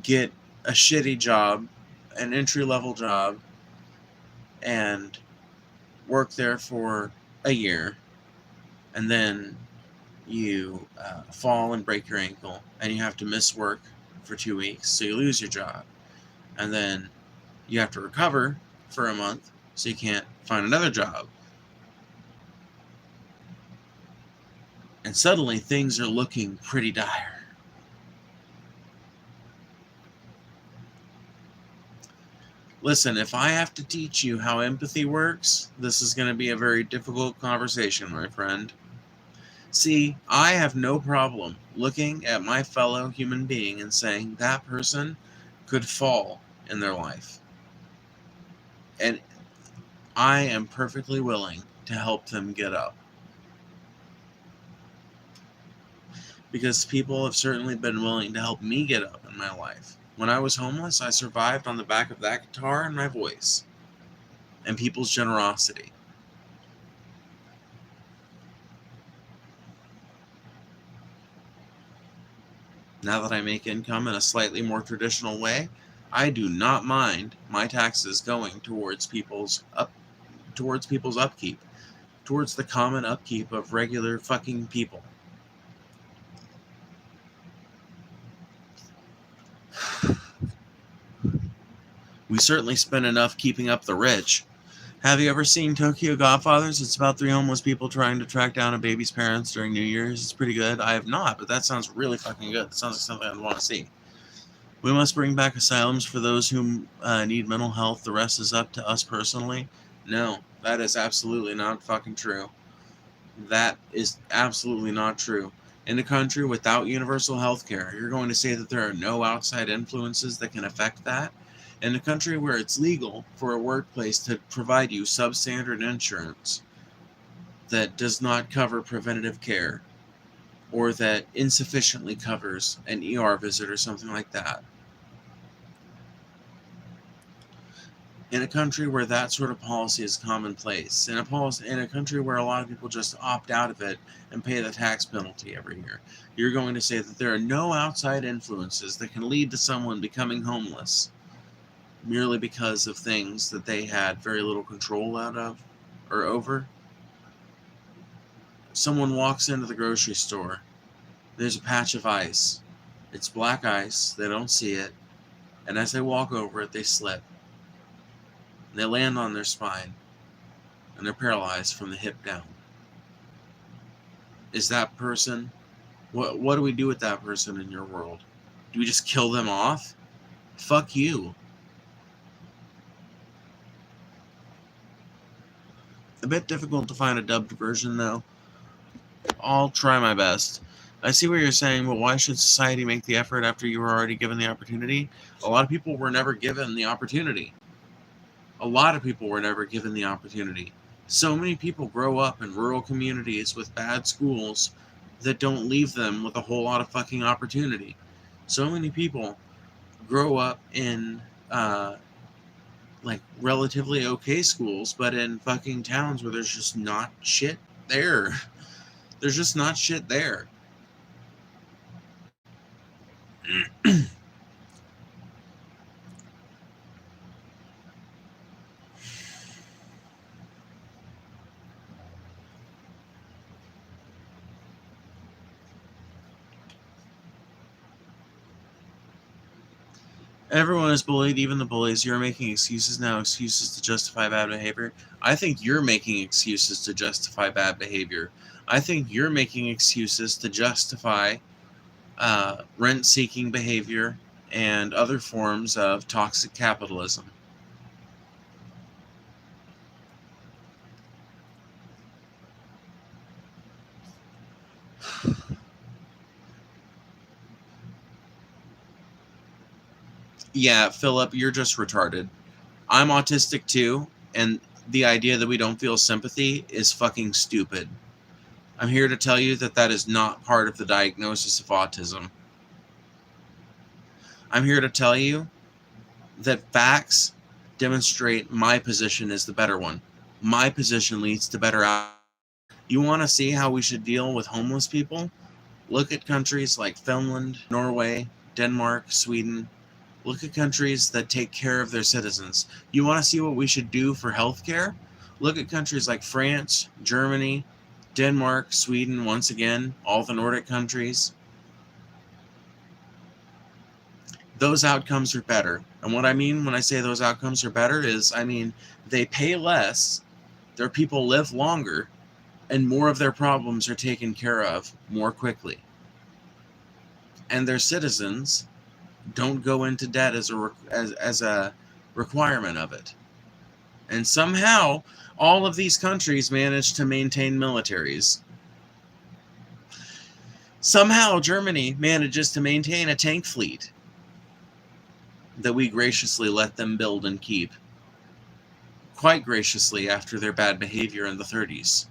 Get a shitty job, an entry-level job, and work there for a year. And then you fall and break your ankle, and you have to miss work for 2 weeks, so you lose your job. And then you have to recover for a month, so you can't find another job. And suddenly things are looking pretty dire. Listen, if I have to teach you how empathy works, this is going to be a very difficult conversation, my friend. See, I have no problem looking at my fellow human being and saying that person could fall in their life. And I am perfectly willing to help them get up. Because people have certainly been willing to help me get up in my life. When I was homeless, I survived on the back of that guitar and my voice. And people's generosity. Now that I make income in a slightly more traditional way, I do not mind my taxes going towards people's upkeep, towards the common upkeep of regular fucking people. We certainly spend enough keeping up the rich. Have you ever seen Tokyo Godfathers? It's about 3 homeless people trying to track down a baby's parents during New Year's. It's pretty good. I have not, but that sounds really fucking good. It sounds like something I'd want to see. We must bring back asylums for those who need mental health. The rest is up to us personally. No, that is absolutely not fucking true. That is absolutely not true. In a country without universal health care, you're going to say that there are no outside influences that can affect that? In a country where it's legal for a workplace to provide you substandard insurance that does not cover preventative care, or that insufficiently covers an ER visit or something like that. In a country where that sort of policy is commonplace, in a country where a lot of people just opt out of it and pay the tax penalty every year, you're going to say that there are no outside influences that can lead to someone becoming homeless merely because of things that they had very little control out of or over. Someone walks into the grocery store. There's a patch of ice. It's black ice. They don't see it. And as they walk over it, they slip. They land on their spine. And they're paralyzed from the hip down. Is that person... What do we do with that person in your world? Do we just kill them off? Fuck you. A bit difficult to find a dubbed version, though. I'll try my best. I see what you're saying, but why should society make the effort after you were already given the opportunity? A lot of people were never given the opportunity. So many people grow up in rural communities with bad schools that don't leave them with a whole lot of fucking opportunity. So many people grow up in relatively okay schools, but in fucking towns where there's just not shit there. There's just not shit there. Everyone is bullied, even the bullies. You're making excuses now, excuses to justify bad behavior. I think you're making excuses to justify bad behavior. I think you're making excuses to justify rent-seeking behavior and other forms of toxic capitalism. Yeah, Philip, you're just retarded. I'm autistic too, and the idea that we don't feel sympathy is fucking stupid. I'm here to tell you that that is not part of the diagnosis of autism. I'm here to tell you that facts demonstrate my position is the better one. My position leads to better outcomes. You want to see how we should deal with homeless people? Look at countries like Finland, Norway, Denmark, Sweden. Look at countries that take care of their citizens. You want to see what we should do for healthcare? Look at countries like France, Germany, Denmark, Sweden, once again, all the Nordic countries. Those outcomes are better. And what I mean when I say those outcomes are better is, I mean, they pay less, their people live longer, and more of their problems are taken care of more quickly. And their citizens don't go into debt as a requirement of it. And somehow, all of these countries manage to maintain militaries. Somehow, Germany manages to maintain a tank fleet that we graciously let them build and keep. Quite graciously after their bad behavior in the 30s.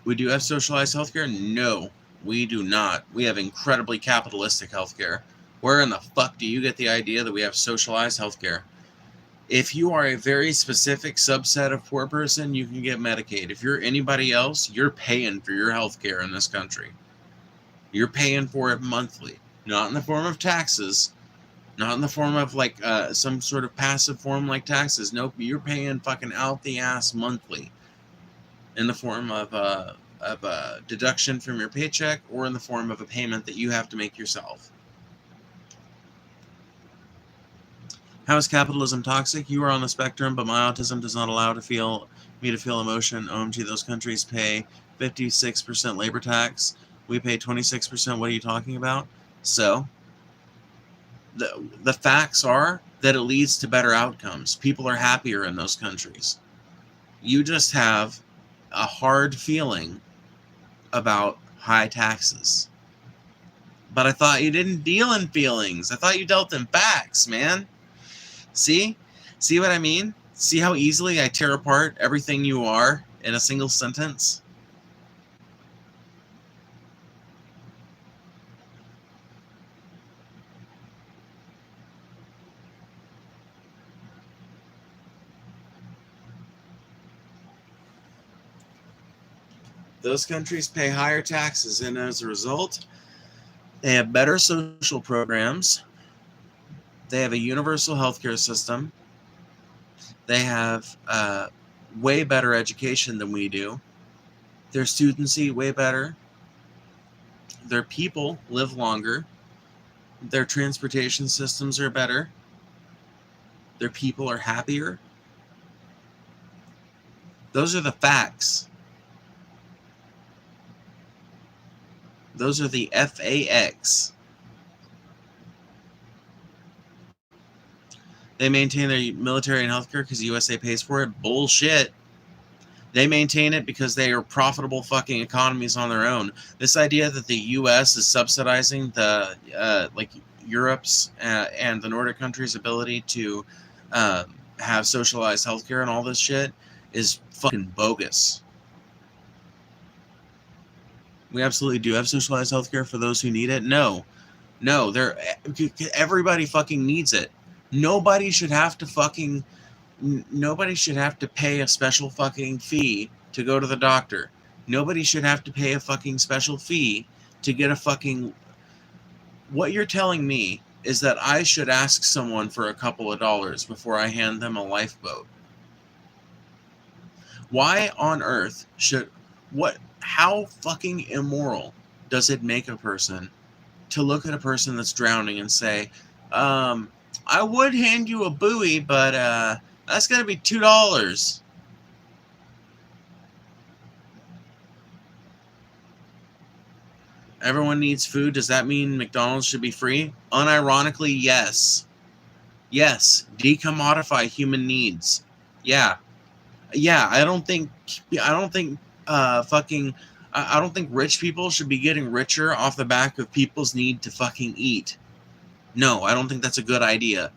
We do have socialized healthcare? No, we do not. We have incredibly capitalistic healthcare. Where in the fuck do you get the idea that we have socialized healthcare? If you are a very specific subset of poor person, you can get Medicaid. If you're anybody else, you're paying for your healthcare in this country. You're paying for it monthly. Not in the form of taxes, Not in the form of like some sort of passive form like taxes. Nope, you're paying fucking out the ass monthly in the form of a deduction from your paycheck or in the form of a payment that you have to make yourself. How is capitalism toxic? You are on the spectrum, but my autism does not allow me to feel emotion. OMG, those countries pay 56% labor tax. We pay 26%. What are you talking about? So, the facts are that it leads to better outcomes. People are happier in those countries. You just have a hard feeling about high taxes. But I thought you didn't deal in feelings. I thought you dealt in facts, man. See? See what I mean? See how easily I tear apart everything you are in a single sentence? Those countries pay higher taxes, and as a result, they have better social programs. They have a universal healthcare system. They have way better education than we do. Their studency way better. Their people live longer. Their transportation systems are better. Their people are happier. Those are the facts. Those are the FAX. They maintain their military and healthcare because the USA pays for it. Bullshit. They maintain it because they are profitable fucking economies on their own. This idea that the U.S. is subsidizing the like Europe's and the Nordic countries' ability to have socialized healthcare and all this shit is fucking bogus. We absolutely do have socialized healthcare for those who need it. No, everybody fucking needs it. Nobody should have to fucking Nobody should have to pay a special fucking fee to go to the doctor. Nobody should have to pay a fucking special fee to get a fucking... What you're telling me is that I should ask someone for a couple of dollars before I hand them a lifeboat. Why on earth should... How fucking immoral does it make a person to look at a person that's drowning and say, I would hand you a buoy, but that's going to be $2. Everyone needs food. Does that mean McDonald's should be free? Unironically, yes. Yes. Decommodify human needs. Yeah. Yeah. I don't think rich people should be getting richer off the back of people's need to fucking eat. No, I don't think that's a good idea.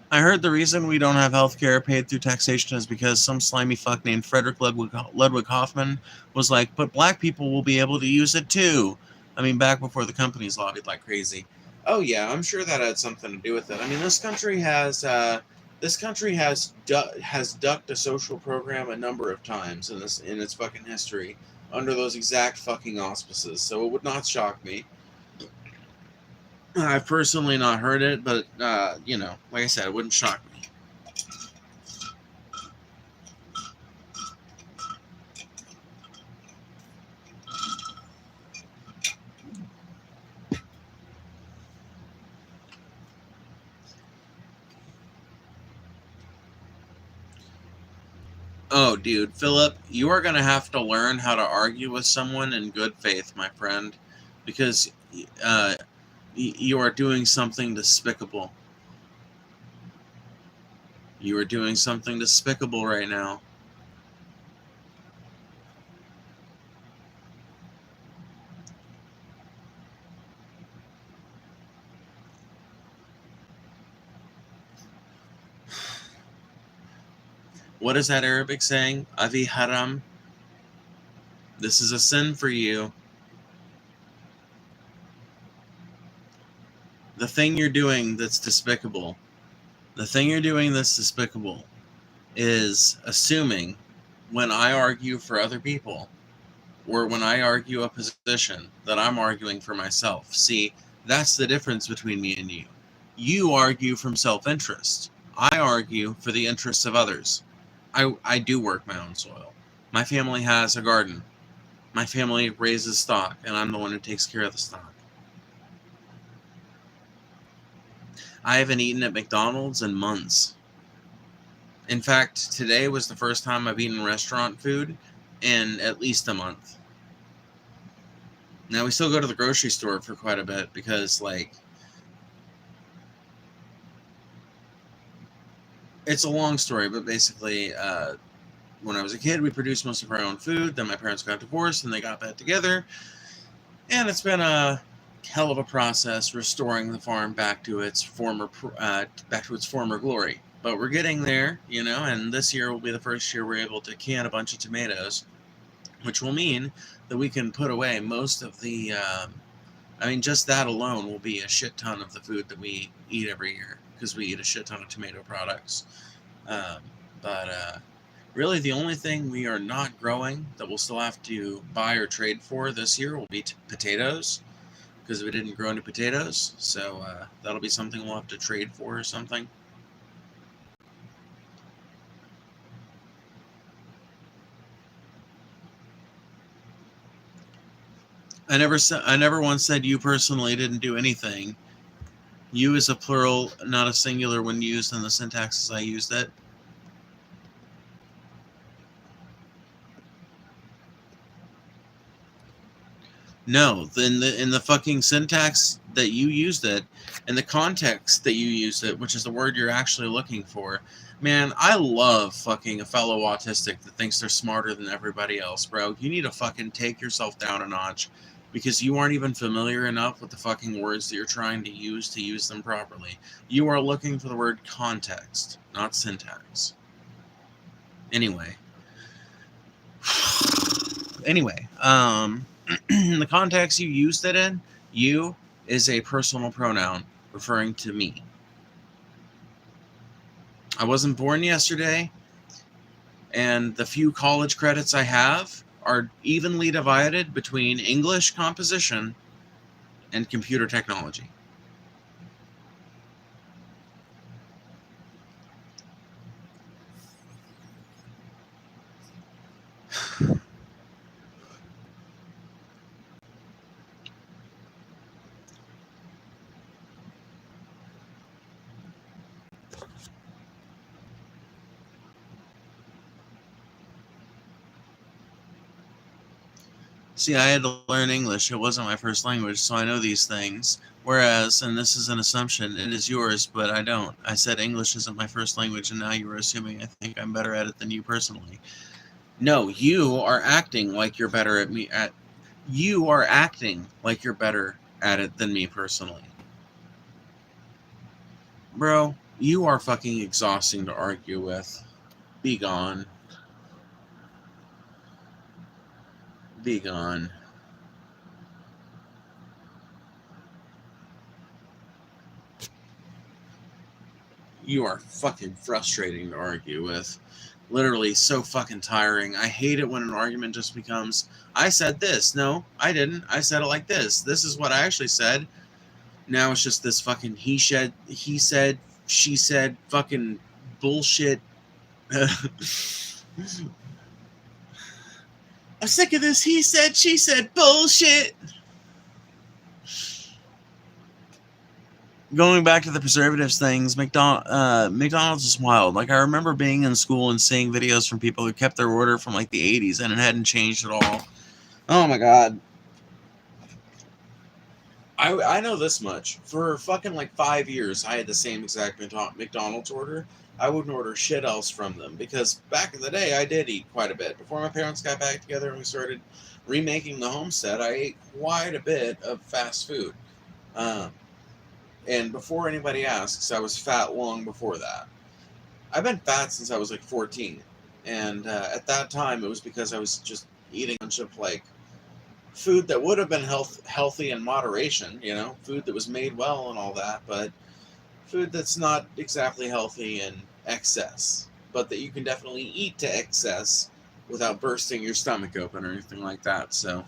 I heard the reason we don't have healthcare paid through taxation is because some slimy fuck named Frederick Ludwig Hoffman was like, but black people will be able to use it too. I mean, back before the companies lobbied like crazy. Oh yeah, I'm sure that had something to do with it. I mean, this country has ducked a social program a number of times in its fucking history under those exact fucking auspices. So it would not shock me. I've personally not heard it, but, like I said, it wouldn't shock me. Oh, dude, Philip, you are going to have to learn how to argue with someone in good faith, my friend, because you are doing something despicable. You are doing something despicable right now. What is that Arabic saying? Avi haram. This is a sin for you. the thing you're doing that's despicable, is assuming when I argue for other people or when I argue a position that I'm arguing for myself. See, that's the difference between me and you. You argue from self-interest. I argue for the interests of others. I do work my own soil. My family has a garden. My family raises stock, and I'm the one who takes care of the stock. I haven't eaten at McDonald's in months. In fact, today was the first time I've eaten restaurant food in at least a month. Now, we still go to the grocery store for quite a bit because, like, it's a long story, but basically, when I was a kid, we produced most of our own food. Then my parents got divorced, and they got back together. And it's been a hell of a process restoring the farm back to its former glory. But we're getting there, you know, and this year will be the first year we're able to can a bunch of tomatoes, which will mean that we can put away most of the, just that alone will be a shit ton of the food that we eat every year, because we eat a shit ton of tomato products. But really the only thing we are not growing that we'll still have to buy or trade for this year will be potatoes, because we didn't grow any potatoes, so that'll be something we'll have to trade for or something. I never once said you personally didn't do anything. You is a plural, not a singular when used in the syntax as I used it. No, in the fucking syntax that you used it, in the context that you used it, which is the word you're actually looking for, man, I love fucking a fellow autistic that thinks they're smarter than everybody else, bro. You need to fucking take yourself down a notch, because you aren't even familiar enough with the fucking words that you're trying to use them properly. You are looking for the word context, not syntax. Anyway, the context you used it in, you is a personal pronoun referring to me. I wasn't born yesterday, and the few college credits I have are evenly divided between English composition and computer technology. See, I had to learn English. It wasn't my first language, so I know these things. Whereas, and this is an assumption, it is yours, but I don't. I said English isn't my first language, and now you were assuming I think I'm better at it than you personally. No, you are acting like you're better at me at. You are acting like you're better at it than me personally. Bro, you are fucking exhausting to argue with. Be gone. Be gone. You are fucking frustrating to argue with. Literally so fucking tiring. I hate it when an argument just becomes, I said this. No, I didn't. I said it like this. This is what I actually said. Now it's just this fucking he said, she said, fucking bullshit. I'm sick of this he said, she said bullshit. Going back to the preservatives things, McDonald's is wild. Like, I remember being in school and seeing videos from people who kept their order from like the 80s and it hadn't changed at all. Oh my god. I know this much. For fucking like 5 years, I had the same exact McDonald's order. I wouldn't order shit else from them, because back in the day, I did eat quite a bit. Before my parents got back together and we started remaking the homestead, I ate quite a bit of fast food. And before anybody asks, I was fat long before that. I've been fat since I was like 14. And at that time, it was because I was just eating a bunch of like food that would have been healthy in moderation, food that was made well and all that, but food that's not exactly healthy in excess, but that you can definitely eat to excess without bursting your stomach open or anything like that. So,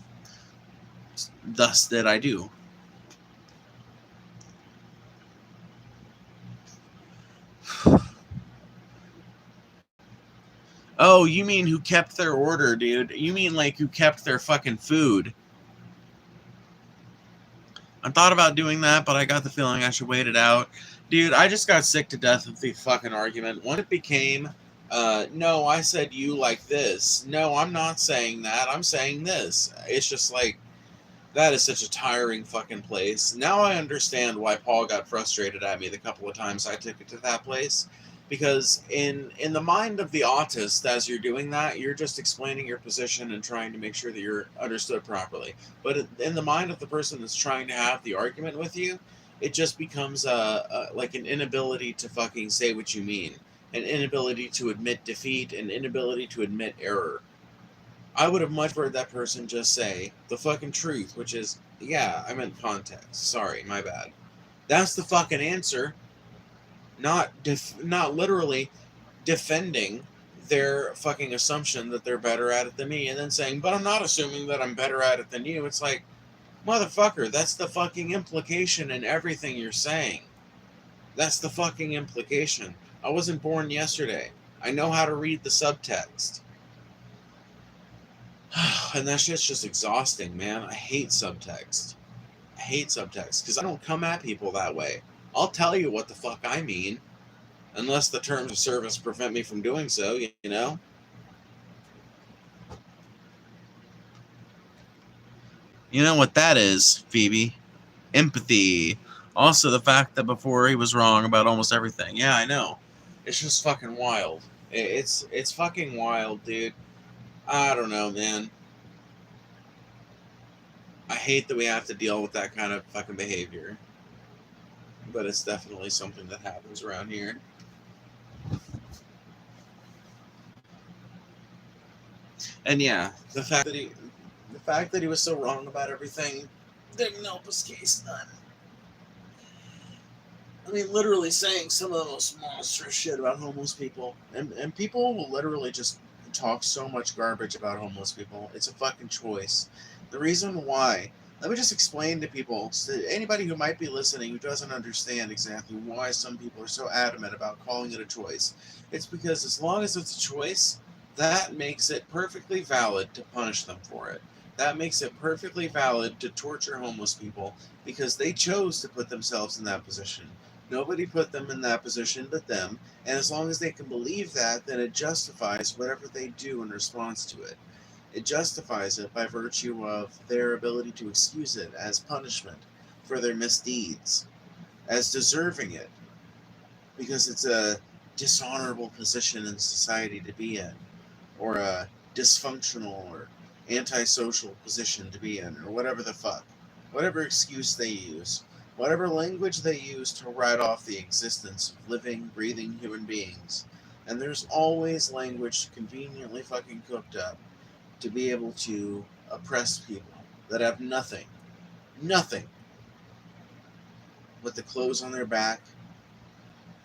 thus did I do. Oh, you mean who kept their order, dude? You mean like who kept their fucking food? I thought about doing that, but I got the feeling I should wait it out. Dude, I just got sick to death of the fucking argument. When it became, no, I said you like this. No, I'm not saying that. I'm saying this. It's just like, that is such a tiring fucking place. Now I understand why Paul got frustrated at me the couple of times I took it to that place. Because in the mind of the autist, as you're doing that, you're just explaining your position and trying to make sure that you're understood properly. But in the mind of the person that's trying to have the argument with you, it just becomes like an inability to fucking say what you mean, an inability to admit defeat, an inability to admit error. I would have much preferred that person just say the fucking truth, which is, yeah, I meant context. Sorry, my bad. That's the fucking answer. Not literally defending their fucking assumption that they're better at it than me, and then saying, but I'm not assuming that I'm better at it than you. It's like, motherfucker, that's the fucking implication in everything you're saying. That's the fucking implication. I wasn't born yesterday. I know how to read the subtext. And that shit's just exhausting, man. I hate subtext. I hate subtext because I don't come at people that way. I'll tell you what the fuck I mean, unless the terms of service prevent me from doing so, you know? You know what that is, Phoebe? Empathy. Also, the fact that before he was wrong about almost everything. Yeah, I know. It's just fucking wild. It's fucking wild, dude. I don't know, man. I hate that we have to deal with that kind of fucking behavior. But it's definitely something that happens around here. And yeah, the fact that he was so wrong about everything didn't help his case none. I mean, literally saying some of the most monstrous shit about homeless people. And people will literally just talk so much garbage about homeless people. It's a fucking choice. The reason why, let me just explain to people, to anybody who might be listening who doesn't understand exactly why some people are so adamant about calling it a choice. It's because as long as it's a choice, that makes it perfectly valid to punish them for it. That makes it perfectly valid to torture homeless people because they chose to put themselves in that position. Nobody put them in that position but them, and as long as they can believe that, then it justifies whatever they do in response to it. It justifies it by virtue of their ability to excuse it as punishment for their misdeeds, as deserving it, because it's a dishonorable position in society to be in, or a dysfunctional or antisocial position to be in, or whatever the fuck. Whatever excuse they use. Whatever language they use to write off the existence of living, breathing human beings. And there's always language conveniently fucking cooked up to be able to oppress people that have nothing but the clothes on their back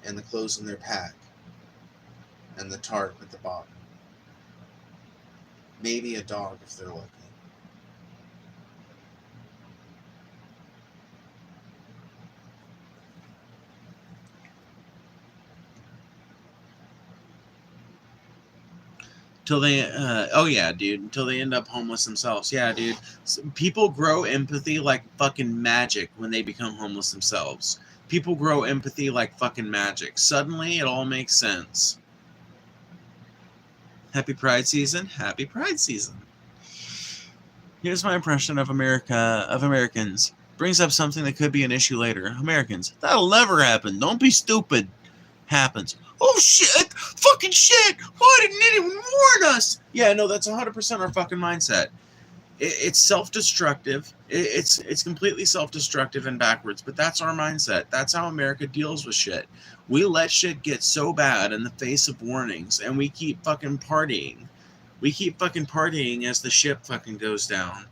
and the clothes in their pack and the tarp at the bottom. Maybe a dog if they're lucky. Till they, oh yeah, dude, until they end up homeless themselves. Yeah, dude. People grow empathy like fucking magic when they become homeless themselves. People grow empathy like fucking magic. Suddenly, it all makes sense. Happy Pride season. Happy Pride season. Here's my impression of Americans. Brings up something that could be an issue later. Americans. That'll never happen. Don't be stupid. Happens. Oh shit! Fucking shit! Why didn't anyone warn us? Yeah, no, that's 100% our fucking mindset. It's self-destructive. It's completely self-destructive and backwards, but that's our mindset. That's how America deals with shit. We let shit get so bad in the face of warnings, and we keep fucking partying. We keep fucking partying as the ship fucking goes down.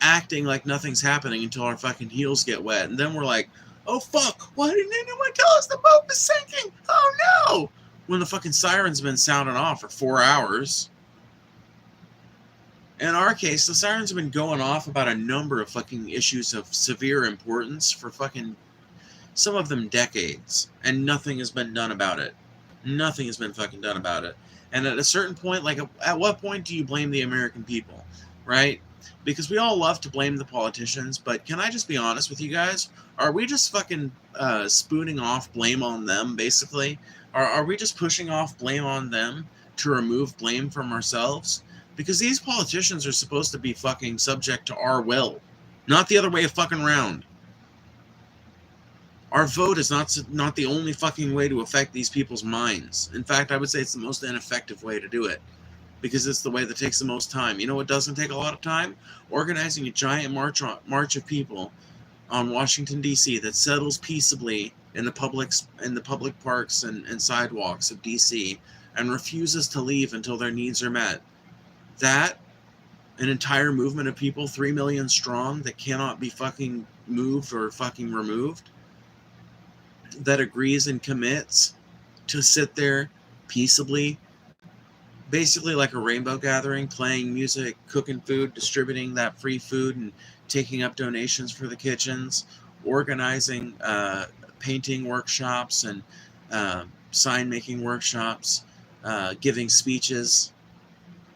acting like nothing's happening until our fucking heels get wet. And then we're like, oh fuck, why didn't anyone tell us the boat was sinking? Oh no! When the fucking siren's been sounding off for 4 hours. In our case, the sirens have been going off about a number of fucking issues of severe importance for fucking, some of them decades, and nothing has been done about it. Nothing has been fucking done about it. And at a certain point, like, at what point do you blame the American people, right? Because we all love to blame the politicians, but can I just be honest with you guys? Are we just fucking spooning off blame on them, basically? Are we just pushing off blame on them to remove blame from ourselves? Because these politicians are supposed to be fucking subject to our will, not the other way fucking round. Our vote is not the only fucking way to affect these people's minds. In fact, I would say it's the most ineffective way to do it, because it's the way that takes the most time. You know what doesn't take a lot of time? Organizing a giant march of people on Washington, D.C. that settles peaceably in the public parks and sidewalks of D.C. and refuses to leave until their needs are met. That, an entire movement of people, 3 million strong, that cannot be fucking moved or fucking removed, that agrees and commits to sit there peaceably, basically like a rainbow gathering, playing music, cooking food, distributing that free food, and taking up donations for the kitchens, organizing painting workshops and sign making workshops, giving speeches,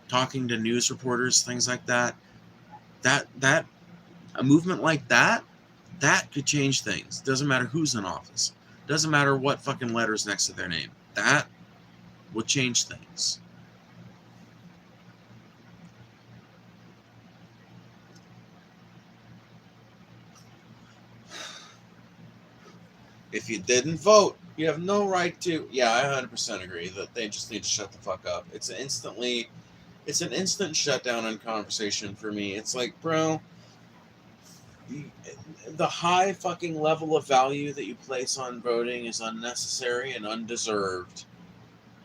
talking to news reporters, things like that. That a movement like that could change things. Doesn't matter who's in office. Doesn't matter what fucking letters next to their name. That would change things. If you didn't vote, you have no right to. Yeah, I 100% agree that they just need to shut the fuck up. It's an instant shutdown on conversation for me. It's like, bro, the high fucking level of value that you place on voting is unnecessary and undeserved.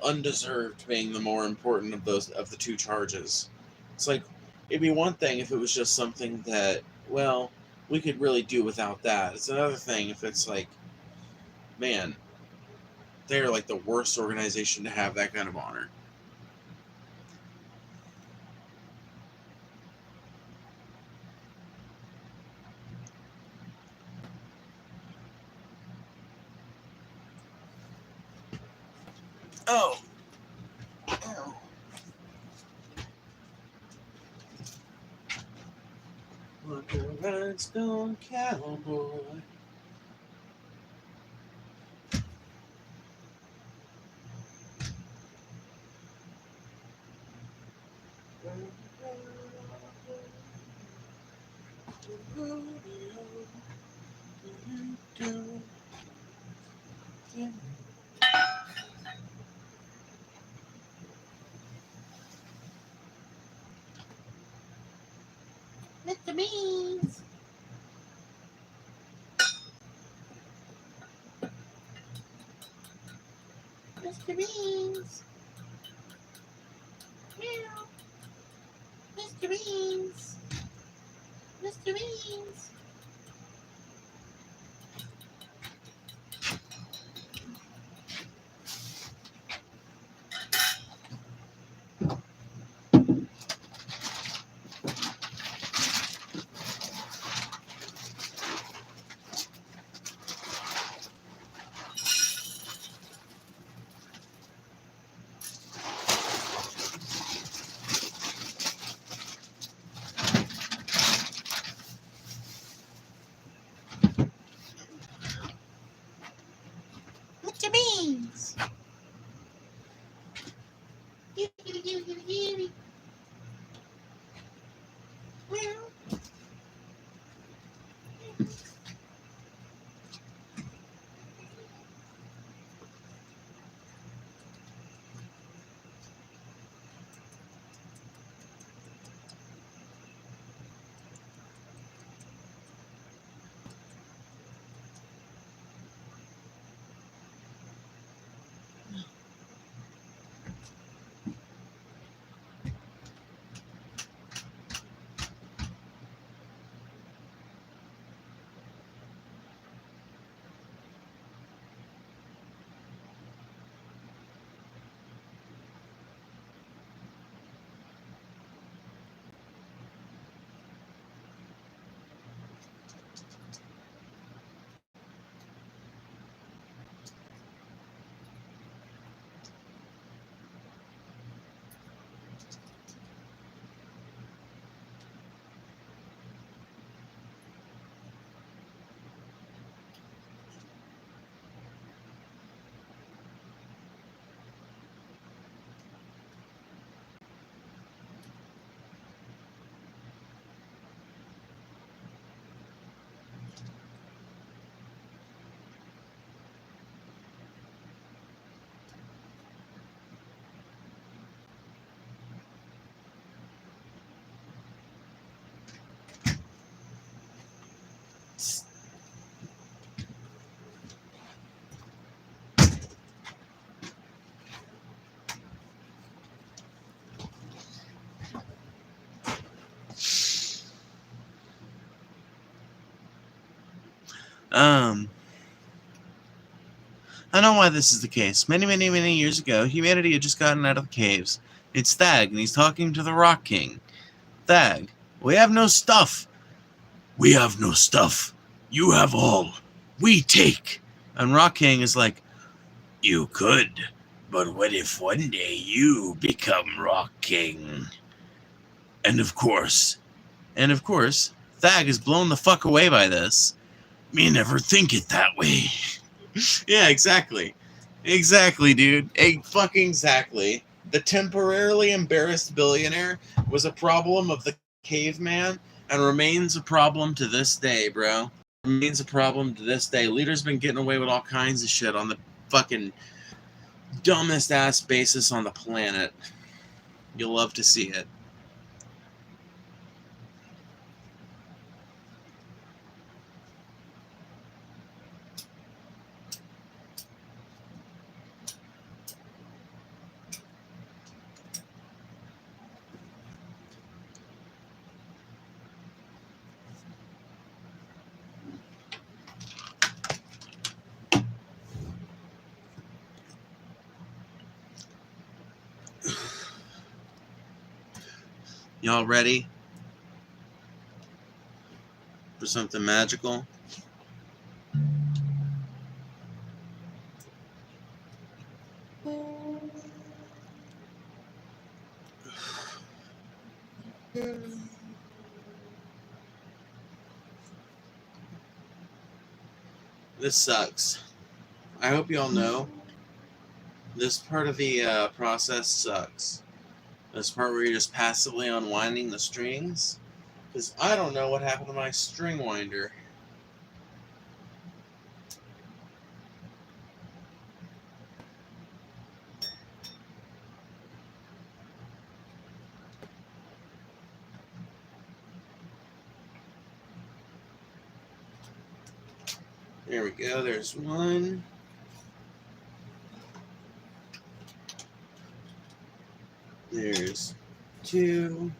Undeserved being the more important of the two charges. It's like, it'd be one thing if it was just something that, well, we could really do without that. It's another thing if it's like, man, they're like the worst organization to have that kind of honor. Oh. Ow. Like a rhinestone cowboy. Mr. Beans. Mr. Beans. Meow. Mr. Beans. Mr. Beans. I know why this is the case. Many, many, many years ago, humanity had just gotten out of the caves. It's Thag, and he's talking to the Rock King. Thag, we have no stuff. We have no stuff. You have all. We take. And Rock King is like, you could, but what if one day you become Rock King? And of course, Thag is blown the fuck away by this. Me never think it that way. Yeah, exactly. Exactly, dude. Fucking exactly. The temporarily embarrassed billionaire was a problem of the caveman and remains a problem to this day, bro. Remains a problem to this day. Leaders been getting away with all kinds of shit on the fucking dumbest ass basis on the planet. You'll love to see it. Y'all ready for something magical? This sucks. I hope y'all know this part of the process sucks. This part where you're just passively unwinding the strings. Because I don't know what happened to my string winder. There we go. There's one. There's two.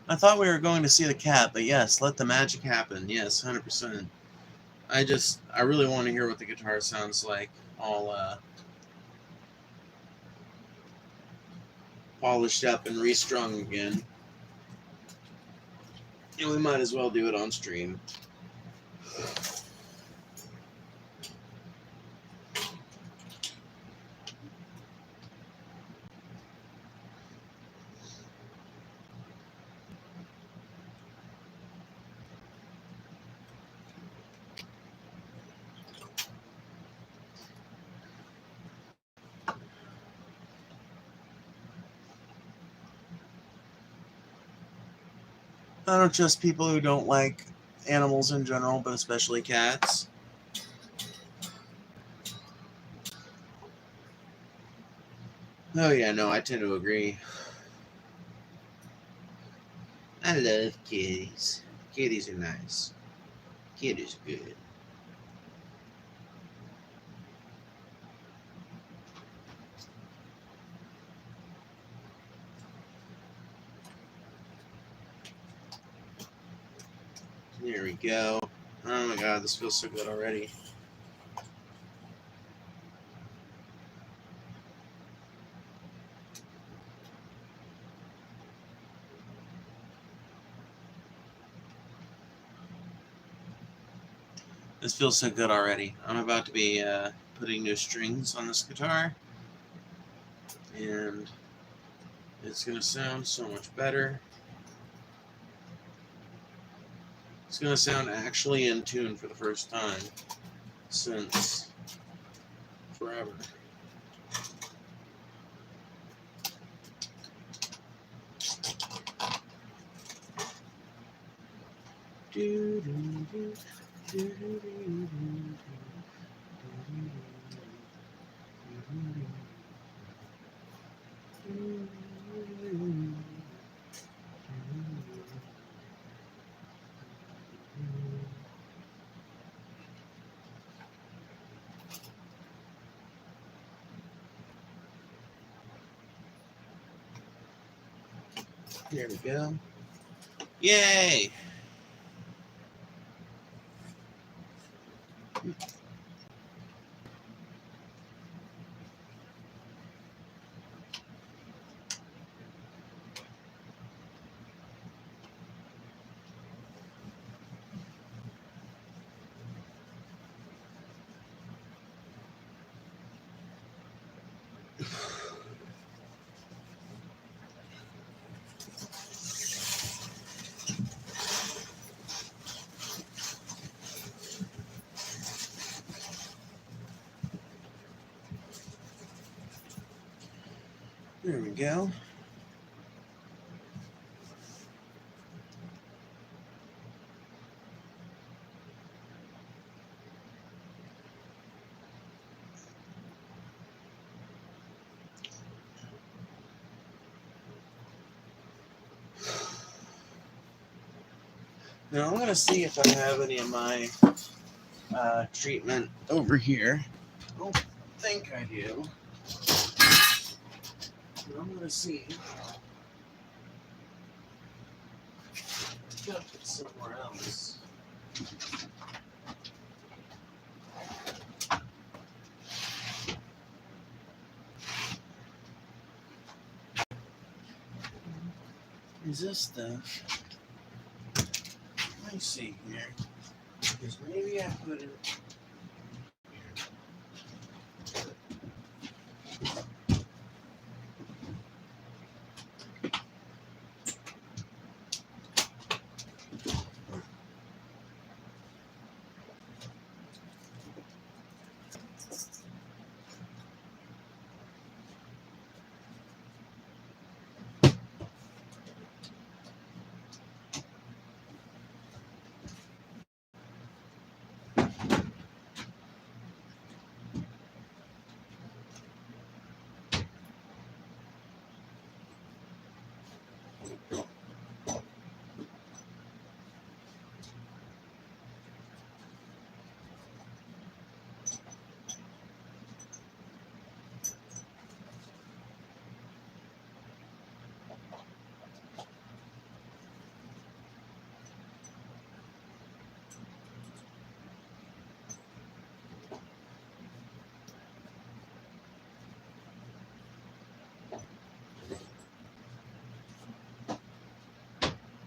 I thought we were going to see the cat, but yes, let the magic happen. Yes, 100%. I really want to hear what the guitar sounds like. All polished up and restrung again. And we might as well do it on stream. I don't trust people who don't like animals in general, but especially cats. Oh yeah, no, I tend to agree. I love kitties. Kitties are nice. Kitties are good. There we go. Oh my god, this feels so good already. This feels so good already. I'm about to be putting new strings on this guitar. And it's going to sound so much better. It's going to sound actually in tune for the first time since forever. There we go. Yay! There we go. Now I'm going to see if I have any of my treatment over here. I don't think I do. But I'm going to see. Got it somewhere else. Is this stuff? Let me see here. Because maybe I put it.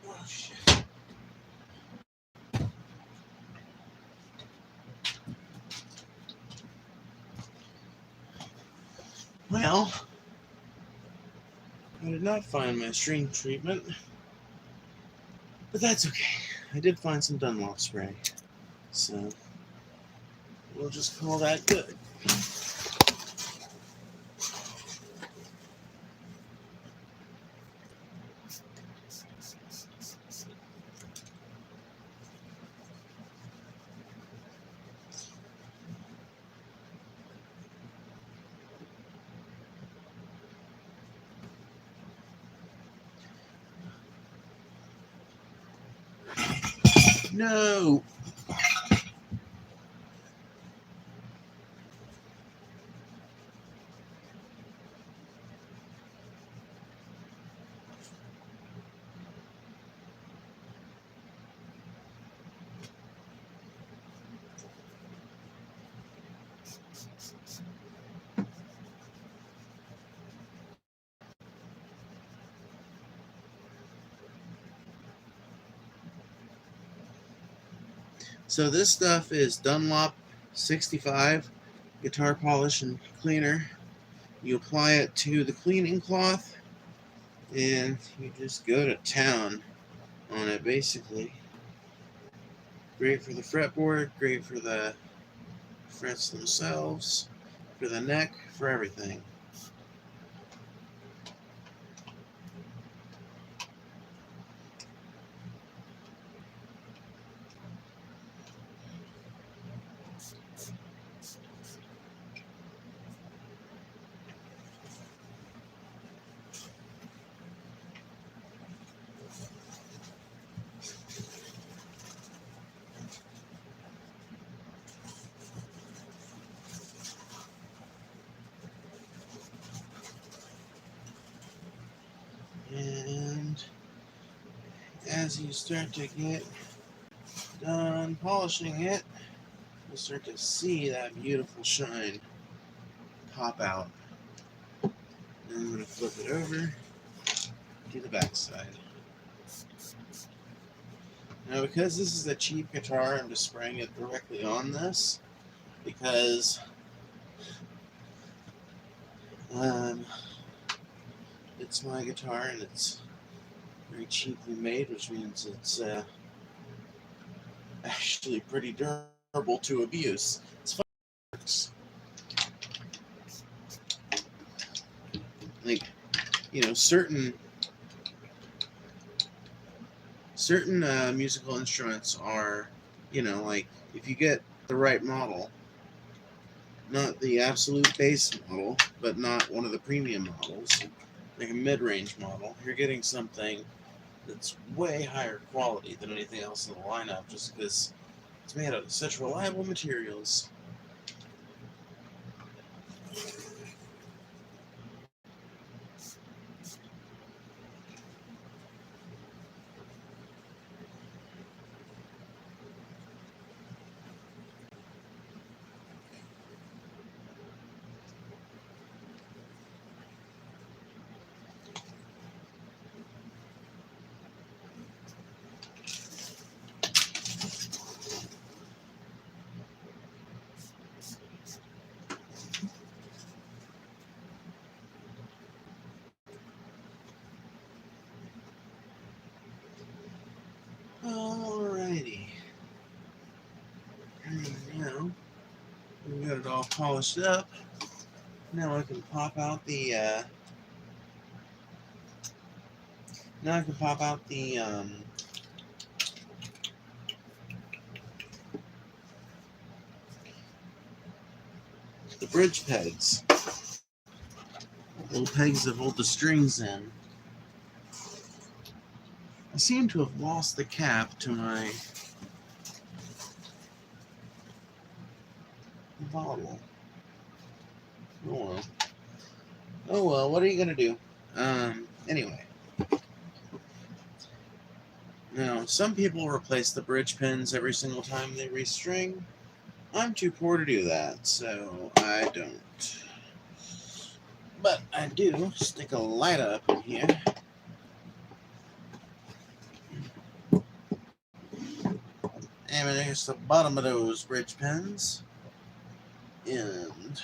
Oh, shit. Well, I did not find my string treatment, but that's okay. I did find some Dunlop spray, so we'll just call that good. No! So this stuff is Dunlop 65 guitar polish and cleaner. You apply it to the cleaning cloth and you just go to town on it, basically. Great for the fretboard, great for the frets themselves, for the neck, for everything. as you start to get done polishing it, you'll start to see that beautiful shine pop out. And I'm going to flip it over to the back side. Now, because this is a cheap guitar, I'm just spraying it directly on this because it's my guitar and it's very cheaply made, which means it's actually pretty durable to abuse. It's fun. Like, you know, certain musical instruments are, you know, like if you get the right model, not the absolute base model, but not one of the premium models, like a mid-range model, you're getting something that's way higher quality than anything else in the lineup just because it's made out of such reliable materials. Alrighty. And now we got it all polished up. Now I can pop out the the bridge pegs. Little pegs that hold the strings in. I seem to have lost the cap to my bottle. Oh well. Oh well, what are you gonna do? Anyway. Now, some people replace the bridge pins every single time they restring. I'm too poor to do that, so I don't. But I do stick a light up in here. And there's the bottom of those bridge pins. And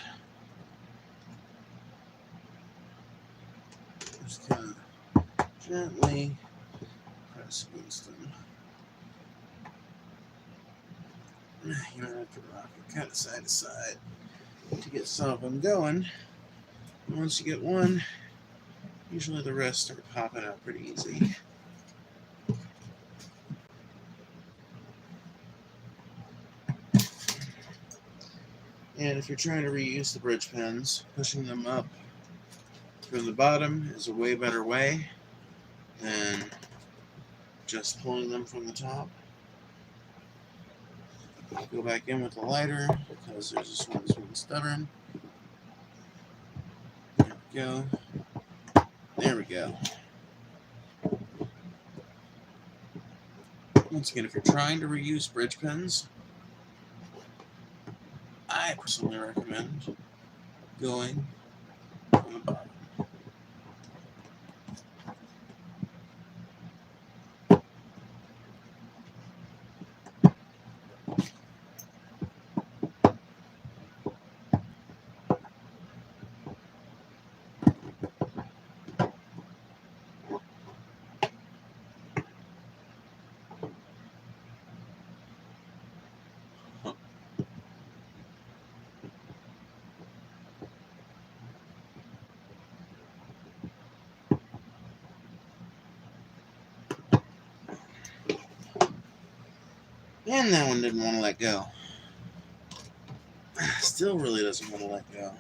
just kind of gently press against them. You might have to rock it kind of side to side to get some of them going. And once you get one, usually the rest start popping out pretty easy. And if you're trying to reuse the bridge pins, pushing them up from the bottom is a way better way than just pulling them from the top. I'll go back in with the lighter because there's this one's really stubborn. There we go. There we go. Once again, if you're trying to reuse bridge pins, I personally recommend going from the bottom. And that one didn't want to let go. Still really doesn't want to let go.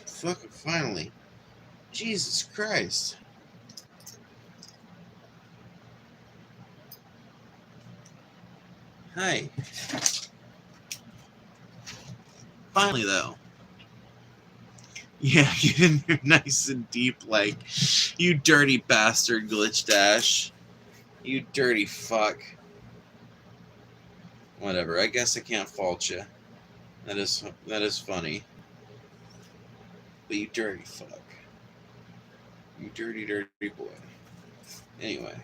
Fuck it, finally. Jesus Christ. Hey. Finally, though. Yeah, get in there nice and deep, like, you dirty bastard, Glitch Dash. You dirty fuck. Whatever, I guess I can't fault you. That is funny. But you dirty fuck. You dirty, dirty boy. Anyway.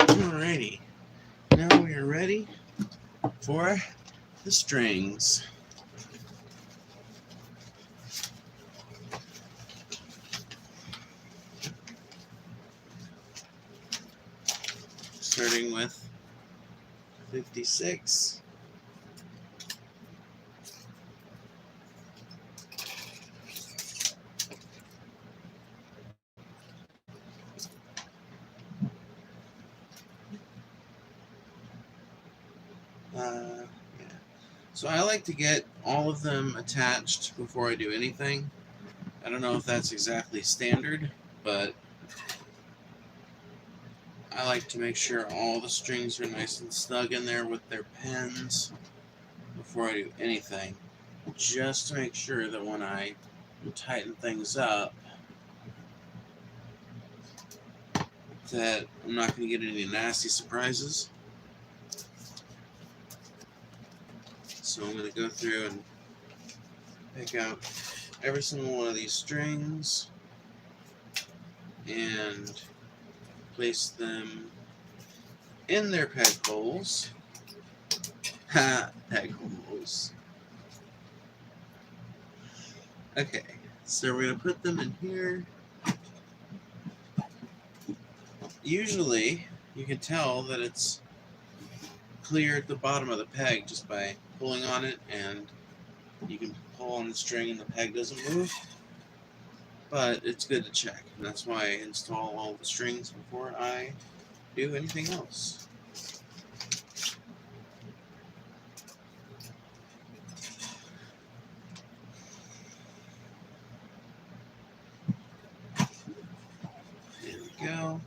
Alrighty. Now we are ready for the strings. Starting with 56. Yeah. So I like to get all of them attached before I do anything. I don't know if that's exactly standard, but I like to make sure all the strings are nice and snug in there with their pens before I do anything. Just to make sure that when I tighten things up, that I'm not going to get any nasty surprises. So I'm going to go through and pick out every single one of these strings and place them in their peg holes. Ha! Peg holes. Okay, so we're going to put them in here. Usually, you can tell that it's clear at the bottom of the peg just by pulling on it, and you can pull on the string and the peg doesn't move. But it's good to check, and that's why I install all the strings before I do anything else. There we go.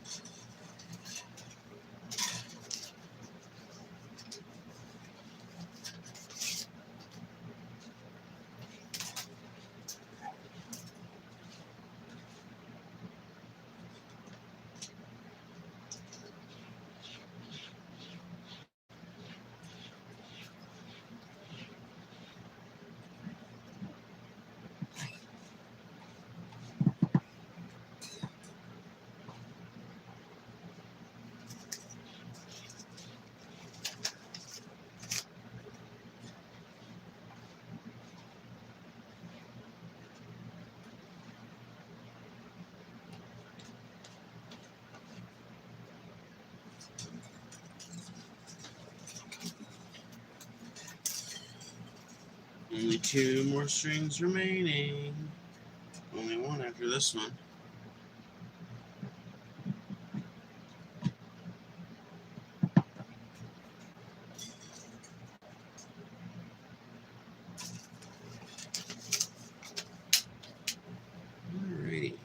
Only 2 more strings remaining. Only 1 after this one. Alrighty.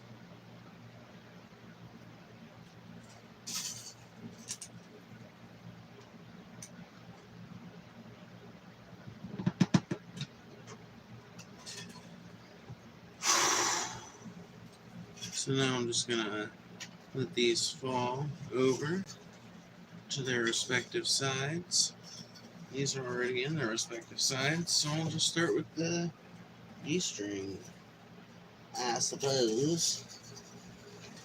So now I'm just gonna let these fall over to their respective sides. These are already in their respective sides, so I'll just start with the E string, I suppose.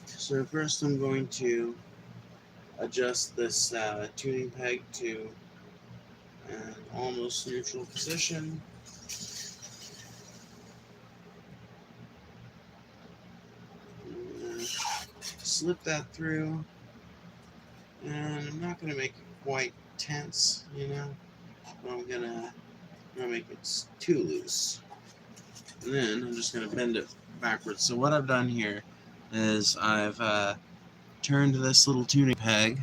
So first I'm going to adjust this tuning peg to an almost neutral position. Slip that through, and I'm not going to make it quite tense, but I'm gonna make it too loose. And then I'm just going to bend it backwards. So what I've done here is I've turned this little tuning peg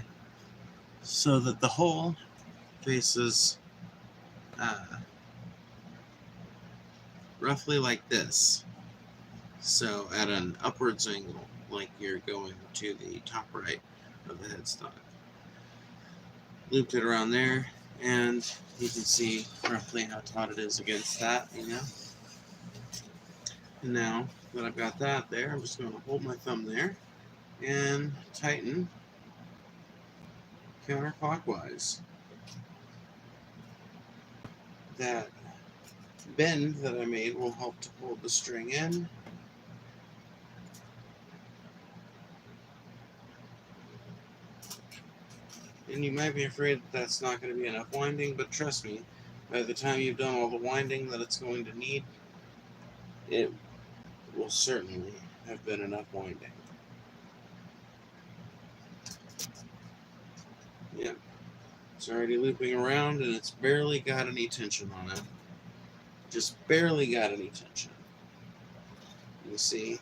so that the hole faces roughly like this. So at an upwards angle, like you're going to the top right of the headstock. Looped it around there, and you can see roughly how taut it is against that, And now that I've got that there, I'm just going to hold my thumb there and tighten counterclockwise. That bend that I made will help to hold the string in. And you might be afraid that that's not going to be enough winding, but trust me, by the time you've done all the winding that it's going to need, it will certainly have been enough winding. Yep, it's already looping around and it's barely got any tension on it. Just barely got any tension. You see,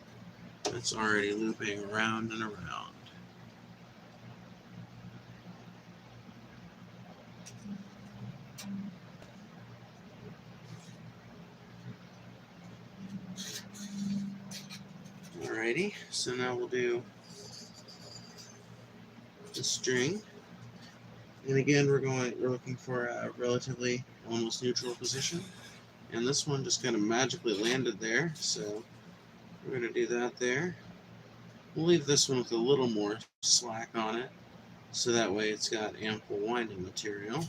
it's already looping around and around. Alrighty, so now we'll do the string. And again, we're looking for a relatively almost neutral position. And this one just kind of magically landed there, so we're going to do that there. We'll leave this one with a little more slack on it, so that way it's got ample winding material.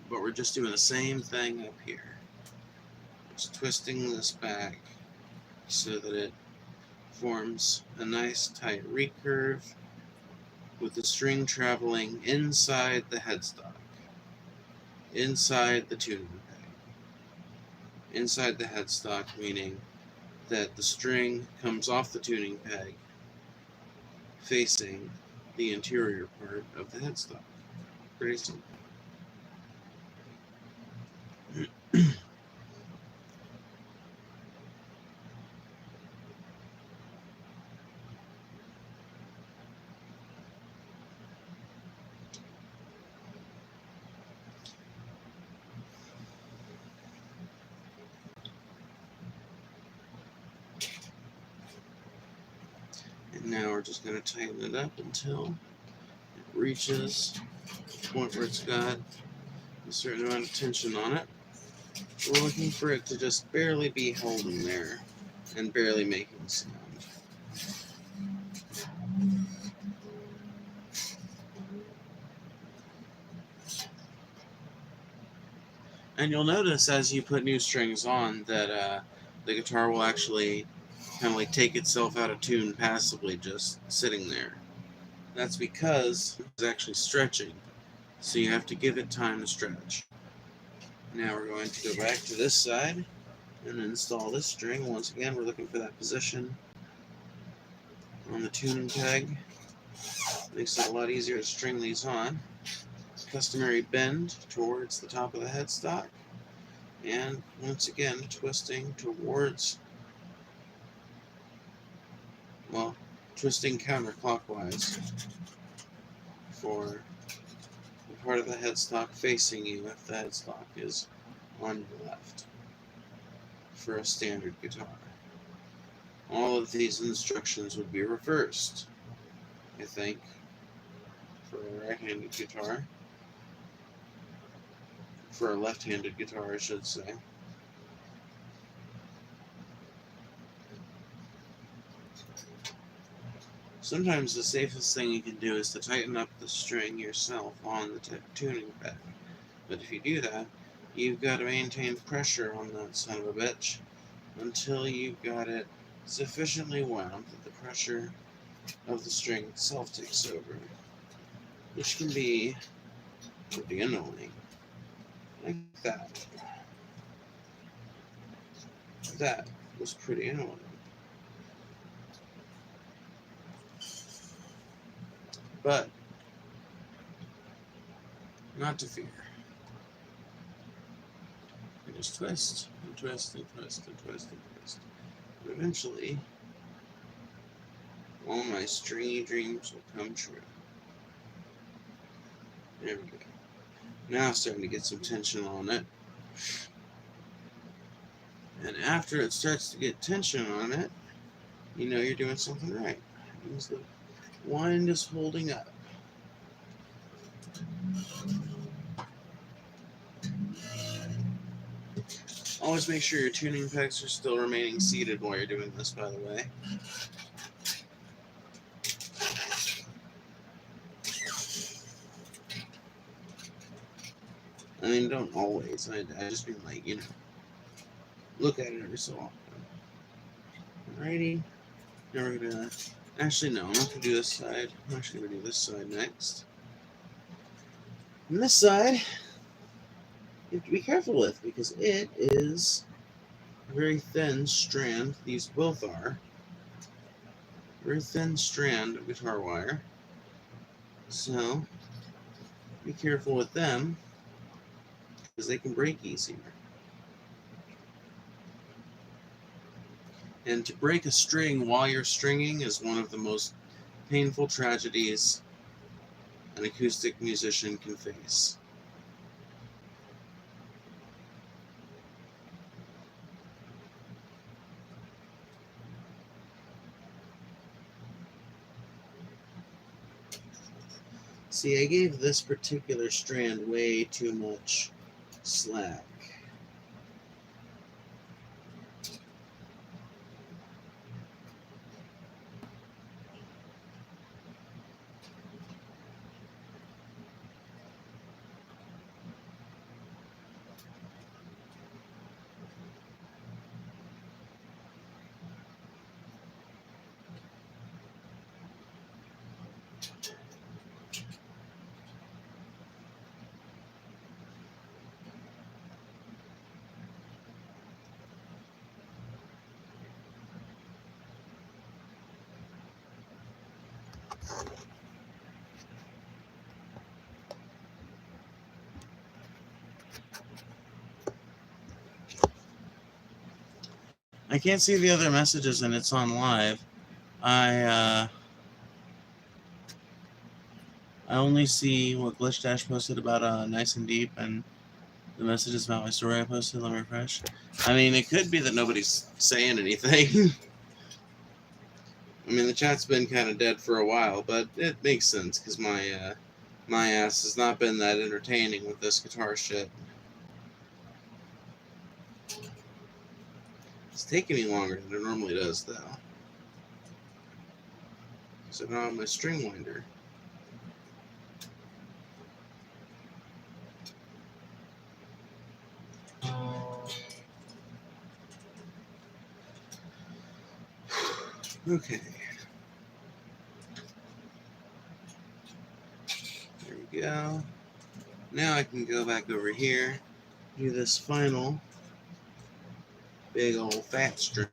But we're just doing the same thing up here. Just twisting this back so that it forms a nice tight recurve with the string traveling inside the headstock, inside the tuning peg. Inside the headstock, meaning that the string comes off the tuning peg facing the interior part of the headstock. Pretty simple. And now we're just going to tighten it up until it reaches the point where it's got a certain amount of tension on it. We're looking for it to just barely be holding there and barely making sound. And you'll notice as you put new strings on that the guitar will actually kind of like take itself out of tune passively just sitting there. That's because it's actually stretching, so you have to give it time to stretch. Now we're going to go back to this side and install this string. Once again, we're looking for that position on the tuning peg. Makes it a lot easier to string these on. Customary bend towards the top of the headstock, and once again twisting towards, well, twisting counterclockwise for the part of the headstock facing you if the headstock is on your left for a standard guitar. All of these instructions would be reversed, I think, for a right-handed guitar. For a left-handed guitar, I should say. Sometimes the safest thing you can do is to tighten up the string yourself on the tuning peg. But if you do that, you've got to maintain pressure on that son of a bitch until you've got it sufficiently wound that the pressure of the string itself takes over, which can be pretty annoying. Like that. That was pretty annoying. But not to fear. I just twist and twist and twist and twist and twist. And eventually, all my stringy dreams will come true. There we go. Now it's starting to get some tension on it. And after it starts to get tension on it, you know you're doing something right. It means the wind is holding up. Always make sure your tuning pegs are still remaining seated while you're doing this, by the way. I mean, don't always. I just mean, like, you know, look at it every so often. Alrighty. Now we're gonna... Actually, no, I'm not gonna do this side. I'm actually gonna do this side next. And this side, you have to be careful with, because it is a very thin strand. These both are. Very thin strand of guitar wire. So, be careful with them, because they can break easier. And to break a string while you're stringing is one of the most painful tragedies an acoustic musician can face. See, I gave this particular strand way too much slack. I can't see the other messages and it's on live. I only see what Glitch Dash posted about Nice and Deep and the messages about my story I posted. Let me refresh. I mean, it could be that nobody's saying anything. I mean, the chat's been kind of dead for a while, but it makes sense because my ass has not been that entertaining with this guitar shit. It's taking me longer than it normally does, though. So now I have my string winder. Okay. There we go. Now I can go back over here, do this final big old fat string.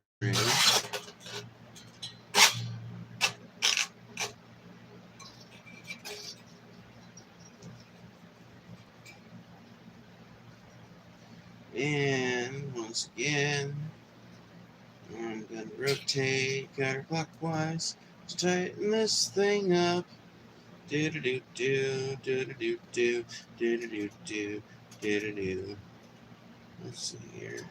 And once again, I'm going to rotate counterclockwise to tighten this thing up. Do-do-do-do, do-do-do-do, do-do-do-do, do-do-do. Let's see here.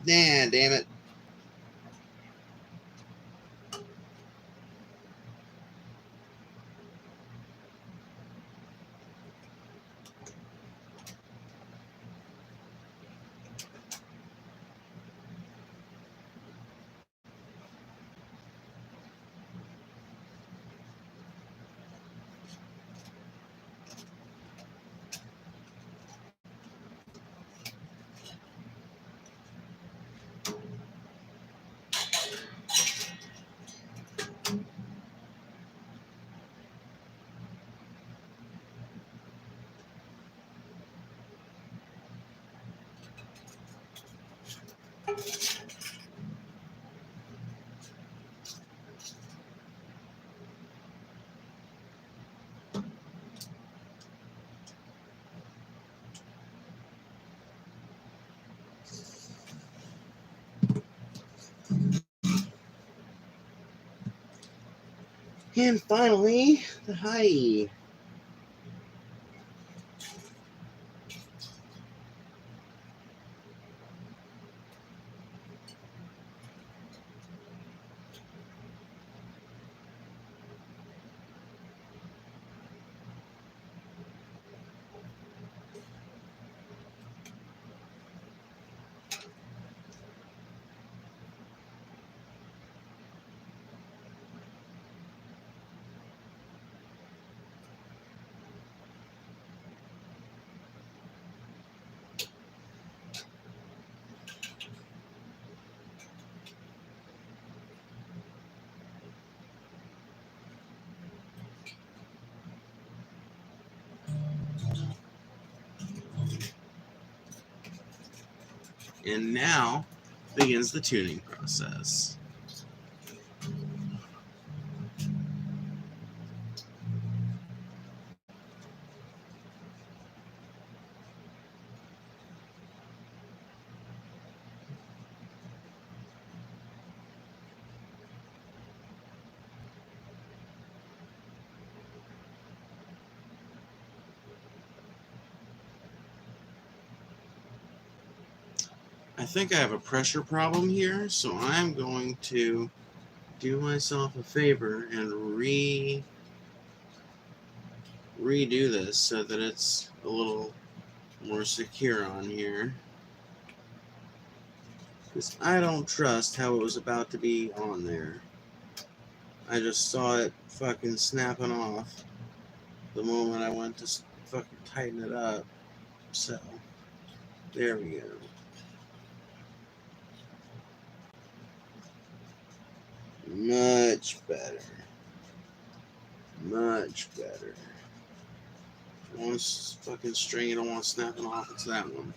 Nah, damn it. And finally, the high. And now begins the tuning process. I think I have a pressure problem here, so I'm going to do myself a favor and redo this so that it's a little more secure on here. Because I don't trust how it was about to be on there. I just saw it fucking snapping off the moment I went to fucking tighten it up. So, there we go. Much better. Much better. One fucking string, you don't want snapping off, it's that one.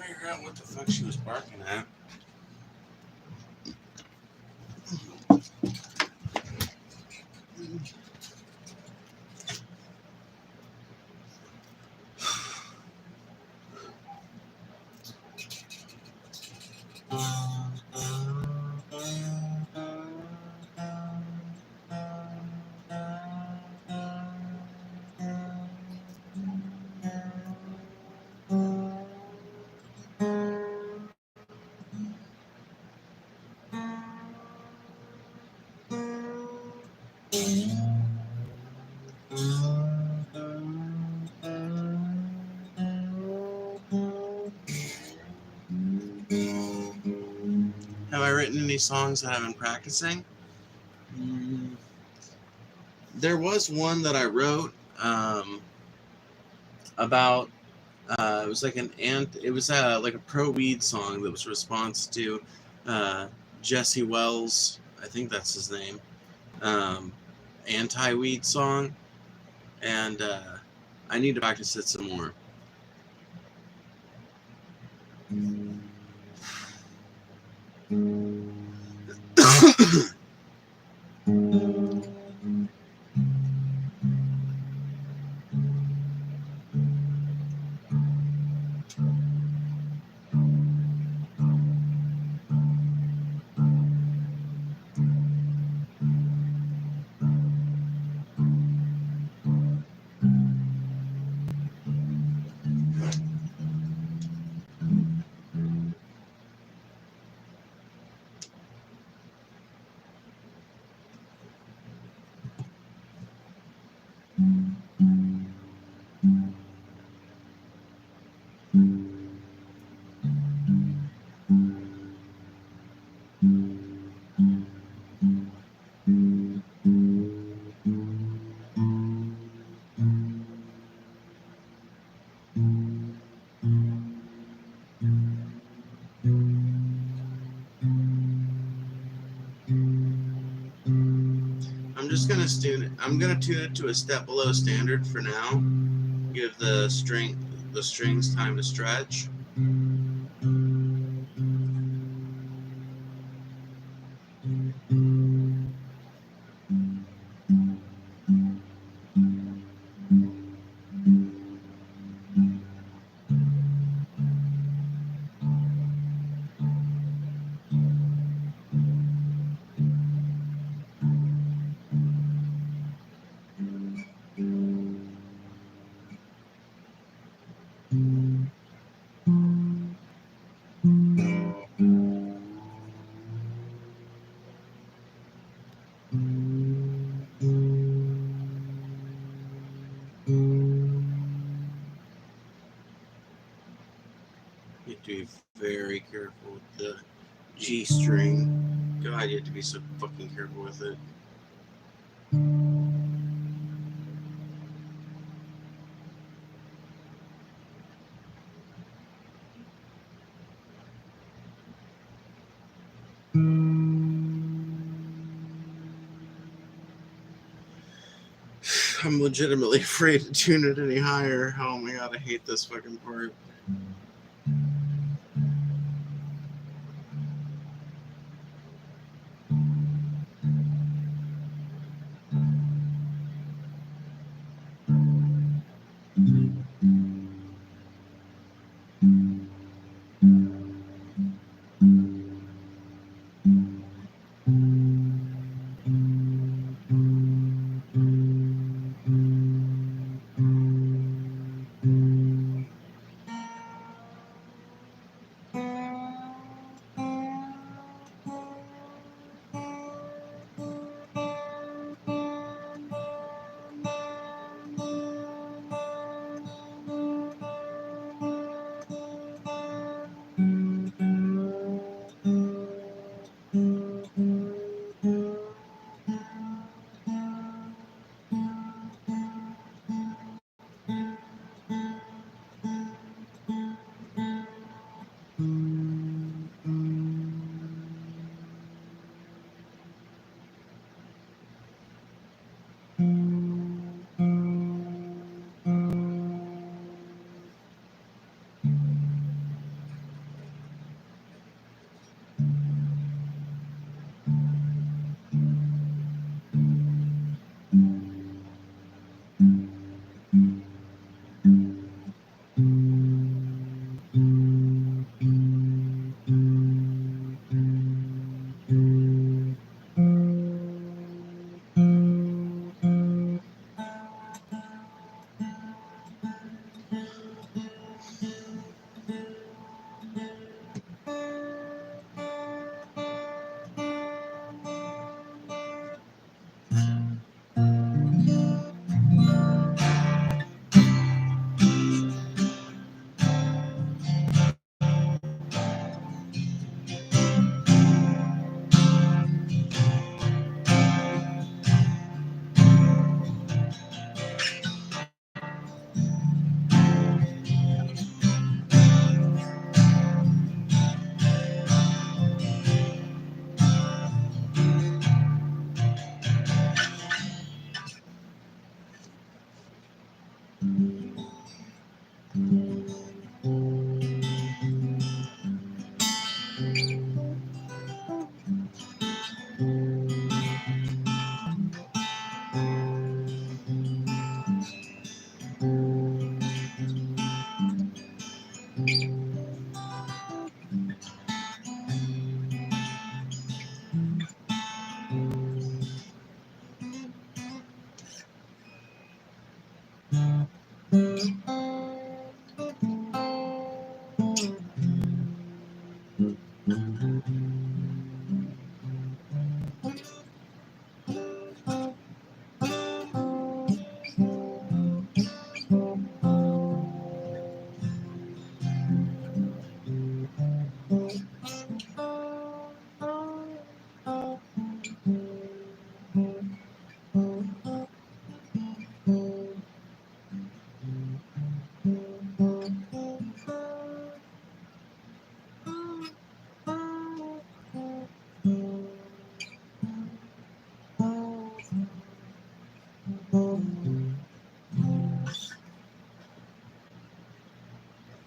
figure out what the fuck she was barking at. Have I written any songs that I've been practicing? There was one that I wrote about. It was like it was like a pro weed song that was a response to Jesse Wells. I think that's his name. Anti weed song, and I need to practice it some more. I'm gonna tune it to a step below standard for now. Give the strings time to stretch. You have to be very careful with the G string. God, you have to be so fucking careful with it. I'm legitimately afraid to tune it any higher. Oh my god, I hate this fucking part.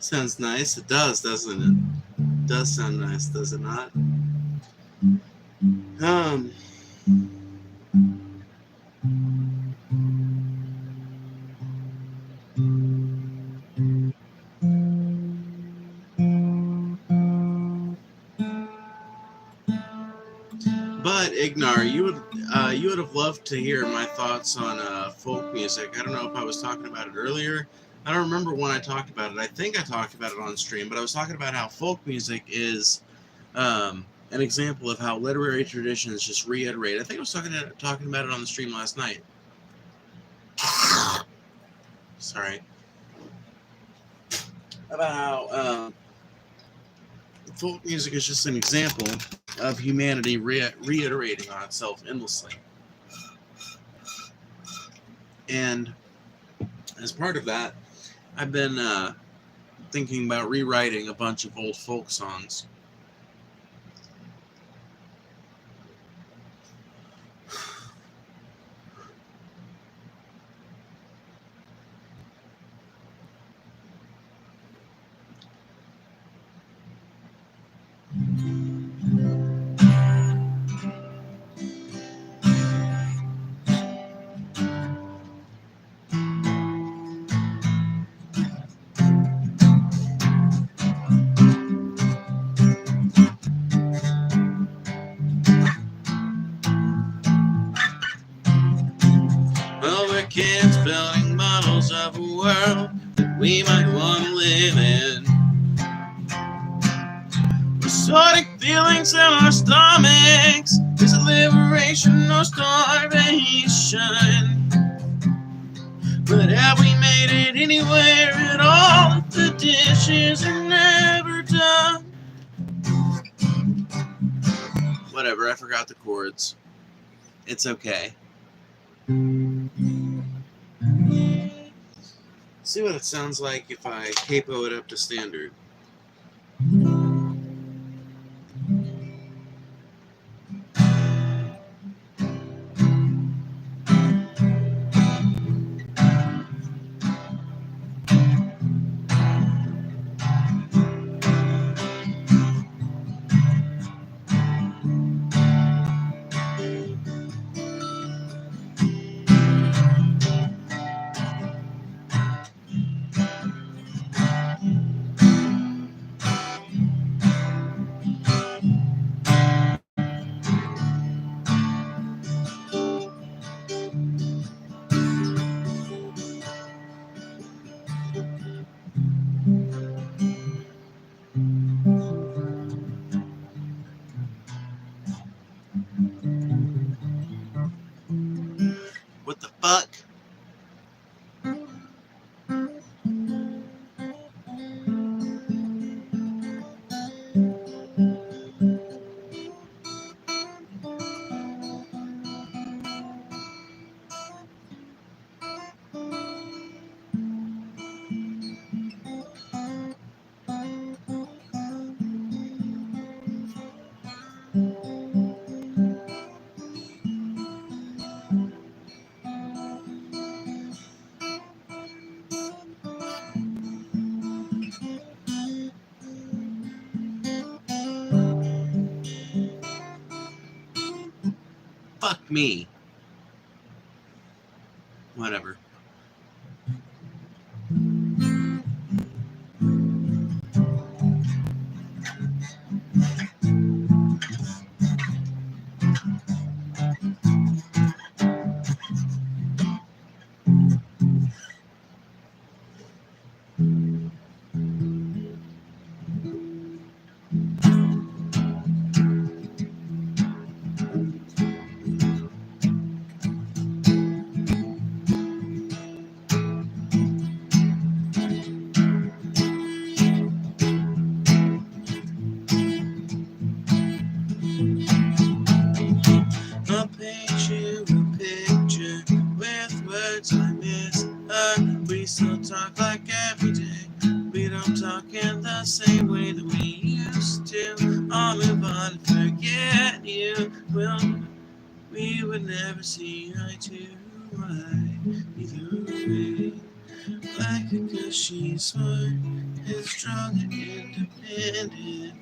Sounds nice. It does, doesn't it? It does sound nice, does it not? Um. But Ignar, you would have loved to hear my thoughts on folk music. I don't know if I was talking about it earlier. I don't remember when I talked about it. I think I talked about it on stream, but I was talking about how folk music is an example of how literary traditions just reiterate. I think I was talking about it on the stream last night. Sorry. About how folk music is just an example of humanity reiterating on itself endlessly. And as part of that, I've been thinking about rewriting a bunch of old folk songs. Well, we're kids building models of a world that we might want to live in. We're sorting feelings in our stomachs. Is it liberation or starvation? But have we made it anywhere at all if the dishes are never done? Whatever, I forgot the chords. It's okay. See what it sounds like if I capo it up to standard. What the fuck? Fuck me. Whatever. I'll paint you a picture with words I misheard. We still talk like every day. We don't talk in the same way that we used to. I'll move on and forget you. We would never see eye to eye either way. Like her 'cause she's smart and strong and independent.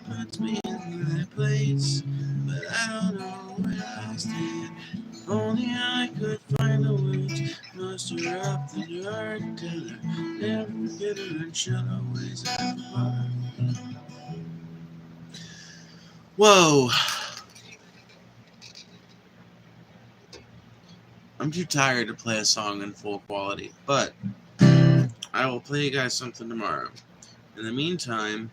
Puts me in that place, but I don't know where I stand. If only I could find the words, muster up the heart, tell her never forget her and she'll always have a heart. Whoa. I'm too tired to play a song in full quality, but I will play you guys something tomorrow. In the meantime,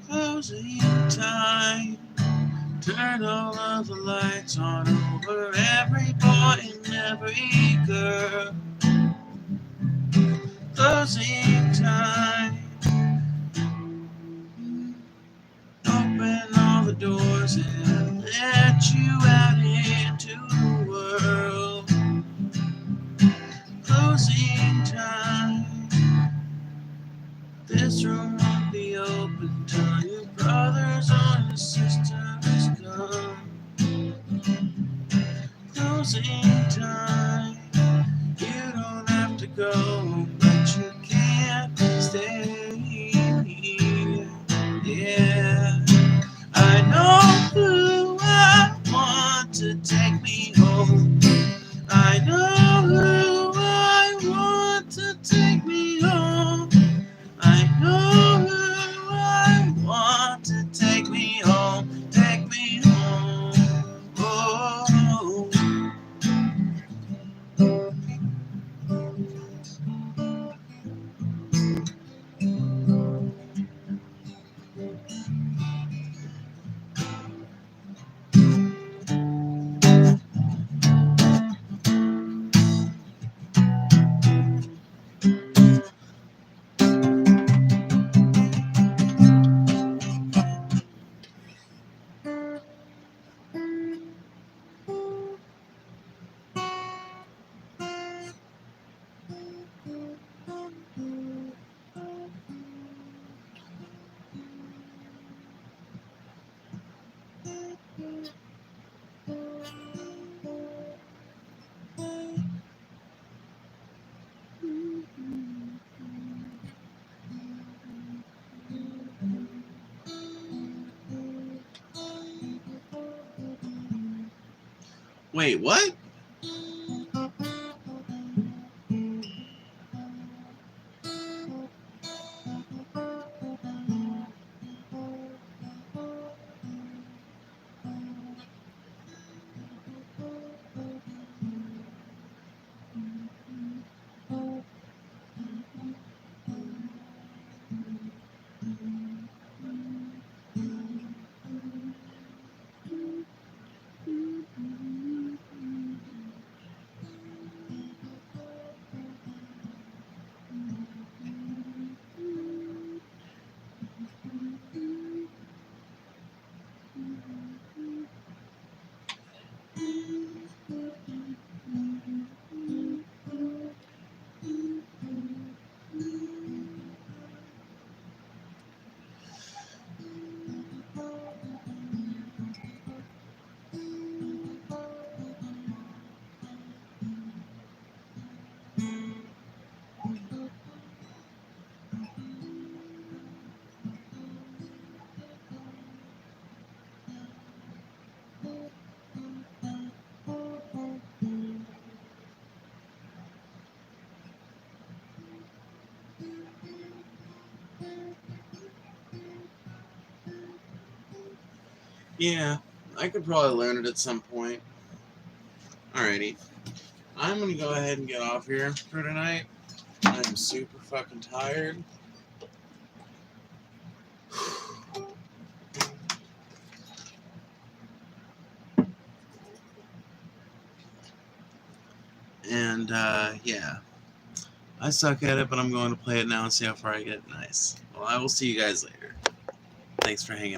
closing time. Turn all of the lights on over every boy and every girl. Closing time. Open all the doors and let you out into the world. Closing time. This room won't be open till your brothers or your sisters come. Closing time. You don't have to go, but you can't stay here. Yeah, I know who I want to take me home. I know who I want to take me home. I know who I want to take me home. Take me home. Oh. Wait, what? Yeah, I could probably learn it at some point. Alrighty. I'm gonna go ahead and get off here for tonight. I'm super fucking tired. And, yeah. I suck at it, but I'm going to play it now and see how far I get. Nice. Well, I will see you guys later. Thanks for hanging out.